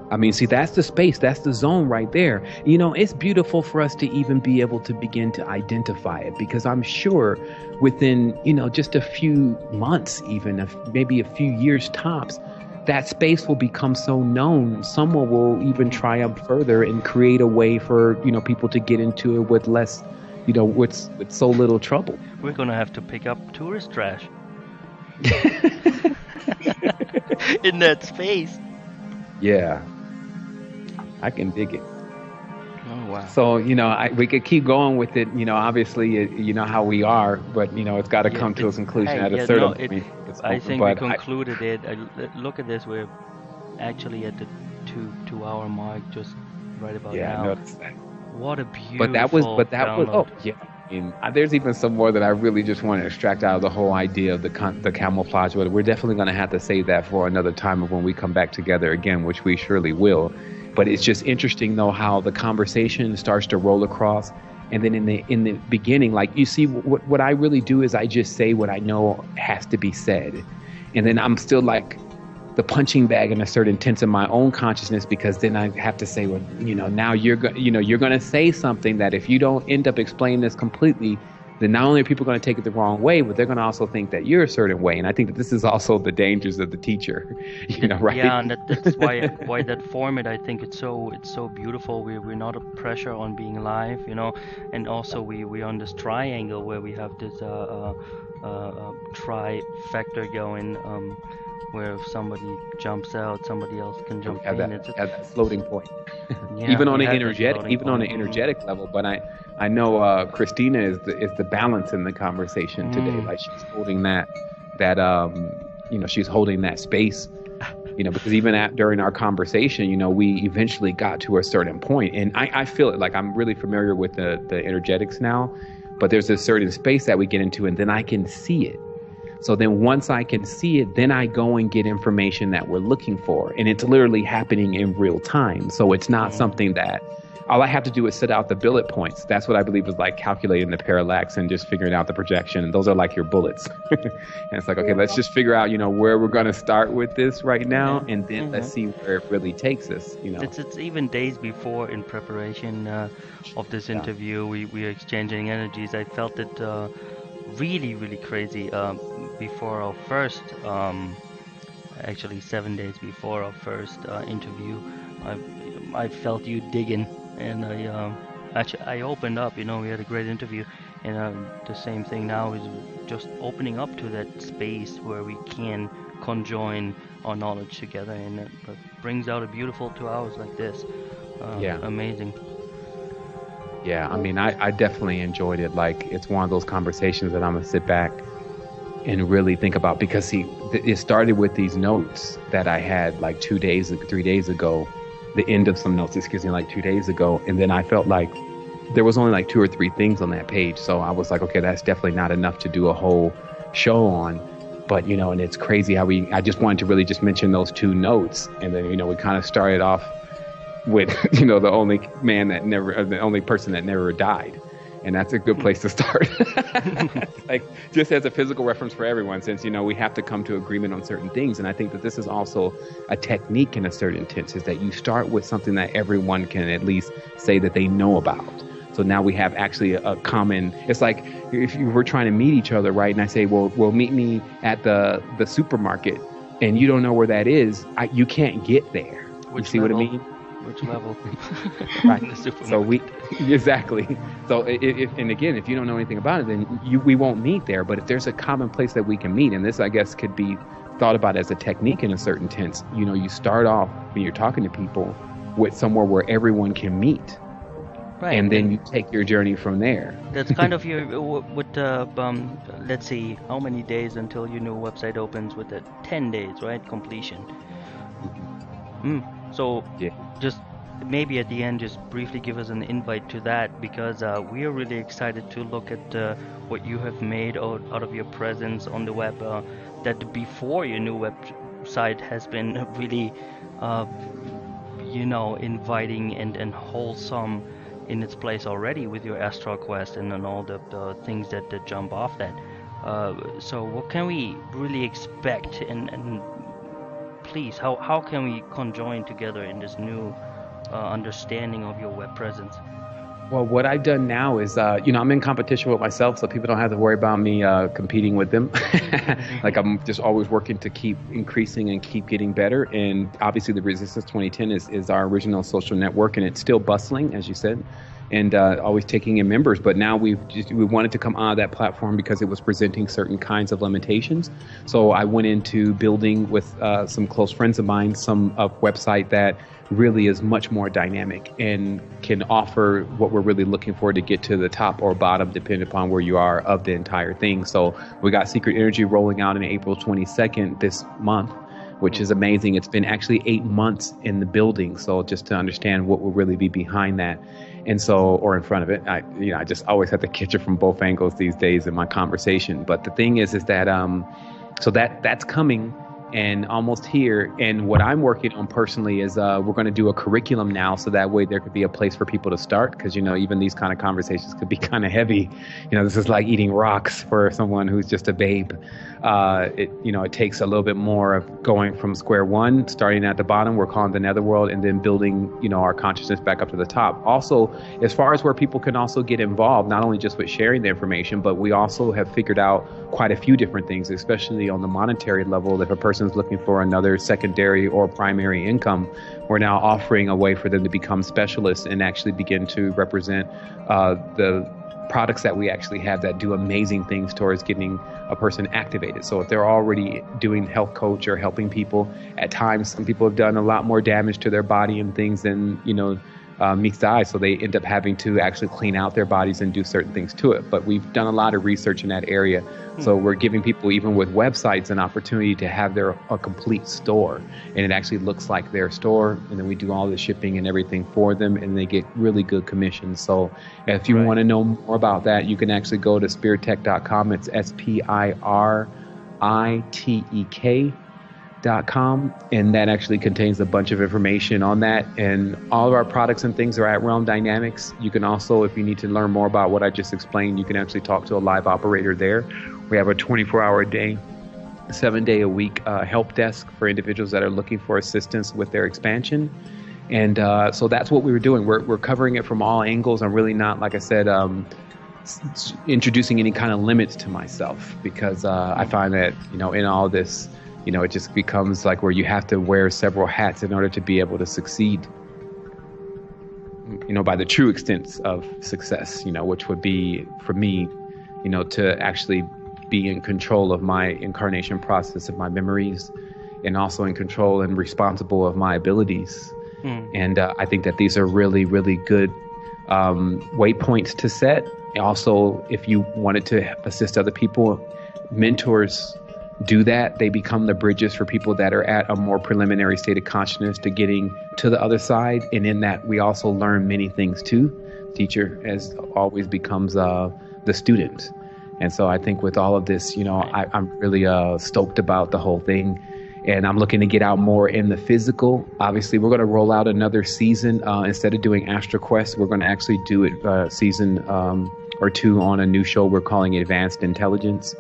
I mean, see, that's the space, that's the zone right there. It's beautiful for us to even be able to begin to identify it, because I'm sure within, just a few months, even maybe a few years tops, that space will become so known. Someone will even triumph further and create a way for, people to get into it with less, with so little trouble. We're going to have to pick up tourist trash in that space. Yeah. I can dig it. Oh wow. So, we could keep going with it. Obviously, you know how we are, but, it's got to Yeah, come to a conclusion at a yeah, no, certain point. I think we But I, concluded it. Look at this, we're actually at the 2 hour mark, just right about yeah, I now. noticed that. What a But beautiful that was, download. oh, yeah. I mean, there's even some more that I really just want to extract out of the whole idea of the camouflage. But we're definitely going to have to save that for another time of when we come back together again, which we surely will. But it's just interesting though how the conversation starts to roll across, and then in the beginning, like you see, what I really do is I just say what I know has to be said, and then I'm still like the punching bag in a certain tense in my own consciousness, because then I have to say, well, now you're going to say something that if you don't end up explaining this completely, then not only are people going to take it the wrong way, but they're going to also think that you're a certain way. And I think that this is also the dangers of the teacher, right? Yeah, and that's why that format, I think it's so beautiful. We're not a pressure on being live, and also we on this triangle where we have this trifecta going, where if somebody jumps out, somebody else can jump have in. have that floating point. Yeah, even we on an have that energetic, floating even on an point. energetic level. But I know Kristina is the balance in the conversation today. Like she's holding she's holding that space. Because even during our conversation, we eventually got to a certain point, and I feel it. Like I'm really familiar with the energetics now, but there's a certain space that we get into, and then I can see it. So then once I can see it, then I go and get information that we're looking for. And it's literally happening in real time. So it's not something that all I have to do is set out the bullet points. That's what I believe is like calculating the parallax and just figuring out the projection. And those are like your bullets. And it's like, okay, let's just figure out, where we're going to start with this right now. And then let's see where it really takes us, It's even days before, in preparation of this interview, we are exchanging energies. I felt it really, really crazy before our first, actually 7 days before our first interview. I felt you digging, and I opened up. We had a great interview, and the same thing now is just opening up to that space where we can conjoin our knowledge together, and it brings out a beautiful 2 hours like this. Amazing. Yeah, I mean, I definitely enjoyed it. Like, it's one of those conversations that I'm going to sit back and really think about, because see, it started with these notes that I had like 3 days ago, the end of some notes, like 2 days ago. And then I felt like there was only like 2 or 3 things on that page. So I was like, okay, that's definitely not enough to do a whole show on. But, and it's crazy how I just wanted to really just mention those 2 notes. And then, we kind of started off with, the only person that never died. And that's a good place to start. Like, just as a physical reference for everyone, since, we have to come to agreement on certain things. And I think that this is also a technique in a certain sense, is that you start with something that everyone can at least say that they know about. So now we have actually a common, it's like if you were trying to meet each other, right? And I say, well, meet me at the supermarket, and you don't know where that is. You can't get there. You see what I mean? Which level? Right. So exactly. So and again, if you don't know anything about it, then we won't meet there. But if there's a common place that we can meet, and this, I guess, could be thought about as a technique in a certain sense. You start off when you're talking to people with somewhere where everyone can meet. Right. And then you take your journey from there. That's kind of your, let's see, how many days until your new website opens with it? 10 days, right? Completion. So just maybe at the end, just briefly give us an invite to that, because we are really excited to look at what you have made out of your presence on the web, that before your new website has been really, inviting and wholesome in its place already with your Astral Quest and then all the things that jump off that. So what can we really expect, and please, how can we conjoin together in this new understanding of your web presence? Well, what I've done now is, I'm in competition with myself, so people don't have to worry about me competing with them. Like, I'm just always working to keep increasing and keep getting better. And obviously the Resistance 2010 is our original social network, and it's still bustling, as you said. and always taking in members. But now we wanted to come out of that platform because it was presenting certain kinds of limitations. So I went into building with some close friends of mine a website that really is much more dynamic and can offer what we're really looking for to get to the top or bottom, depending upon where you are of the entire thing. So we got Secret Energy rolling out on April 22nd this month, which is amazing. It's been actually 8 months in the building. So just to understand what will really be behind that. And so, or in front of it, I just always have to catch it from both angles these days in my conversation. But the thing is that, so that's coming and almost here. And what I'm working on personally is we're going to do a curriculum now, so that way there could be a place for people to start, because even these kind of conversations could be kind of heavy. This is like eating rocks for someone who's just a babe. It takes a little bit more of going from square one, starting at the bottom, we're calling the netherworld, and then building our consciousness back up to the top. Also, as far as where people can also get involved, not only just with sharing the information, but we also have figured out quite a few different things, especially on the monetary level. If a person's looking for another secondary or primary income, we're now offering a way for them to become specialists and actually begin to represent the products that we actually have that do amazing things towards getting a person activated. So if they're already doing health coach or helping people, at times some people have done a lot more damage to their body and things than meets the eye, so they end up having to actually clean out their bodies and do certain things to it. But we've done a lot of research in that area. So we're giving people, even with websites, an opportunity to have a complete store, and it actually looks like their store, and then we do all the shipping and everything for them, and they get really good commissions. So if you want to know more about that, you can actually go to spiritech.com. It's spiritech.com, and that actually contains a bunch of information on that. And all of our products and things are at Realm Dynamics. You can also, if you need to learn more about what I just explained, you can actually talk to a live operator there. We have a 24-hour a day, 7-day-a-week help desk for individuals that are looking for assistance with their expansion. And so that's what we were doing. We're covering it from all angles. I'm really not, like I said, introducing any kind of limits to myself, because I find that, in all this, it just becomes like where you have to wear several hats in order to be able to succeed, by the true extent of success, which would be for me, to actually be in control of my incarnation process, of my memories, and also in control and responsible of my abilities. And I think that these are really, really good waypoints to set. Also, if you wanted to assist other people, mentors do that. They become the bridges for people that are at a more preliminary state of consciousness to getting to the other side. And in that, we also learn many things too. Teacher, as always, becomes the student. And so I think with all of this, I'm really stoked about the whole thing. And I'm looking to get out more in the physical. Obviously, we're going to roll out another season. Instead of doing Astro Quest, we're going to actually do it season or two on a new show we're calling Advanced Intelligence.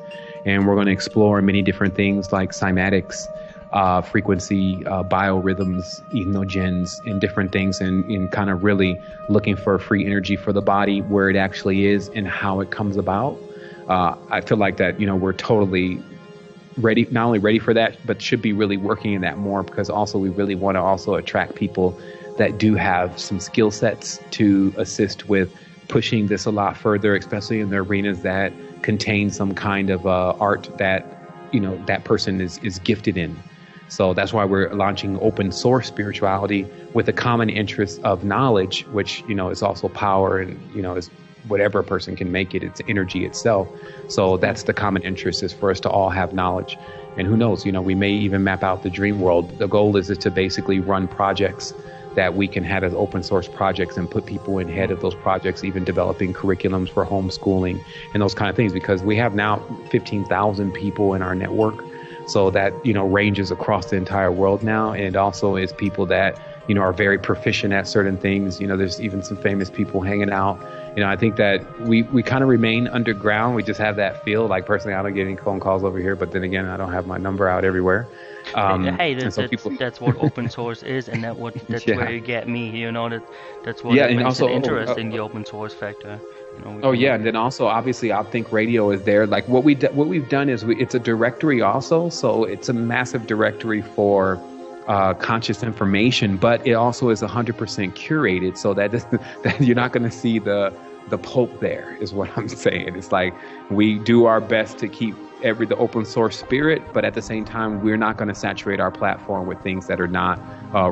And we're going to explore many different things like cymatics, frequency, biorhythms, ethnogens, and different things, and kind of really looking for free energy for the body, where it actually is and how it comes about. I feel like that, we're totally ready, not only ready for that, but should be really working in that more, because also we really want to also attract people that do have some skill sets to assist with pushing this a lot further, especially in the arenas that contain some kind of art that, that person is gifted in. So that's why we're launching open source spirituality with a common interest of knowledge, which, is also power, and, is whatever a person can make it, it's energy itself. So that's the common interest, is for us to all have knowledge. And who knows, we may even map out the dream world. The goal is to basically run projects that we can have as open source projects and put people in head of those projects, even developing curriculums for homeschooling and those kind of things, because we have now 15,000 people in our network. So that, ranges across the entire world now. And also is people that, are very proficient at certain things. There's even some famous people hanging out. I think that we kind of remain underground. We just have that feel. Like, personally, I don't get any phone calls over here, but then again, I don't have my number out everywhere. That's what open source is, and that's where you get me. That's what and makes also it interesting, the open source factor. And then also obviously Outthink Radio is there. Like what we've done is it's a directory also, so it's a massive directory for conscious information, but it also is 100% curated, so that that you're not going to see the Pope there, is what I'm saying. It's like we do our best to keep the open source spirit, but at the same time, we're not going to saturate our platform with things that are not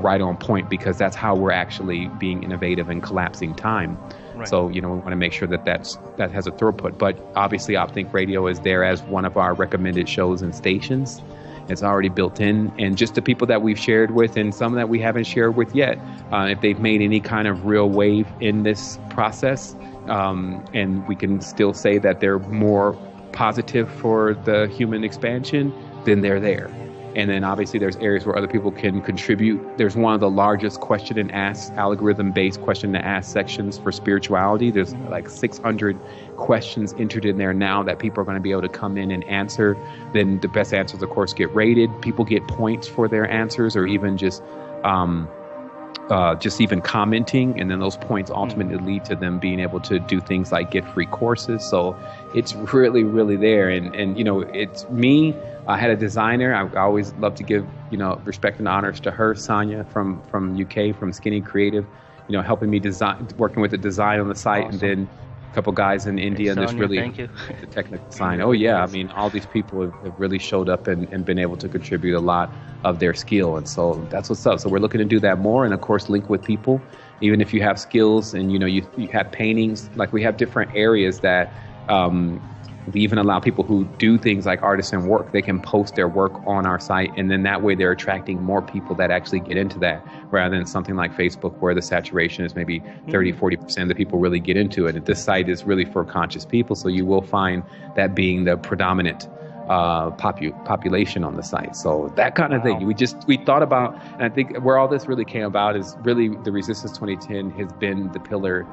right on point, because that's how we're actually being innovative and collapsing time. Right. So, we want to make sure that has a throughput. But obviously, Opthink Radio is there as one of our recommended shows and stations. It's already built in, and just the people that we've shared with and some that we haven't shared with yet, if they've made any kind of real wave in this process, and we can still say that they're more positive for the human expansion, then they're there. And then obviously there's areas where other people can contribute. There's one of the largest question and ask, algorithm-based question and ask sections for spirituality. There's like 600 questions entered in there now that people are going to be able to come in and answer. Then the best answers, of course, get rated. People get points for their answers, or even just even commenting, and then those points ultimately lead to them being able to do things like get free courses. So it's really, really there. And it's me. I had a designer. I always love to give, respect and honors to her, Sonia from UK, from Skinny Creative, helping me design, working with the design on the site. Awesome. And then a couple guys in India, and just really the technical design. Oh yeah. I mean, all these people have really showed up and been able to contribute a lot of their skill. And so that's what's up. So we're looking to do that more. And of course, link with people, even if you have skills and, you have paintings, like we have different areas that, we even allow people who do things like artisan work, they can post their work on our site. And then that way they're attracting more people that actually get into that, rather than something like Facebook where the saturation is maybe 30-40% of the people really get into it. And this site is really for conscious people. So you will find that being the predominant population on the site. So that kind of thing. We thought about, and I think where all this really came about is really the Resistance 2010 has been the pillar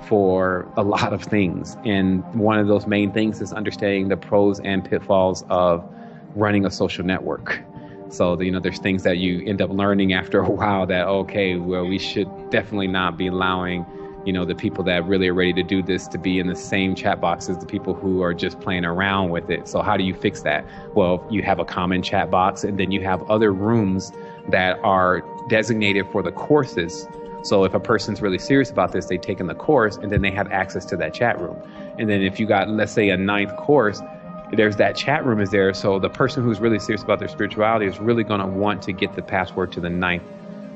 for a lot of things. And one of those main things is understanding the pros and pitfalls of running a social network. So, there's things that you end up learning after a while that, okay, well, we should definitely not be allowing, the people that really are ready to do this to be in the same chat box as the people who are just playing around with it. So how do you fix that? Well, you have a common chat box, and then you have other rooms that are designated for the courses. So if a person's really serious about this, they've taken the course, and then they have access to that chat room. And then if you got, let's say, a 9th course, there's that chat room is there. So the person who's really serious about their spirituality is really going to want to get the password to the 9th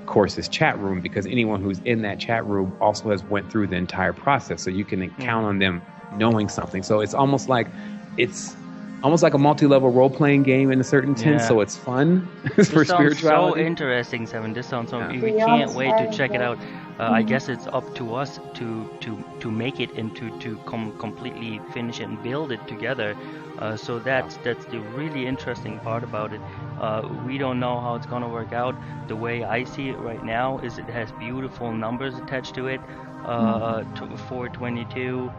course's chat room, because anyone who's in that chat room also has went through the entire process. So you can count on them knowing something. So it's almost like a multi-level role-playing game in a certain sense, so it's fun for spirituality. So interesting, Sevan. This sounds so. We can't wait to check it out. I guess it's up to us to make it and to completely finish it and build it together. So that's the really interesting part about it. We don't know how it's gonna work out. The way I see it right now is it has beautiful numbers attached to it. 422.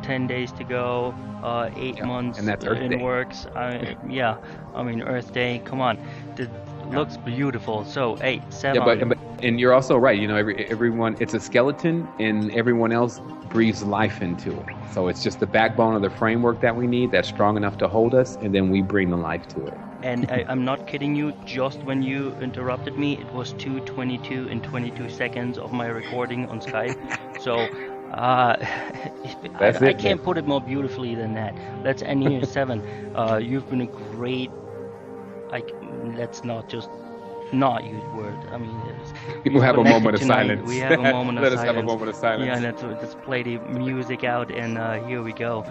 10 days to go, 8 months and that's Earth in Day. Works. Earth Day, come on. It looks beautiful. So, 7. But and you're also right. Everyone, it's a skeleton, and everyone else breathes life into it. So it's just the backbone of the framework that we need that's strong enough to hold us, and then we bring the life to it. And I'm not kidding you, just when you interrupted me, it was 2:22 and 22 seconds of my recording on Skype. So I can't put it more beautifully than that. Let's end here, Sevan. You've been a great. Let's not just not use word. I mean, we'll have a moment of silence. We have a moment of silence. Let us have a moment of silence. Yeah, let's play the music out, and here we go.